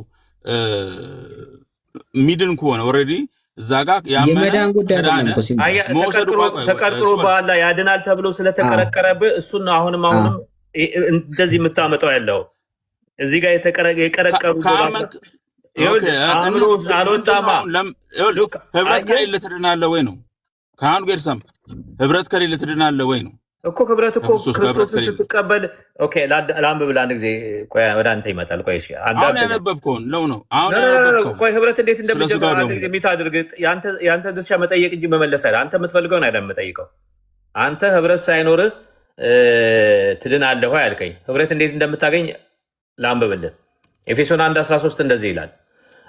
ሚድን ከሆነ ኦልሬዲ እዛ ጋር የመዳን ጉዳይ ተቀርቅሮ በኋላ ያድናል ተብሎ ስለተቀረቀረብህ እሱን ነው አሁንም እንደዚህ የምታመጣው ያለው እዚህ ጋር የቀረቀሩ አልወጣማ። ህብረት ከሌለ ትድናለህ ወይ ነው? ከአሁን ጌርሳም ህብረት ከሌለ ትድናለህ ወይ ነው እኮ። ህብረት እኮ ክርስቶስን ስትቀበል ለአንብብ አንድ ጊዜ ወደ አንተ ይመጣል። ቆይ አሁን ያነበብከውን ነው ቆይ ህብረት እንዴት እንደምጀምር አንድ ጊዜ ሚት አድርግ። የአንተ ድርሻ መጠየቅ እንጂ መመለስ አይደል። አንተ የምትፈልገውን አይደለም የምጠይቀው። አንተ ህብረት ሳይኖርህ ትድናለህ ወይ አልከኝ። ህብረት እንዴት እንደምታገኝ ላንብብልህ። ኤፌሶን 1:13 እንደዚህ ይላል፣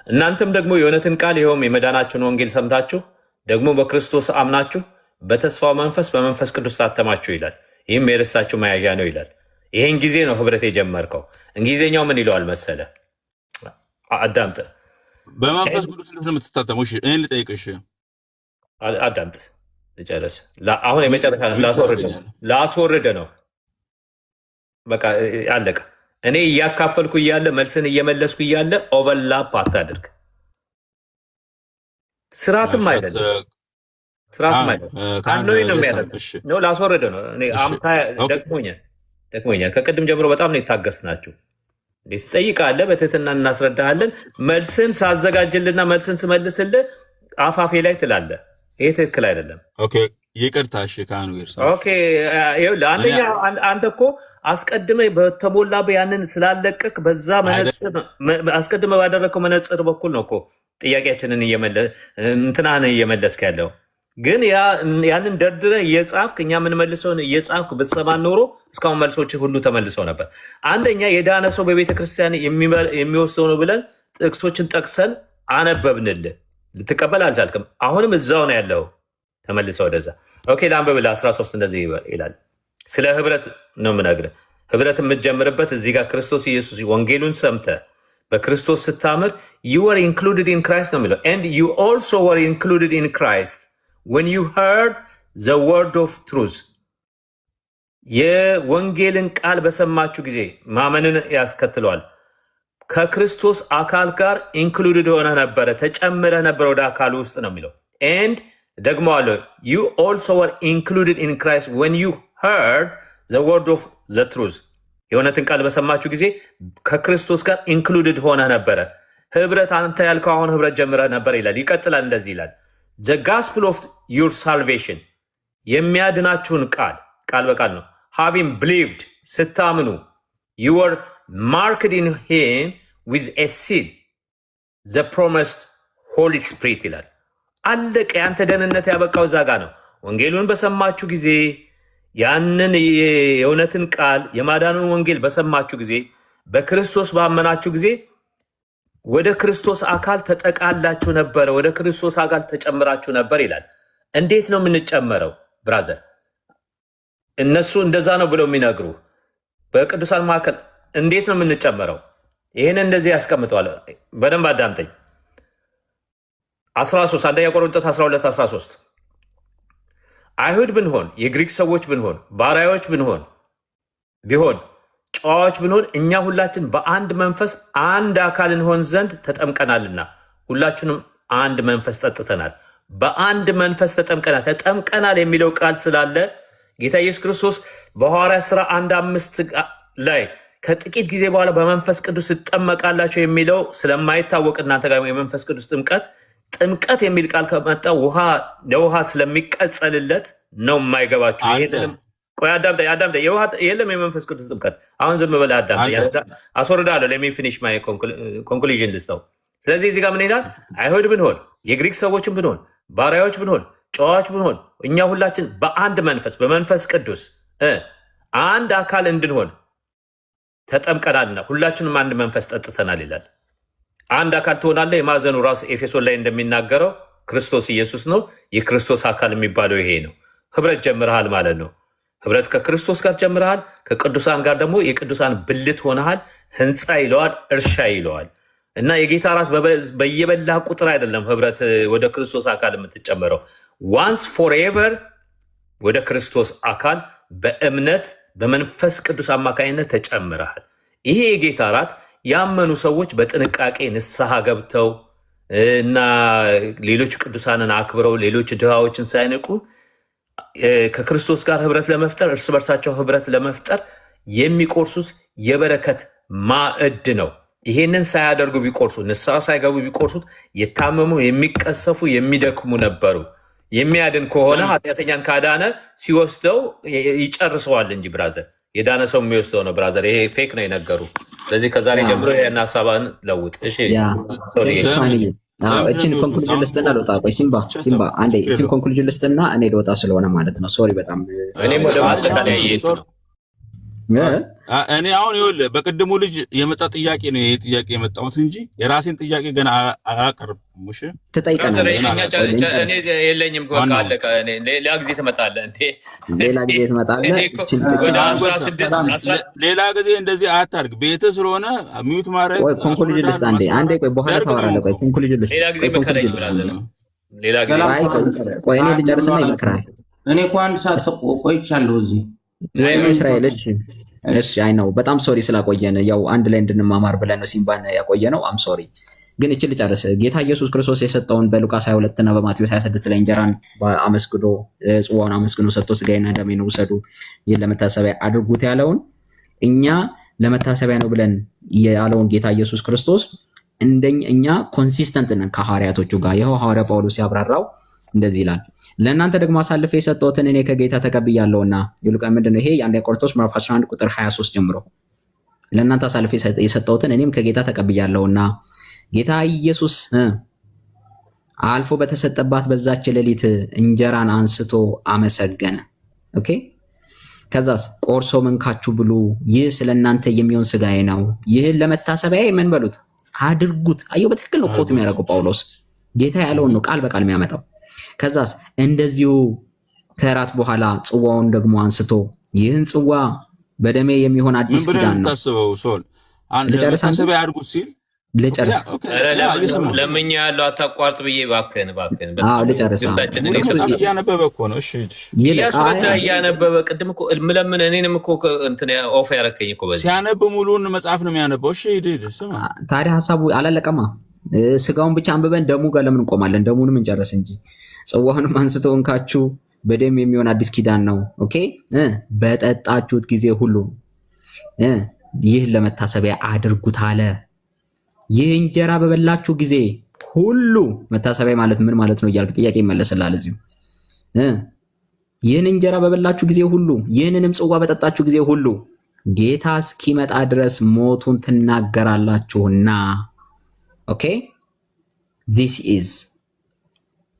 እናንተም ደግሞ የእውነትን ቃል ይኸውም የመዳናችሁን ወንጌል ሰምታችሁ ደግሞ በክርስቶስ አምናችሁ በተስፋው መንፈስ በመንፈስ ቅዱስ ታተማችሁ ይላል። ይህም የርስታችሁ መያዣ ነው ይላል። ይሄን ጊዜ ነው ህብረት የጀመርከው። እንግሊዝኛው ምን ይለዋል መሰለ? አዳምጥ። በመንፈስ ቅዱስ ነው የምትታተመው። እሺ እኔን ልጠይቅሽ። አዳምጥ ልጨርስ። አሁን የመጨረሻ ላስወርደ ነው። በቃ አለቀ። እኔ እያካፈልኩ እያለ መልስን እየመለስኩ እያለ ኦቨርላፕ አታድርግ። ስርዓትም አይደለም አንዱ ነው የሚያደርግ ነው። ላስወረደ ነው። እኔ አምታ ደክሞኛል። ከቅድም ጀምሮ በጣም ነው የታገስናችሁ። እንዴት ትጠይቃለህ? በትህትና እናስረዳሃለን። መልስን ሳዘጋጅልና መልስን ስመልስልህ አፋፌ ላይ ትላለህ። ይሄ ትክክል አይደለም። ይቅርታ። እሺ ካህኑ አንደኛ አንተ እኮ አስቀድመህ በተሞላብህ ያንን ስላለቀቅ በዛ መነጽር አስቀድመህ ባደረግከው መነጽር በኩል ነው እኮ ጥያቄያችንን እንትናን እየመለስክ ያለው። ግን ያንን ደርድረህ እየጻፍክ እኛ የምንመልሰውን እየጻፍክ ብትሰማን ኖሮ እስካሁን መልሶች ሁሉ ተመልሰው ነበር። አንደኛ የዳነ ሰው በቤተ ክርስቲያን የሚወስደው ነው ብለን ጥቅሶችን ጠቅሰን አነበብንልህ፣ ልትቀበል አልቻልክም። አሁንም እዛው ነው ያለው። ተመልሰው ወደዛ። ኦኬ ላንብብልህ። 13 እንደዚህ ይላል። ስለ ህብረት ነው የምነግርህ። ህብረት የምትጀምርበት እዚህ ጋር ክርስቶስ ኢየሱስ ወንጌሉን ሰምተህ በክርስቶስ ስታምር you were included in Christ ነው የሚለው and you also were included in Christ when you heard the word of truth የወንጌልን ቃል በሰማችሁ ጊዜ ማመንን ያስከትለዋል። ከክርስቶስ አካል ጋር ኢንክሉድድ ሆነ ነበረ፣ ተጨምረ ነበረ ወደ አካል ውስጥ ነው የሚለው and ደግሞ አለ you also were included in Christ when you heard the word of the truth የእውነትን ቃል በሰማችሁ ጊዜ ከክርስቶስ ጋር ኢንክሉድድ ሆነ ነበረ። ህብረት አንተ ያልከው አሁን ህብረት ጀምረ ነበር ይላል። ይቀጥላል፣ እንደዚህ ይላል the gospel of your salvation የሚያድናችሁን ቃል በቃል ነው having believed ስታምኑ you were marked in him with a seal the promised Holy Spirit ይላል። አለቀ። ያንተ ደህንነት ያበቃው እዛ ጋ ነው። ወንጌሉን በሰማችሁ ጊዜ ያንን የእውነትን ቃል የማዳኑን ወንጌል በሰማችሁ ጊዜ በክርስቶስ ባመናችሁ ጊዜ ወደ ክርስቶስ አካል ተጠቃላችሁ ነበረ፣ ወደ ክርስቶስ አካል ተጨምራችሁ ነበር ይላል። እንዴት ነው የምንጨመረው ብራዘር? እነሱ እንደዛ ነው ብለው የሚነግሩ በቅዱሳን መካከል እንዴት ነው የምንጨመረው? ይህን እንደዚህ ያስቀምጠዋል። በደንብ አዳምጠኝ። 13 አንደኛ ቆሮንቶስ 12:13 አይሁድ ብንሆን የግሪክ ሰዎች ብንሆን ባሪያዎች ቢሆን ጨዋዎች ብንሆን እኛ ሁላችን በአንድ መንፈስ አንድ አካል እንሆን ዘንድ ተጠምቀናልና ሁላችንም አንድ መንፈስ ጠጥተናል። በአንድ መንፈስ ተጠምቀናል የሚለው ቃል ስላለ ጌታ ኢየሱስ ክርስቶስ በሐዋርያት ሥራ 1:5 ላይ ከጥቂት ጊዜ በኋላ በመንፈስ ቅዱስ ትጠመቃላችሁ የሚለው ስለማይታወቅ እናንተ ጋር የመንፈስ ቅዱስ ጥምቀት የሚል ቃል ከመጣ ለውሃ ስለሚቀጸልለት ነው የማይገባችሁ። ይሄንም ቆይ አዳምጠኝ። የለም የመንፈስ ቅዱስ ጥምቀት። አሁን ዝም ብለህ አዳምጠኝ፣ አስወርዳለሁ። ለሚ ፊኒሽ ማይ ኮንክሉዥን ልስጠው። ስለዚህ እዚህ ጋር ምን ይላል? አይሁድ ብንሆን የግሪክ ሰዎችን ብንሆን ባሪያዎች ብንሆን ጨዋዎች ብንሆን እኛ ሁላችን በአንድ መንፈስ በመንፈስ ቅዱስ አንድ አካል እንድንሆን ተጠምቀናልና ሁላችንም አንድ መንፈስ ጠጥተናል ይላል። አንድ አካል ትሆናለህ። የማዕዘኑ ራስ ኤፌሶን ላይ እንደሚናገረው ክርስቶስ ኢየሱስ ነው። የክርስቶስ አካል የሚባለው ይሄ ነው። ህብረት ጀምረሃል ማለት ነው። ህብረት ከክርስቶስ ጋር ጀምረሃል። ከቅዱሳን ጋር ደግሞ የቅዱሳን ብልት ሆነሃል። ህንፃ ይለዋል፣ እርሻ ይለዋል። እና የጌታ ራስ በየበላ ቁጥር አይደለም ህብረት ወደ ክርስቶስ አካል የምትጨምረው። ዋንስ ፎርኤቨር ወደ ክርስቶስ አካል በእምነት በመንፈስ ቅዱስ አማካኝነት ተጨምረሃል። ይሄ የጌታ ራት ያመኑ ሰዎች በጥንቃቄ ንስሐ ገብተው እና ሌሎች ቅዱሳንን አክብረው ሌሎች ድሃዎችን ሳይንቁ ከክርስቶስ ጋር ህብረት ለመፍጠር እርስ በርሳቸው ህብረት ለመፍጠር የሚቆርሱት የበረከት ማዕድ ነው። ይሄንን ሳያደርጉ ቢቆርሱ ንስሐ ሳይገቡ ቢቆርሱት የታመሙ የሚቀሰፉ የሚደክሙ ነበሩ። የሚያድን ከሆነ ኃጢአተኛን ካዳነ ሲወስደው ይጨርሰዋል እንጂ ብራዘር የዳነ ሰው የሚወስደው ነው ብራዘር። ይሄ ፌክ ነው የነገሩ። ስለዚህ ከዛሬ ጀምሮ ይሄን ሀሳብን ለውጥ። እሺ እችን ኮንክሉዥን ልስጥና ልወጣ። ቆይ ሲምባ አንዴ እችን ኮንክሉዥን ልስጥና እኔ ልወጣ ስለሆነ ማለት ነው። ሶሪ በጣም እኔም ወደ ማጠቃለያ እየሄድኩ ነው። እኔ አሁን ይኸውልህ በቅድሙ ልጅ የመጣ ጥያቄ ነው ይሄ ጥያቄ የመጣሁት እንጂ የራሴን ጥያቄ ገና አላቀርብም። እሺ ትጠይቀናለህ። የለኝም በቃ አለቀ። ሌላ ጊዜ ትመጣለህ እንዴ? ሌላ ጊዜ ትመጣለህ። ሌላ ጊዜ እንደዚህ አታርግ። ቤትህ ስለሆነ ሚዩት ማድረግ። ቆይ ኮንክሉዥን ልስጥ አንዴ። ቆይ በኋላ ታወራለህ። ቆይ ኮንክሉዥን ልስጥ። ሌላ ጊዜ መከረኝ ብላለህ። ሌላ ጊዜ ቆይ እኔ ልጨርስና ይመክራል። እኔ እኮ አንድ ሰዓት ቆይቻለሁ እዚህ እስራኤል። እሺ እሺ አይ ነው በጣም ሶሪ ስላቆየን፣ ያው አንድ ላይ እንድንማማር ብለን ነው ሲምባን ያቆየ ነው። አም ሶሪ ግን እቺ ልጨርስ። ጌታ ኢየሱስ ክርስቶስ የሰጠውን በሉቃስ 22 እና በማቴዎስ 26 ላይ እንጀራን አመስግኖ ጽዋውን አመስግኖ ሰጥቶ ስጋዬና ደሜን ውሰዱ ይህን ለመታሰቢያ አድርጉት ያለውን እኛ ለመታሰቢያ ነው ብለን ያለውን ጌታ ኢየሱስ ክርስቶስ እኛ ኮንሲስተንት ነን ከሐዋርያቶቹ ጋር። ይኸው ሐዋርያ ጳውሎስ ያብራራው እንደዚህ ይላል፣ ለእናንተ ደግሞ አሳልፌ የሰጠሁትን እኔ ከጌታ ተቀብያለሁና። የሉቃስ ምንድነው ይሄ? የአንደኛ ቆሮንቶስ ምዕራፍ 11 ቁጥር 23 ጀምሮ ለእናንተ አሳልፌ የሰጠሁትን እኔም ከጌታ ተቀብያለሁና ጌታ ኢየሱስ አልፎ በተሰጠባት በዛች ሌሊት እንጀራን አንስቶ አመሰገነ። ኦኬ ከዛስ ቆርሶ መንካችሁ ብሉ፣ ይህ ስለእናንተ የሚሆን ስጋዬ ነው፣ ይህን ለመታሰቢያ ምን በሉት አድርጉት። አየው በትክክል ነው ኮት የሚያደርገው ጳውሎስ። ጌታ ያለውን ነው ቃል በቃል የሚያመጣው። ከዛስ እንደዚሁ ከራት በኋላ ጽዋውን ደግሞ አንስቶ ይህን ጽዋ በደሜ የሚሆን አዲስ ኪዳን ነው። ልጨርስ ለምኛ ያለው አታቋርጥ ብዬ እባክህን ልጨርስ። እያነበበ እኮ ነው። እሺ እያስረዳ እያነበበ ቅድም እኮ ምለምን እኔንም እኮ እንትን ኦፍ ያረከኝ እኮ በዚህ ሲያነብ ሙሉውን መጽሐፍ ነው የሚያነበው። እሺ ታዲያ ሀሳቡ አላለቀማ። ስጋውን ብቻ አንብበን ደሙ ጋር ለምን እንቆማለን? ደሙንም እንጨርስ እንጂ። ጽዋውንም አንስቶ እንካችሁ በደም የሚሆን አዲስ ኪዳን ነው። ኦኬ በጠጣችሁት ጊዜ ሁሉ ይህ ለመታሰቢያ አድርጉት አለ። ይህ እንጀራ በበላችሁ ጊዜ ሁሉ መታሰቢያ ማለት ምን ማለት ነው እያልክ ጥያቄ ይመለስልሃል እዚሁ። ይህን እንጀራ በበላችሁ ጊዜ ሁሉ ይህንንም ጽዋ በጠጣችሁ ጊዜ ሁሉ ጌታ እስኪመጣ ድረስ ሞቱን ትናገራላችሁና። ኦኬ this is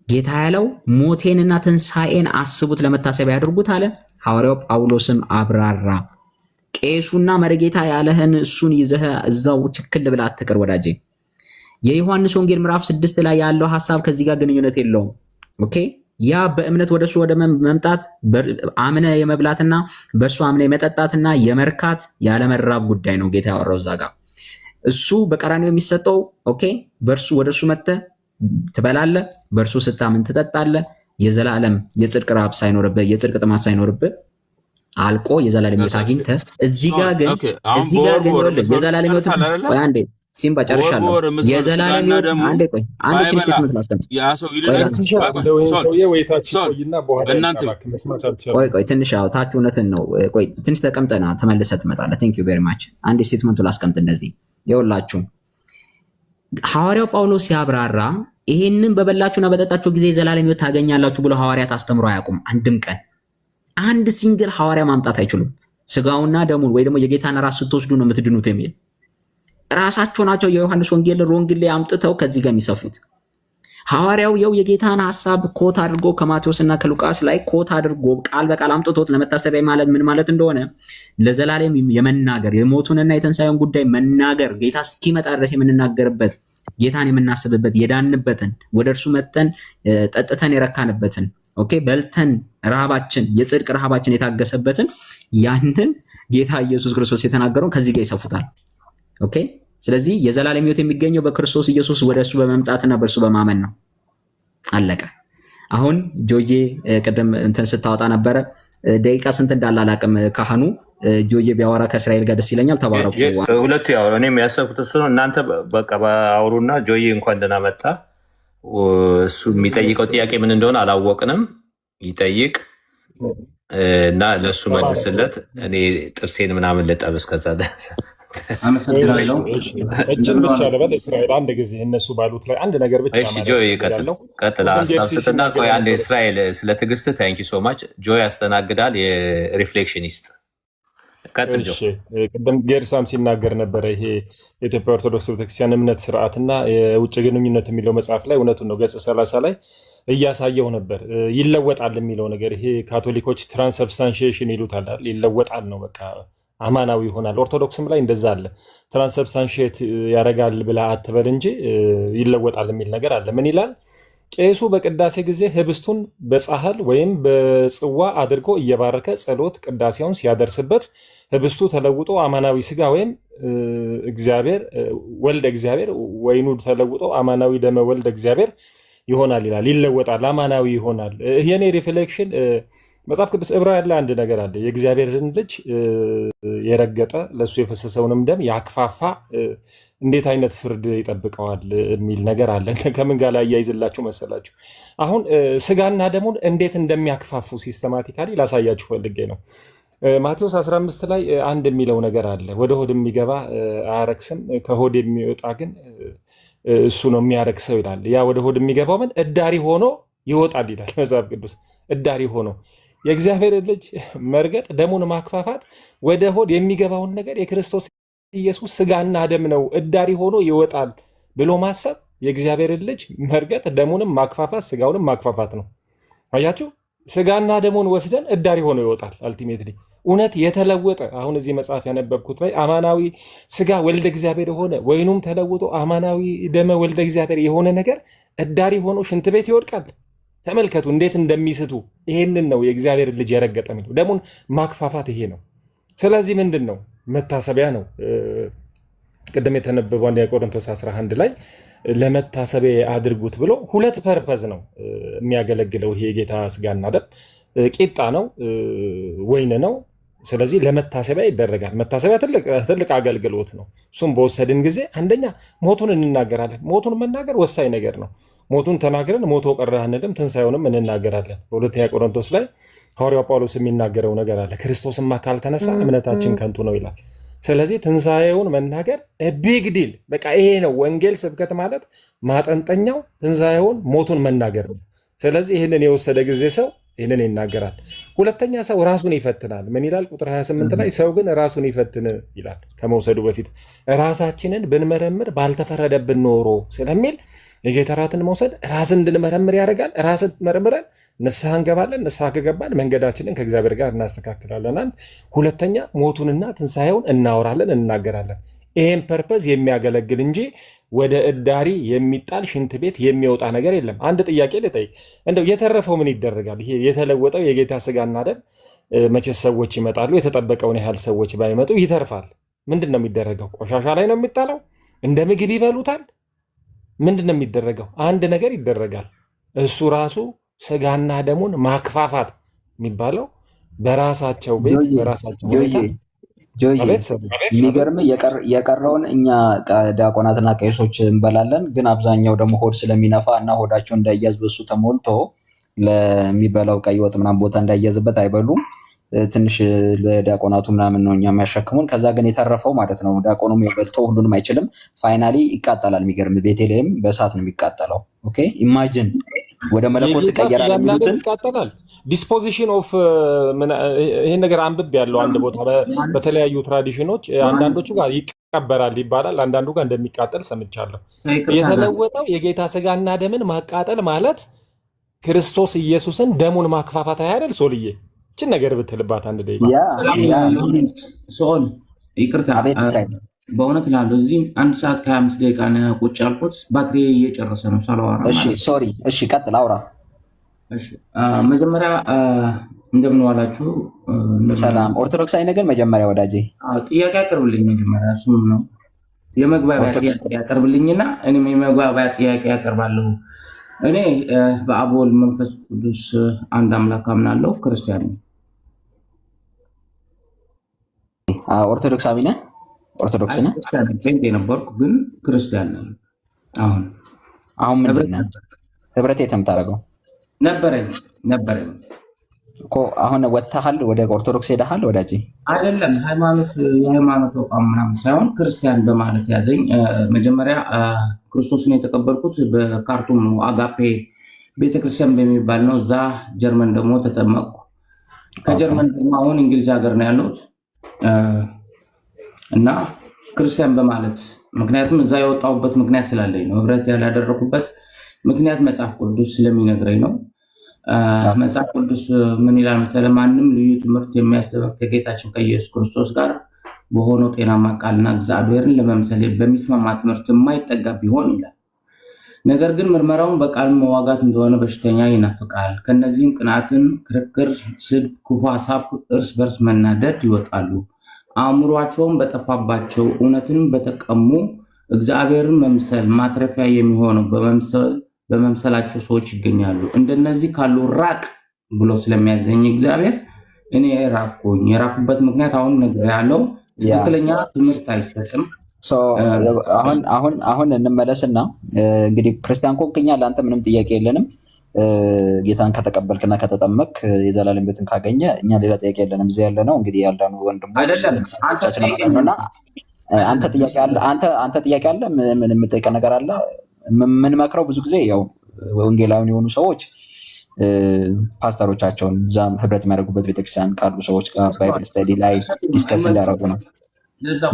ጌታ ያለው ሞቴንና ትንሣኤን አስቡት ለመታሰቢያ ያድርጉት አለ። ሐዋርያው ጳውሎስም አብራራ። ቄሱና መርጌታ ያለህን እሱን ይዘህ እዛው ችክል ብለህ አትቅር ወዳጄ። የዮሐንስ ወንጌል ምዕራፍ 6 ላይ ያለው ሐሳብ ከዚህ ጋር ግንኙነት የለውም። ኦኬ ያ በእምነት ወደሱ ወደ መምጣት አምነ የመብላትና በሱ አምነ የመጠጣትና የመርካት ያለመራብ ጉዳይ ነው ጌታ ያወራው እዛ ጋር። እሱ በቀራንዮ የሚሰጠው ኦኬ በርሱ ወደሱ መጥተህ ትበላለህ፣ በርሱ ስታምን ትጠጣለህ። የዘላለም የጽድቅ ረሃብ ሳይኖርብህ የጽድቅ ጥማት ሳይኖርብህ አልቆ የዘላለም ሕይወት አግኝተህ እዚህ ጋር ግን የዘላለም ሕይወት ቆይ አንዴ ሲምባ ጨርሻለሁ። የዘላለም ሕይወት አንዴ ቆይ አንዴ ችግር ስምት ላስቀምጥ። ቆይ ትንሽ ያው ታች እውነትን ነው። ቆይ ትንሽ ተቀምጠና ተመልሰህ ትመጣለህ። ቴንክ ዩ ቬሪ ማች። አንዴ ስቴትመንቱ ላስቀምጥ። እንደዚህ ይኸውላችሁ ሐዋርያው ጳውሎስ ሲያብራራ ይሄንን በበላችሁና በጠጣችሁ ጊዜ የዘላለም ሕይወት ታገኛላችሁ ብሎ ሐዋርያት አስተምሮ አያውቁም። አንድም ቀን አንድ ሲንግል ሐዋርያ ማምጣት አይችሉም። ስጋውና ደሙን ወይ ደግሞ የጌታን ራስ ስትወስዱ ነው የምትድኑት የሚል ራሳቸው ናቸው የዮሐንስ ወንጌል ወንጌል ላይ አምጥተው ከዚህ ጋር የሚሰፉት። ሐዋርያው የጌታን ሐሳብ ኮት አድርጎ ከማቴዎስና ከሉቃስ ላይ ኮት አድርጎ ቃል በቃል አምጥቶት ለመታሰቢያ ማለት ምን ማለት እንደሆነ ለዘላለም የመናገር የሞቱንና የትንሣኤውን ጉዳይ መናገር ጌታ እስኪመጣ ድረስ የምንናገርበት ጌታን የምናስብበት የዳንበትን ወደ እርሱ መተን ጠጥተን የረካንበትን ኦኬ በልተን ረሃባችን የጽድቅ ረሃባችን የታገሰበትን ያንን ጌታ ኢየሱስ ክርስቶስ የተናገረውን ከዚህ ጋር ይሰፉታል። ኦኬ ስለዚህ የዘላለም ሕይወት የሚገኘው በክርስቶስ ኢየሱስ ወደ እሱ በመምጣትና በእርሱ በማመን ነው። አለቀ። አሁን ጆዬ ቀደም እንትን ስታወጣ ነበረ ደቂቃ ስንት እንዳለ አላውቅም። ካህኑ ጆዬ ቢያወራ ከእስራኤል ጋር ደስ ይለኛል። ተባረኩ። ሁለቱ ያው እኔም ያሰብኩት እሱ ነው። እናንተ በቃ አውሩና ጆዬ እንኳን ደህና መጣ። እሱ የሚጠይቀው ጥያቄ ምን እንደሆነ አላወቅንም። ይጠይቅ እና ለእሱ መልስለት። እኔ ጥርሴን ምናምን ልጠብስ ከዛ አመሰግናለሁ። እጅን ብቻ ልበል። እስራኤል አንድ ጊዜ እነሱ ባሉት ላይ አንድ ነገር ብቻ ማለት ነው። ቀጥላ ሀሳብ ስትና ቆይ አንድ እስራኤል ስለ ትዕግስት ታንኪ ሶ ማች ጆ ያስተናግዳል። የሪፍሌክሽኒስት ቀጥል ጆ። ቅድም ጌርሳም ሲናገር ነበረ ይሄ የኢትዮጵያ ኦርቶዶክስ ቤተክርስቲያን እምነት ስርዓትና የውጭ ግንኙነት የሚለው መጽሐፍ ላይ እውነቱን ነው ገጽ 30 ላይ እያሳየው ነበር። ይለወጣል የሚለው ነገር ይሄ ካቶሊኮች ትራንስብስታንሺዬሽን ይሉታል። ይለወጣል ነው በቃ አማናዊ ይሆናል። ኦርቶዶክስም ላይ እንደዛ አለ። ትራንስብስታንሺዬት ያደርጋል ብለህ አትበል እንጂ ይለወጣል የሚል ነገር አለ። ምን ይላል? ቄሱ በቅዳሴ ጊዜ ህብስቱን በጻሕል ወይም በጽዋ አድርጎ እየባረከ ጸሎት ቅዳሴውን ሲያደርስበት ህብስቱ ተለውጦ አማናዊ ስጋ ወይም እግዚአብሔር ወልደ እግዚአብሔር ወይኑ ተለውጦ አማናዊ ደመ ወልደ እግዚአብሔር ይሆናል ይላል። ይለወጣል፣ አማናዊ ይሆናል። የኔ ሪፍሌክሽን መጽሐፍ ቅዱስ ዕብራውያን ላይ አንድ ነገር አለ። የእግዚአብሔርን ልጅ የረገጠ ለእሱ የፈሰሰውንም ደም ያክፋፋ እንዴት አይነት ፍርድ ይጠብቀዋል የሚል ነገር አለ። ከምን ጋር ላይ ያይዝላችሁ መሰላችሁ? አሁን ስጋና ደሙን እንዴት እንደሚያክፋፉ ሲስተማቲካሊ ላሳያችሁ ፈልጌ ነው። ማቴዎስ 15 ላይ አንድ የሚለው ነገር አለ። ወደ ሆድ የሚገባ አያረክስም፣ ከሆድ የሚወጣ ግን እሱ ነው የሚያረክሰው ይላል። ያ ወደ ሆድ የሚገባው ምን እዳሪ ሆኖ ይወጣል ይላል መጽሐፍ ቅዱስ። እዳሪ ሆኖ የእግዚአብሔር ልጅ መርገጥ፣ ደሙን ማክፋፋት፣ ወደ ሆድ የሚገባውን ነገር የክርስቶስ ኢየሱስ ስጋና ደም ነው እዳሪ ሆኖ ይወጣል ብሎ ማሰብ የእግዚአብሔር ልጅ መርገጥ፣ ደሙንም ማክፋፋት፣ ስጋውንም ማክፋፋት ነው። አያችሁ፣ ስጋና ደሙን ወስደን እዳሪ ሆኖ ይወጣል። አልቲሜትሊ እውነት የተለወጠ አሁን እዚህ መጽሐፍ ያነበብኩት ላይ አማናዊ ስጋ ወልደ እግዚአብሔር የሆነ ወይኑም ተለውጦ አማናዊ ደመ ወልደ እግዚአብሔር የሆነ ነገር እዳሪ ሆኖ ሽንት ቤት ይወድቃል። ተመልከቱ እንዴት እንደሚስቱ። ይሄንን ነው የእግዚአብሔር ልጅ የረገጠ የሚለው። ደሙን ማክፋፋት ይሄ ነው። ስለዚህ ምንድን ነው? መታሰቢያ ነው። ቅድም የተነበበው 1 ቆሮንቶስ 11 ላይ ለመታሰቢያ አድርጉት ብሎ ሁለት ፐርፐዝ ነው የሚያገለግለው። ይሄ የጌታ ስጋና ደም ቂጣ ነው፣ ወይን ነው። ስለዚህ ለመታሰቢያ ይደረጋል። መታሰቢያ ትልቅ አገልግሎት ነው። እሱም በወሰድን ጊዜ አንደኛ ሞቱን እንናገራለን። ሞቱን መናገር ወሳኝ ነገር ነው። ሞቱን ተናግረን ሞቶ ቀረ አንልም፣ ትንሣኤውንም እንናገራለን። በ2 ቆሮንቶስ ላይ ሐዋርያው ጳውሎስ የሚናገረው ነገር አለ። ክርስቶስማ ካልተነሳ እምነታችን ከንቱ ነው ይላል። ስለዚህ ትንሣኤውን መናገር ቢግ ዲል፣ በቃ ይሄ ነው ወንጌል ስብከት ማለት። ማጠንጠኛው ትንሣኤውን ሞቱን መናገር ነው። ስለዚህ ይህንን የወሰደ ጊዜ ሰው ይህንን ይናገራል። ሁለተኛ ሰው ራሱን ይፈትናል። ምን ይላል? ቁጥር 28 ላይ ሰው ግን ራሱን ይፈትን ይላል። ከመውሰዱ በፊት ራሳችንን ብንመረምር ባልተፈረደብን ኖሮ ስለሚል የጌታ እራትን መውሰድ ራስን እንድንመረምር ያደርጋል። ራስን መርምረን ንስሐ እንገባለን። ንስሐ ከገባን መንገዳችንን ከእግዚአብሔር ጋር እናስተካክላለን። ሁለተኛ ሞቱንና ትንሣኤውን እናወራለን፣ እንናገራለን። ይሄን ፐርፐዝ የሚያገለግል እንጂ ወደ እዳሪ የሚጣል ሽንት ቤት የሚወጣ ነገር የለም። አንድ ጥያቄ ልጠይቅ፣ እንደው የተረፈው ምን ይደረጋል? ይሄ የተለወጠው የጌታ ስጋና ደም መቼስ ሰዎች ይመጣሉ። የተጠበቀውን ያህል ሰዎች ባይመጡ ይተርፋል። ምንድን ነው የሚደረገው? ቆሻሻ ላይ ነው የሚጣለው? እንደ ምግብ ይበሉታል? ምንድን ነው የሚደረገው? አንድ ነገር ይደረጋል። እሱ ራሱ ስጋና ደሙን ማክፋፋት የሚባለው በራሳቸው ቤት በራሳቸው የሚገርም የቀረውን እኛ ዲያቆናትና ቄሶች እንበላለን። ግን አብዛኛው ደግሞ ሆድ ስለሚነፋ እና ሆዳቸው እንዳያዝ በሱ ተሞልቶ ለሚበላው ቀይ ወጥ ምናምን ቦታ እንዳያዝበት አይበሉም። ትንሽ ለዲያቆናቱ ምናምን ነው እኛ የሚያሸክሙን። ከዛ ግን የተረፈው ማለት ነው ዲያቆኑም የበልተው ሁሉንም አይችልም። ፋይናሊ ይቃጠላል። የሚገርም ቤተልሔም በእሳት ነው የሚቃጠለው። ኦኬ ኢማጂን ወደ መለኮት ተቀየራል የሚሉትን ይቃጠላል። ዲስፖዚሽን ኦፍ ይሄን ነገር አንብብ ያለው አንድ ቦታ በተለያዩ ትራዲሽኖች አንዳንዶቹ ጋር ይቀበራል ይባላል፣ አንዳንዱ ጋር እንደሚቃጠል ሰምቻለሁ። የተለወጠው የጌታ ስጋና ደምን ማቃጠል ማለት ክርስቶስ ኢየሱስን ደሙን ማክፋፋት አይደል? ሶልዬ እችን ነገር ብትልባት አንድ ደቂቃ ሶል ይቅርታ፣ በእውነት ላለው እዚህም 1 ሰዓት ከ25 ደቂቃ ነው ቁጭ ያልኩት። ባትሪ እየጨረሰ ነው ሳላወራ። እሺ ሶሪ። እሺ ቀጥል፣ አውራ። መጀመሪያ እንደምን ዋላችሁ? ሰላም። ኦርቶዶክሳዊ ነገር መጀመሪያ ወዳጄ ጥያቄ ያቀርብልኝ። መጀመሪያ እሱም ነው የመግባቢያ ጥያቄ ያቀርብልኝና እኔም የመግባቢያ ጥያቄ ያቀርባለሁ። እኔ በአብ ወልድ መንፈስ ቅዱስ አንድ አምላክ አምናለሁ፣ ክርስቲያን ነኝ። ኦርቶዶክሳዊ ነህ? ኦርቶዶክስ ነህ? ጴንጤ ነበርኩ ግን ክርስቲያን ነኝ። አሁን ምንድን ነህ? ህብረት የት ነው የምታደርገው? ነበረኝ እኮ አሁን ወጥተሃል? ወደ ኦርቶዶክስ ሄደሃል ወዳጄ? አይደለም የሃይማኖት ተቋም ምናምን ሳይሆን ክርስቲያን በማለት ያዘኝ። መጀመሪያ ክርስቶስን የተቀበልኩት በካርቱም ነው፣ አጋፔ ቤተክርስቲያን በሚባል ነው። እዛ ጀርመን ደግሞ ተጠመቅኩ። ከጀርመን ደግሞ አሁን እንግሊዝ ሀገር ነው ያለሁት እና ክርስቲያን በማለት ምክንያቱም እዛ የወጣሁበት ምክንያት ስላለኝ ነው። ህብረት ያላደረኩበት ምክንያት መጽሐፍ ቅዱስ ስለሚነግረኝ ነው። መጽሐፍ ቅዱስ ምን ይላል መሰለህ? ማንም ልዩ ትምህርት የሚያስተምር ከጌታችን ከኢየሱስ ክርስቶስ ጋር በሆነው ጤናማ ቃልና እግዚአብሔርን ለመምሰል በሚስማማ ትምህርት የማይጠጋ ቢሆን ይላል። ነገር ግን ምርመራውን በቃል መዋጋት እንደሆነ በሽተኛ ይናፍቃል። ከነዚህም ቅናትን፣ ክርክር፣ ስድብ፣ ክፉ ሀሳብ፣ እርስ በርስ መናደድ ይወጣሉ። አእምሯቸውን በጠፋባቸው እውነትን በተቀሙ እግዚአብሔርን መምሰል ማትረፊያ የሚሆነው በመምሰላቸው ሰዎች ይገኛሉ። እንደነዚህ ካሉ ራቅ ብሎ ስለሚያዘኝ እግዚአብሔር እኔ ራቅኩኝ። የራኩበት ምክንያት አሁን ነግሬሃለሁ። ትክክለኛ ትምህርት አይሰጥም። አሁን እንመለስና እንግዲህ ክርስቲያን ኮንክኛ ለአንተ ምንም ጥያቄ የለንም። ጌታን ከተቀበልክና ከተጠመቅ የዘላለም ቤትን ካገኘ እኛ ሌላ ጥያቄ የለንም። እዚህ ያለ ነው እንግዲህ ያልዳኑ ወንድሞች ነውና አንተ ጥያቄ አለ? ምን የምጠይቀው ነገር አለ? ምን መክረው ብዙ ጊዜ ያው ወንጌላዊን የሆኑ ሰዎች ፓስተሮቻቸውን እዛ ህብረት የሚያደርጉበት ቤተክርስቲያን ካሉ ሰዎች ጋር ባይብል ስተዲ ላይ ዲስከስ እንዲያደርጉ ነው። ለዛ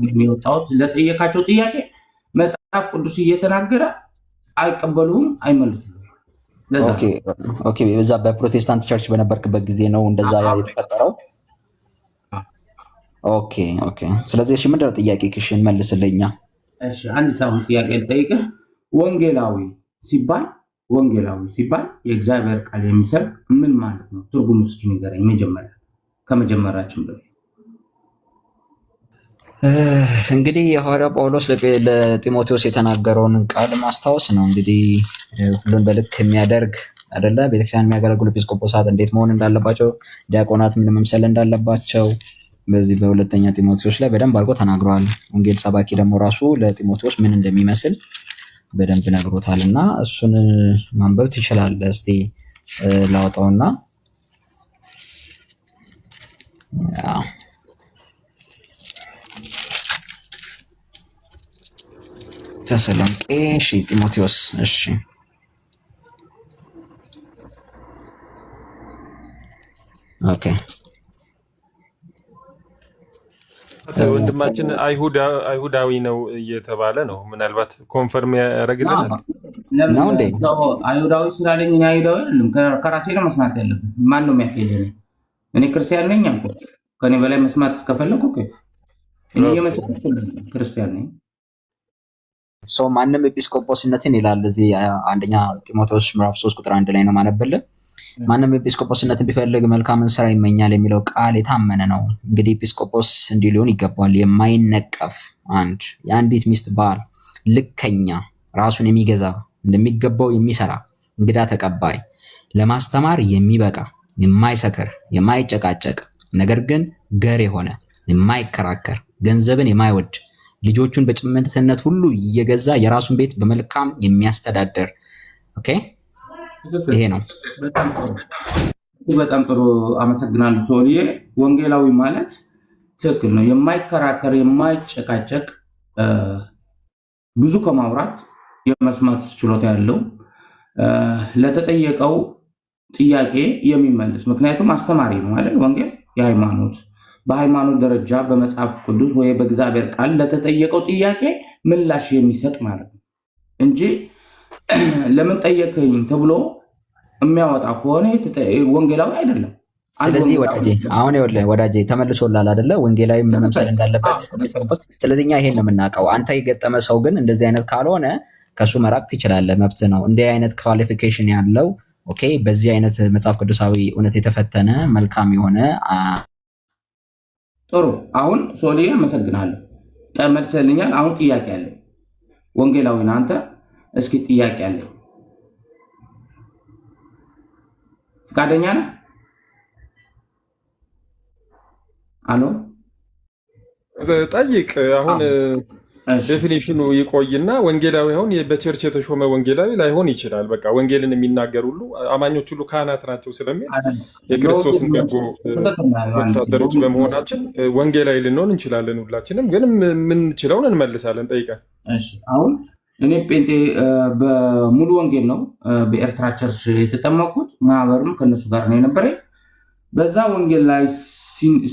የሚወጣውት ለጠየቃቸው ጥያቄ መጽሐፍ ቅዱስ እየተናገረ አይቀበሉም፣ አይመልሱም። ኦኬ በዛ በፕሮቴስታንት ቸርች በነበርክበት ጊዜ ነው እንደዛ የተፈጠረው? ኦኬ ስለዚህ እሺ ምንድነው ጥያቄ? ክሽን መልስልኛ። እሺ አንድ ታውን ጥያቄ ልጠይቅህ። ወንጌላዊ ሲባል የእግዚአብሔር ቃል የሚሰብክ ምን ማለት ነው? ትርጉሙ እስኪ ንገረኝ መጀመሪያ ከመጀመራችን በፊት። እንግዲህ የሐዋርያው ጳውሎስ ለጢሞቴዎስ የተናገረውን ቃል ማስታወስ ነው። እንግዲህ ሁሉን በልክ የሚያደርግ አይደለ? ቤተክርስቲያን የሚያገለግሉ ኤጲስቆጶሳት እንዴት መሆን እንዳለባቸው፣ ዲያቆናት ምን መምሰል እንዳለባቸው በዚህ በሁለተኛ ጢሞቴዎስ ላይ በደንብ አድርጎ ተናግረዋል። ወንጌል ሰባኪ ደግሞ ራሱ ለጢሞቴዎስ ምን እንደሚመስል በደንብ ነግሮታልና እሱን ማንበብ ትችላለህ። እስቲ ላውጣውና ተሰሎንቄ እሺ፣ ጢሞቴዎስ እሺ፣ ኦኬ ወንድማችን አይሁዳዊ ነው እየተባለ ነው። ምናልባት ኮንፈርም ያደርግልናል ነው እንዴ? አይሁዳዊ ስላለኝ እኔ አይሁዳዊ አይደለም። ከራሴ ነው መስማት ያለብን። ማን ነው የሚያከለኝ? እኔ ክርስቲያን ነኝ አልኩ። ከኔ በላይ መስማት ከፈለኩ እኔ የመስማት ክርስቲያን ነኝ። ማንም ኤጲስቆጶስነትን ይላል እዚህ አንደኛ ጢሞቴዎስ ምዕራፍ 3 ቁጥር 1 ላይ ነው ማነበልን። ማንም ኤጲስቆጶስነትን ቢፈልግ መልካምን ስራ ይመኛል የሚለው ቃል የታመነ ነው። እንግዲህ ኤጲስቆጶስ እንዲህ ሊሆን ይገባል፣ የማይነቀፍ የአንዲት ሚስት ባል፣ ልከኛ፣ ራሱን የሚገዛ፣ እንደሚገባው የሚሰራ፣ እንግዳ ተቀባይ፣ ለማስተማር የሚበቃ፣ የማይሰክር፣ የማይጨቃጨቅ፣ ነገር ግን ገር የሆነ፣ የማይከራከር፣ ገንዘብን የማይወድ፣ ልጆቹን በጭምትነት ሁሉ እየገዛ የራሱን ቤት በመልካም የሚያስተዳድር። ኦኬ ይሄ ነው። በጣም ጥሩ አመሰግናለሁ ሶልዬ። ወንጌላዊ ማለት ትክክል ነው። የማይከራከር፣ የማይጨቃጨቅ፣ ብዙ ከማውራት የመስማት ችሎታ ያለው፣ ለተጠየቀው ጥያቄ የሚመልስ። ምክንያቱም አስተማሪ ነው አይደል? ወንጌል የሃይማኖት በሃይማኖት ደረጃ በመጽሐፍ ቅዱስ ወይ በእግዚአብሔር ቃል ለተጠየቀው ጥያቄ ምላሽ የሚሰጥ ማለት ነው እንጂ ለምን ጠየቀኝ ተብሎ የሚያወጣ ከሆነ ወንጌላዊ አይደለም። ስለዚህ ወዳጄ ተመልሶላል አይደለ? ወንጌላዊ መምሰል እንዳለበት። ስለዚህ እኛ ይሄን ነው የምናውቀው። አንተ የገጠመ ሰው ግን እንደዚህ አይነት ካልሆነ ከሱ መራቅ ትችላለህ፣ መብት ነው። እንዲህ አይነት ኳሊፊኬሽን ያለው ኦኬ፣ በዚህ አይነት መጽሐፍ ቅዱሳዊ እውነት የተፈተነ መልካም የሆነ ጥሩ። አሁን ሶልዬ አመሰግናለሁ፣ ተመልሰልኛል። አሁን ጥያቄ አለ። ወንጌላዊ አንተ እስኪ ጥያቄ አለ። ፈቃደኛ ነህ? አሎ ጠይቅ። አሁን ዴፊኒሽኑ ይቆይና ወንጌላዊ አሁን በቸርች የተሾመ ወንጌላዊ ላይሆን ይችላል። በቃ ወንጌልን የሚናገር ሁሉ አማኞች ሁሉ ካህናት ናቸው ስለሚል የክርስቶስን በጎ ወታደሮች በመሆናችን ወንጌላዊ ልንሆን እንችላለን። ሁላችንም ግን የምንችለውን እንመልሳለን ጠይቀን። አሁን እኔ ጴንጤ በሙሉ ወንጌል ነው በኤርትራ ቸርች የተጠመቁት። ማህበርም ከነሱ ጋር ነው የነበረ። በዛ ወንጌል ላይ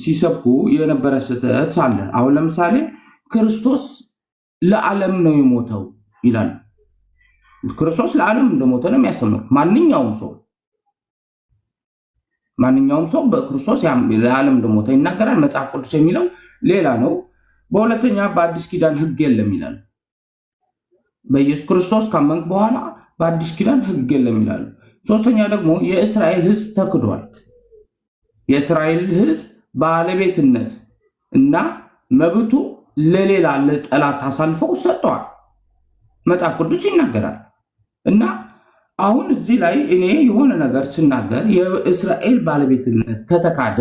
ሲሰብኩ የነበረ ስህተት አለ። አሁን ለምሳሌ ክርስቶስ ለዓለም ነው የሞተው ይላል። ክርስቶስ ለዓለም እንደሞተ ነው የሚያስተምሩት። ማንኛውም ሰው በክርስቶስ ለዓለም እንደሞተ ይናገራል። መጽሐፍ ቅዱስ የሚለው ሌላ ነው። በሁለተኛ በአዲስ ኪዳን ሕግ የለም ይላል። በኢየሱስ ክርስቶስ ካመንክ በኋላ በአዲስ ኪዳን ሕግ የለም ይላሉ። ሶስተኛ ደግሞ የእስራኤል ሕዝብ ተክዷል። የእስራኤል ሕዝብ ባለቤትነት እና መብቱ ለሌላ ለጠላት አሳልፈው ሰጥተዋል። መጽሐፍ ቅዱስ ይናገራል። እና አሁን እዚህ ላይ እኔ የሆነ ነገር ስናገር የእስራኤል ባለቤትነት ከተካደ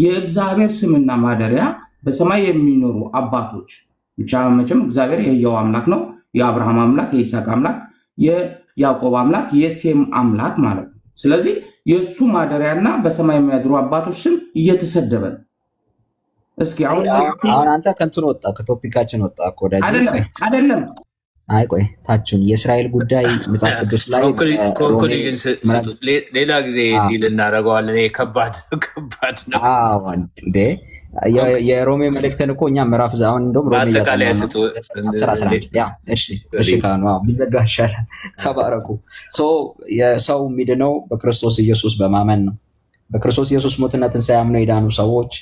የእግዚአብሔር ስምና ማደሪያ በሰማይ የሚኖሩ አባቶች ብቻ መቼም እግዚአብሔር የሕያው አምላክ ነው። የአብርሃም አምላክ፣ የይስሐቅ አምላክ፣ የያዕቆብ አምላክ፣ የሴም አምላክ ማለት ነው። ስለዚህ የእሱ ማደሪያና በሰማይ የሚያድሩ አባቶች ስም እየተሰደበ ነው። እስኪ አሁን አንተ ከእንትን ወጣ፣ ከቶፒካችን ወጣ እኮ አይደለም። አይ ቆይ ታችን የእስራኤል ጉዳይ መጽሐፍ ቅዱስ ላይ ሌላ ጊዜ ዲል እናደርገዋለን። ከባድ ነው። እንዴ የሮሜ መልእክትን እኮ እኛ ምዕራፍ አሁን እንደውም ሮሜ በአጠቃላይ ቢዘጋ ይሻላል። ተባረኩ። የሰው የሚድነው በክርስቶስ ኢየሱስ በማመን ነው። በክርስቶስ ኢየሱስ ሞትና ትንሣኤ አምነው የዳኑ ሰዎች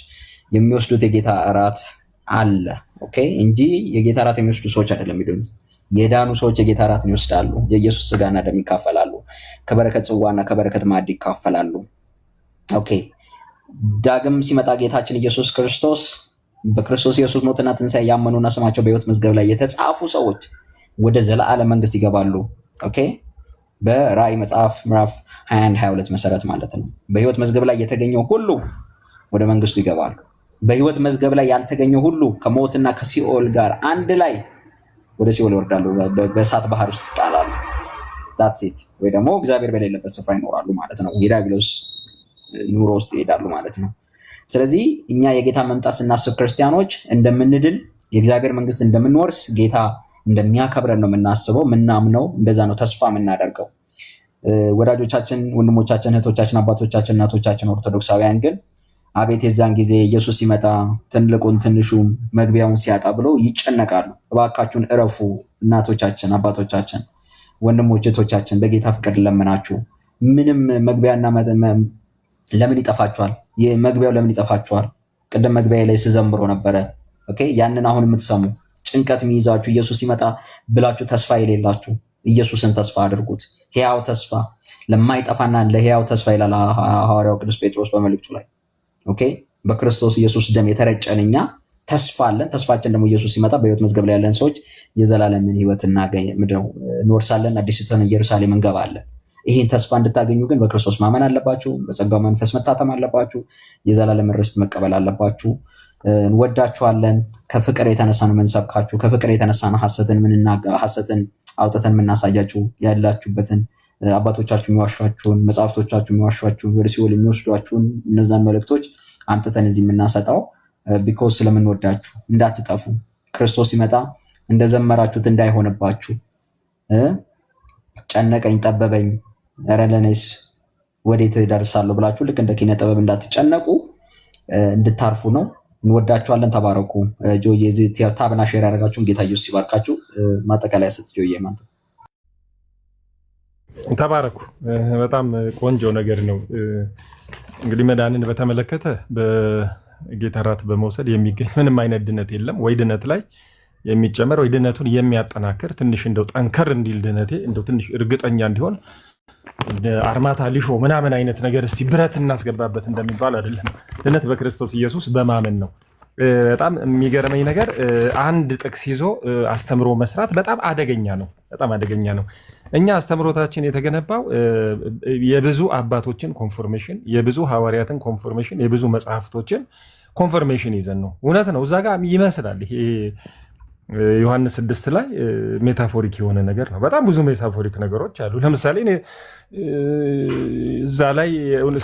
የሚወስዱት የጌታ እራት አለ ኦኬ፣ እንጂ የጌታ እራት የሚወስዱ ሰዎች አይደለም የሚድኑት። የዳኑ ሰዎች የጌታ እራትን ይወስዳሉ። የኢየሱስ ስጋና ደም ይካፈላሉ። ከበረከት ጽዋና ከበረከት ማዕድ ይካፈላሉ። ኦኬ፣ ዳግም ሲመጣ ጌታችን ኢየሱስ ክርስቶስ በክርስቶስ ኢየሱስ ሞትና ትንሣኤ ያመኑና ስማቸው በሕይወት መዝገብ ላይ የተጻፉ ሰዎች ወደ ዘላለም መንግስት ይገባሉ። ኦኬ፣ በራእይ መጽሐፍ ምዕራፍ 21 22 መሰረት ማለት ነው። በሕይወት መዝገብ ላይ የተገኘው ሁሉ ወደ መንግስቱ ይገባሉ። በሕይወት መዝገብ ላይ ያልተገኘው ሁሉ ከሞትና ከሲኦል ጋር አንድ ላይ ወደ ሲኦል ይወርዳሉ፣ በእሳት ባህር ውስጥ ይጣላሉ። ዳትሴት ወይ ደግሞ እግዚአብሔር በሌለበት ስፍራ ይኖራሉ ማለት ነው። የዲያብሎስ ኑሮ ውስጥ ይሄዳሉ ማለት ነው። ስለዚህ እኛ የጌታ መምጣት ስናስብ ክርስቲያኖች እንደምንድን የእግዚአብሔር መንግስት እንደምንወርስ ጌታ እንደሚያከብረን ነው የምናስበው፣ ምናምነው፣ እንደዛ ነው ተስፋ የምናደርገው። ወዳጆቻችን፣ ወንድሞቻችን፣ እህቶቻችን፣ አባቶቻችን፣ እናቶቻችን ኦርቶዶክሳውያን ግን አቤት የዛን ጊዜ ኢየሱስ ሲመጣ ትልቁን ትንሹም መግቢያውን ሲያጣ ብለው ይጨነቃሉ። እባካችሁን እረፉ። እናቶቻችን፣ አባቶቻችን፣ ወንድሞች፣ እህቶቻችን በጌታ ፍቅር ለምናችሁ። ምንም መግቢያና ለምን ይጠፋችኋል? መግቢያው ለምን ይጠፋችኋል? ቅድም መግቢያ ላይ ስዘምሮ ነበረ። ኦኬ፣ ያንን አሁን የምትሰሙ ጭንቀት የሚይዛችሁ ኢየሱስ ሲመጣ ብላችሁ ተስፋ የሌላችሁ ኢየሱስን ተስፋ አድርጉት። ሕያው ተስፋ ለማይጠፋና ለሕያው ተስፋ ይላል ሐዋርያው ቅዱስ ጴጥሮስ በመልእክቱ ላይ። ኦኬ፣ በክርስቶስ ኢየሱስ ደም የተረጨን እኛ ተስፋ አለን። ተስፋችን ደግሞ ኢየሱስ ሲመጣ በሕይወት መዝገብ ላይ ያለን ሰዎች የዘላለምን ሕይወት እንወርሳለን፣ አዲስቱን ኢየሩሳሌም እንገባለን። ይህን ተስፋ እንድታገኙ ግን በክርስቶስ ማመን አለባችሁ። በጸጋው መንፈስ መታተም አለባችሁ። የዘላለም ርስት መቀበል አለባችሁ። እንወዳችኋለን። ከፍቅር የተነሳ ነው የምንሰብካችሁ። ከፍቅር የተነሳ ነው ሐሰትን አውጥተን የምናሳያችሁ። ያላችሁበትን አባቶቻችሁ የሚዋሿችሁን፣ መጽሐፍቶቻችሁ የሚዋሿችሁን፣ ወደ ሲኦል የሚወስዷችሁን እነዛን መልእክቶች አምጥተን እዚህ የምናሰጣው ቢኮዝ ስለምንወዳችሁ እንዳትጠፉ፣ ክርስቶስ ሲመጣ እንደዘመራችሁት እንዳይሆንባችሁ ጨነቀኝ ጠበበኝ ኧረ ለእኔስ ወዴት ደርሳለሁ ብላችሁ ልክ እንደ ኪነ ጥበብ እንዳትጨነቁ እንድታርፉ ነው። እንወዳችኋለን። ተባረኩ። ጆዬ ታብና ሼር ያደረጋችሁን ጌታ ኢየሱስ ይባርካችሁ። ማጠቃለያ ስጥ ጆዬ። ማለት ተባረኩ። በጣም ቆንጆ ነገር ነው። እንግዲህ መዳንን በተመለከተ በጌታ እራት በመውሰድ የሚገኝ ምንም አይነት ድነት የለም። ወይ ድነት ላይ የሚጨመር ወይ ድነቱን የሚያጠናክር ትንሽ እንደው ጠንከር እንዲል ድነቴ እንደው ትንሽ እርግጠኛ እንዲሆን አርማታ ሊሾ ምናምን አይነት ነገር እስቲ ብረት እናስገባበት እንደሚባል አይደለም። ድነት በክርስቶስ ኢየሱስ በማመን ነው። በጣም የሚገርመኝ ነገር አንድ ጥቅስ ይዞ አስተምሮ መስራት በጣም አደገኛ ነው። በጣም አደገኛ ነው። እኛ አስተምሮታችን የተገነባው የብዙ አባቶችን ኮንፎርሜሽን፣ የብዙ ሐዋርያትን ኮንፎርሜሽን፣ የብዙ መጽሐፍቶችን ኮንፎርሜሽን ይዘን ነው። እውነት ነው። እዛ ጋር ይመስላል ይሄ ዮሐንስ 6 ላይ ሜታፎሪክ የሆነ ነገር ነው። በጣም ብዙ ሜታፎሪክ ነገሮች አሉ። ለምሳሌ እዛ ላይ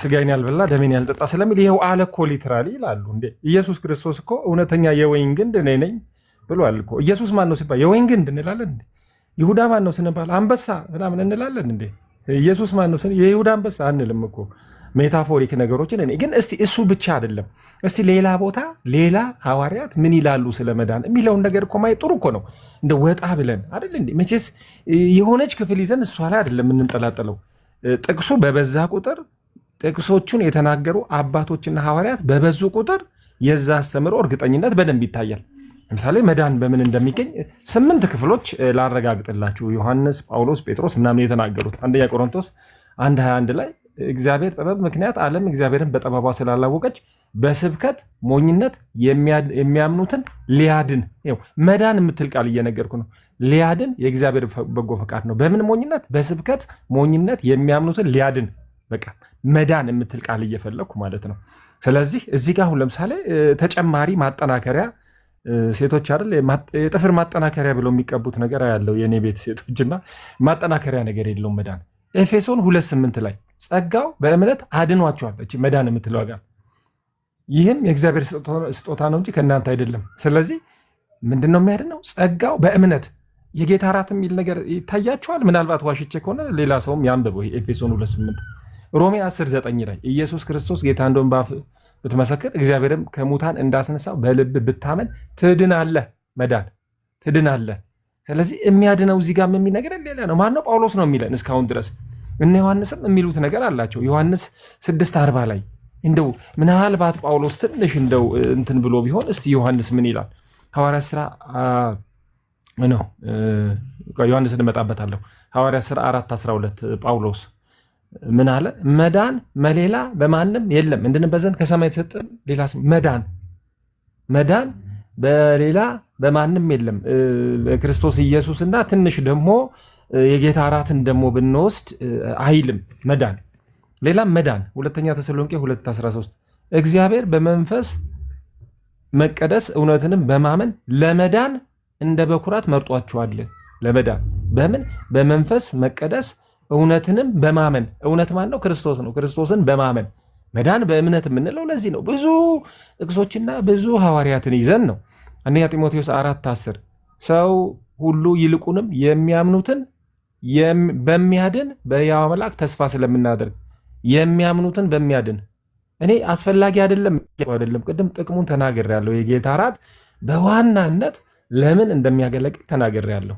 ስጋዬን ያልበላ ደሜን ያልጠጣ ስለሚል ይኸው አለ እኮ ሊትራሊ ይላሉ። እንዴ ኢየሱስ ክርስቶስ እኮ እውነተኛ የወይን ግንድ እኔ ነኝ ብሏል እኮ። ኢየሱስ ማን ነው ሲባል የወይን ግንድ እንላለን እንዴ? ይሁዳ ማን ነው ስንባል አንበሳ ምናምን እንላለን እንዴ? ኢየሱስ ማን ነው የይሁዳ አንበሳ አንልም እኮ። ሜታፎሪክ ነገሮችን እኔ ግን እስቲ እሱ ብቻ አይደለም፣ እስቲ ሌላ ቦታ ሌላ ሐዋርያት ምን ይላሉ ስለ መዳን የሚለውን ነገር እኮ ማየት ጥሩ እኮ ነው። እንደ ወጣ ብለን አይደል እንዴ? መቼስ የሆነች ክፍል ይዘን እሷ ላይ አይደለም የምንንጠላጠለው። ጥቅሱ በበዛ ቁጥር ጥቅሶቹን የተናገሩ አባቶችና ሐዋርያት በበዙ ቁጥር የዛ አስተምሮ እርግጠኝነት በደንብ ይታያል። ለምሳሌ መዳን በምን እንደሚገኝ 8 ክፍሎች ላረጋግጥላችሁ። ዮሐንስ፣ ጳውሎስ፣ ጴጥሮስ ምናምን የተናገሩት አንደኛ ቆሮንቶስ 1:21 ላይ እግዚአብሔር ጥበብ ምክንያት ዓለም እግዚአብሔርን በጥበቧ ስላላወቀች በስብከት ሞኝነት የሚያምኑትን ሊያድን መዳን የምትል ቃል እየነገርኩ ነው። ሊያድን የእግዚአብሔር በጎ ፈቃድ ነው። በምን ሞኝነት? በስብከት ሞኝነት የሚያምኑትን ሊያድን። በቃ መዳን የምትል ቃል እየፈለግኩ ማለት ነው። ስለዚህ እዚህ ጋር አሁን ለምሳሌ ተጨማሪ ማጠናከሪያ ሴቶች አይደል የጥፍር ማጠናከሪያ ብለው የሚቀቡት ነገር ያለው የኔ ቤት ሴቶችና ማጠናከሪያ ነገር የለውም መዳን። ኤፌሶን 2:8 ላይ ጸጋው በእምነት አድኗቸዋል። እቺ መዳን የምትለው ጋር ይህም የእግዚአብሔር ስጦታ ነው እንጂ ከእናንተ አይደለም። ስለዚህ ምንድነው የሚያድነው? ጸጋው በእምነት የጌታ እራት የሚል ነገር ይታያቸዋል። ምናልባት ዋሽቼ ከሆነ ሌላ ሰውም ያንብበው። ኤፌሶን 2:8 ሮሜ 10:9 ላይ ኢየሱስ ክርስቶስ ጌታ እንደሆነ በአፍ ብትመሰክር እግዚአብሔርም ከሙታን እንዳስነሳው በልብ ብታመን ትድናለህ። መዳን ትድናለህ። ስለዚህ የሚያድነው እዚህ ጋር የሚነገር ሌላ ነው። ማነው? ጳውሎስ ነው የሚለን እስካሁን ድረስ። እነ ዮሐንስም የሚሉት ነገር አላቸው። ዮሐንስ 6:40 ላይ እንደው ምናልባት ጳውሎስ ትንሽ እንደው እንትን ብሎ ቢሆን እስቲ ዮሐንስ ምን ይላል? ሐዋርያት ሥራ ነው ዮሐንስ እንመጣበታለሁ። ሐዋርያት ሥራ 4:12 ጳውሎስ ምን አለ? መዳን መሌላ በማንም የለም እንድንበዘን ከሰማይ የተሰጠን ሌላ ስም መዳን በሌላ በማንም የለም ክርስቶስ ኢየሱስና ትንሽ ደግሞ የጌታ እራትን ደግሞ ብንወስድ አይልም። መዳን ሌላም መዳን ሁለተኛ ተሰሎንቄ 2:13 እግዚአብሔር በመንፈስ መቀደስ እውነትንም በማመን ለመዳን እንደ በኩራት መርጧቸዋል። ለመዳን በምን? በመንፈስ መቀደስ እውነትንም በማመን። እውነት ማን ነው? ክርስቶስ ነው። ክርስቶስን በማመን መዳን በእምነት የምንለው ለዚህ ነው። ብዙ ጥቅሶችና ብዙ ሐዋርያትን ይዘን ነው። አንደኛ ጢሞቴዎስ 4:10 ሰው ሁሉ ይልቁንም የሚያምኑትን በሚያድን በሕያው አምላክ ተስፋ ስለምናደርግ የሚያምኑትን በሚያድን እኔ አስፈላጊ አይደለም። ቅድም ጥቅሙን ተናግሬያለሁ። የጌታ እራት በዋናነት ለምን እንደሚያገለግል ተናግሬያለሁ።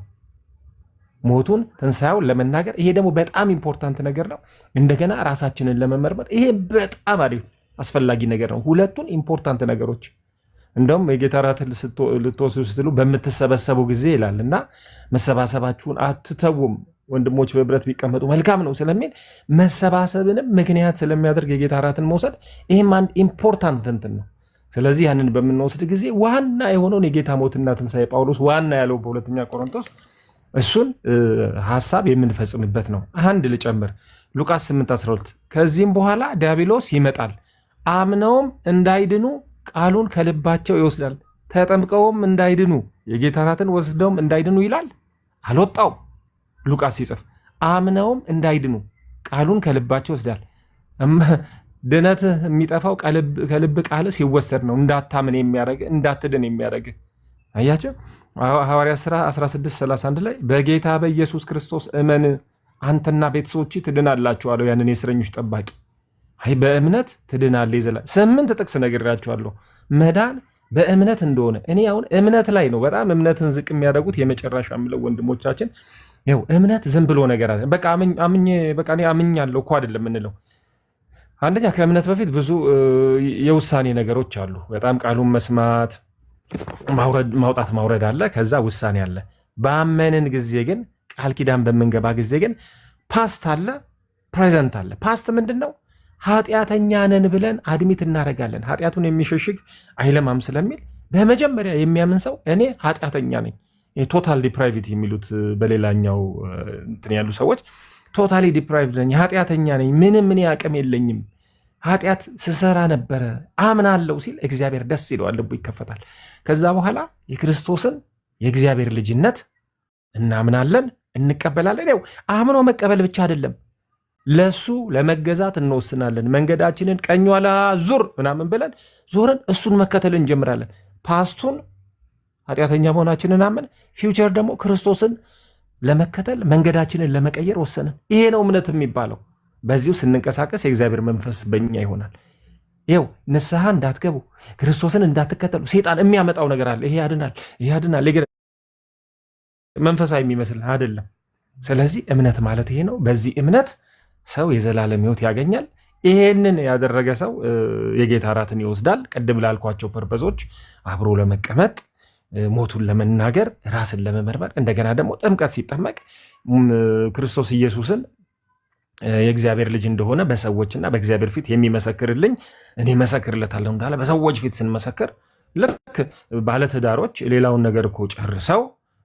ሞቱን ትንሣኤውን ለመናገር ይሄ ደግሞ በጣም ኢምፖርታንት ነገር ነው። እንደገና ራሳችንን ለመመርመር ይሄ በጣም አስፈላጊ ነገር ነው። ሁለቱን ኢምፖርታንት ነገሮች እንደውም የጌታ እራት ልትወስዱ ስትሉ በምትሰበሰቡ ጊዜ ይላል እና መሰባሰባችሁን አትተውም ወንድሞች በህብረት ቢቀመጡ መልካም ነው ስለሚል መሰባሰብንም ምክንያት ስለሚያደርግ የጌታ እራትን መውሰድ ይህም አንድ ኢምፖርታንት እንትን ነው። ስለዚህ ያንን በምንወስድ ጊዜ ዋና የሆነውን የጌታ ሞትና ትንሣኤ ጳውሎስ ዋና ያለው በሁለተኛ ቆሮንቶስ እሱን ሐሳብ የምንፈጽምበት ነው። አንድ ልጨምር፣ ሉቃስ 8:12 ከዚህም በኋላ ዲያብሎስ ይመጣል፣ አምነውም እንዳይድኑ ቃሉን ከልባቸው ይወስዳል፣ ተጠምቀውም እንዳይድኑ የጌታ እራትን ወስደውም እንዳይድኑ ይላል። አልወጣውም። ሉቃስ ሲጽፍ አምነውም እንዳይድኑ ቃሉን ከልባቸው ይወስዳል። ድነት የሚጠፋው ከልብ ቃል ሲወሰድ ነው። እንዳታምን የሚያደርግ እንዳትድን የሚያደርግ አያቸው። ሐዋርያት ሥራ 16:31 ላይ በጌታ በኢየሱስ ክርስቶስ እመን አንተና ቤተሰቦች ትድናላችሁ አለው ያንን የእስረኞች ጠባቂ። አይ በእምነት ትድናለህ ይዘላል። 8 ጥቅስ ነግሬያችኋለሁ መዳን በእምነት እንደሆነ። እኔ አሁን እምነት ላይ ነው በጣም እምነትን ዝቅ የሚያደርጉት የመጨረሻ የምለው ወንድሞቻችን። ይኸው እምነት ዝም ብሎ ነገር አለ። በቃ እኔ አምኛለሁ እኮ አይደለም የምንለው። አንደኛ ከእምነት በፊት ብዙ የውሳኔ ነገሮች አሉ። በጣም ቃሉን መስማት ማውጣት ማውረድ አለ። ከዛ ውሳኔ አለ። ባመንን ጊዜ ግን ቃል ኪዳን በምንገባ ጊዜ ግን ፓስት አለ፣ ፕሬዘንት አለ። ፓስት ምንድን ነው? ኃጢአተኛ ነን ብለን አድሚት እናደርጋለን። ኃጢአቱን የሚሸሽግ አይለማም ስለሚል በመጀመሪያ የሚያምን ሰው እኔ ኃጢአተኛ ነኝ፣ ቶታል ዲፕራይቪቲ የሚሉት በሌላኛው እንትን ያሉ ሰዎች ቶታሊ ዲፕራይቭድ ነኝ፣ ኃጢአተኛ ነኝ፣ ምንም እኔ አቅም የለኝም፣ ኃጢአት ስሰራ ነበረ አምናለሁ ሲል እግዚአብሔር ደስ ይለዋል፣ ልቡ ይከፈታል። ከዛ በኋላ የክርስቶስን የእግዚአብሔር ልጅነት እናምናለን፣ እንቀበላለን። ያው አምኖ መቀበል ብቻ አይደለም፣ ለሱ ለመገዛት እንወስናለን። መንገዳችንን ቀኝ ኋላ ዙር ምናምን ብለን ዞረን እሱን መከተል እንጀምራለን። ፓስቱን ኃጢአተኛ መሆናችንን አመን፣ ፊውቸር ደግሞ ክርስቶስን ለመከተል መንገዳችንን ለመቀየር ወሰንን። ይሄ ነው እምነት የሚባለው። በዚሁ ስንንቀሳቀስ የእግዚአብሔር መንፈስ በእኛ ይሆናል። ይኸው ንስሐ እንዳትገቡ ክርስቶስን እንዳትከተሉ ሴጣን የሚያመጣው ነገር አለ። ይሄ ያድናል መንፈሳዊ የሚመስል አይደለም። ስለዚህ እምነት ማለት ይሄ ነው። በዚህ እምነት ሰው የዘላለም ሕይወት ያገኛል። ይሄንን ያደረገ ሰው የጌታ እራትን ይወስዳል። ቅድም ላልኳቸው ፐርፐዞች አብሮ ለመቀመጥ፣ ሞቱን ለመናገር፣ ራስን ለመመርመር፣ እንደገና ደግሞ ጥምቀት ሲጠመቅ ክርስቶስ ኢየሱስን የእግዚአብሔር ልጅ እንደሆነ በሰዎችና በእግዚአብሔር ፊት የሚመሰክርልኝ እኔ መሰክርለታለሁ እንዳለ በሰዎች ፊት ስንመሰክር ልክ ባለትዳሮች ሌላውን ነገር እኮ ጨርሰው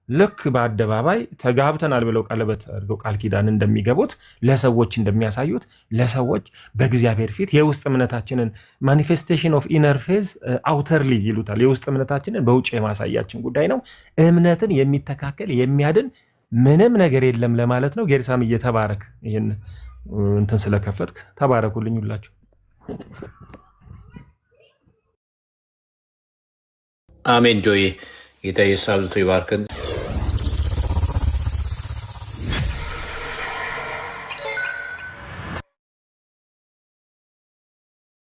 ልክ በአደባባይ ተጋብተናል ብለው ቀለበት አድርገው ቃል ኪዳን እንደሚገቡት ለሰዎች እንደሚያሳዩት ለሰዎች በእግዚአብሔር ፊት የውስጥ እምነታችንን ማኒፌስቴሽን ኦፍ ኢነር ፌዝ አውተርሊ ይሉታል። የውስጥ እምነታችንን በውጭ የማሳያችን ጉዳይ ነው። እምነትን የሚተካከል የሚያድን ምንም ነገር የለም ለማለት ነው። ጌርሳም እየተባረክ ይህን እንትን ስለከፈትክ ተባረኩልኝ ሁላችሁ። አሜን። ጆይ ጌታ ኢየሱስ አብዝቶ ይባርክን።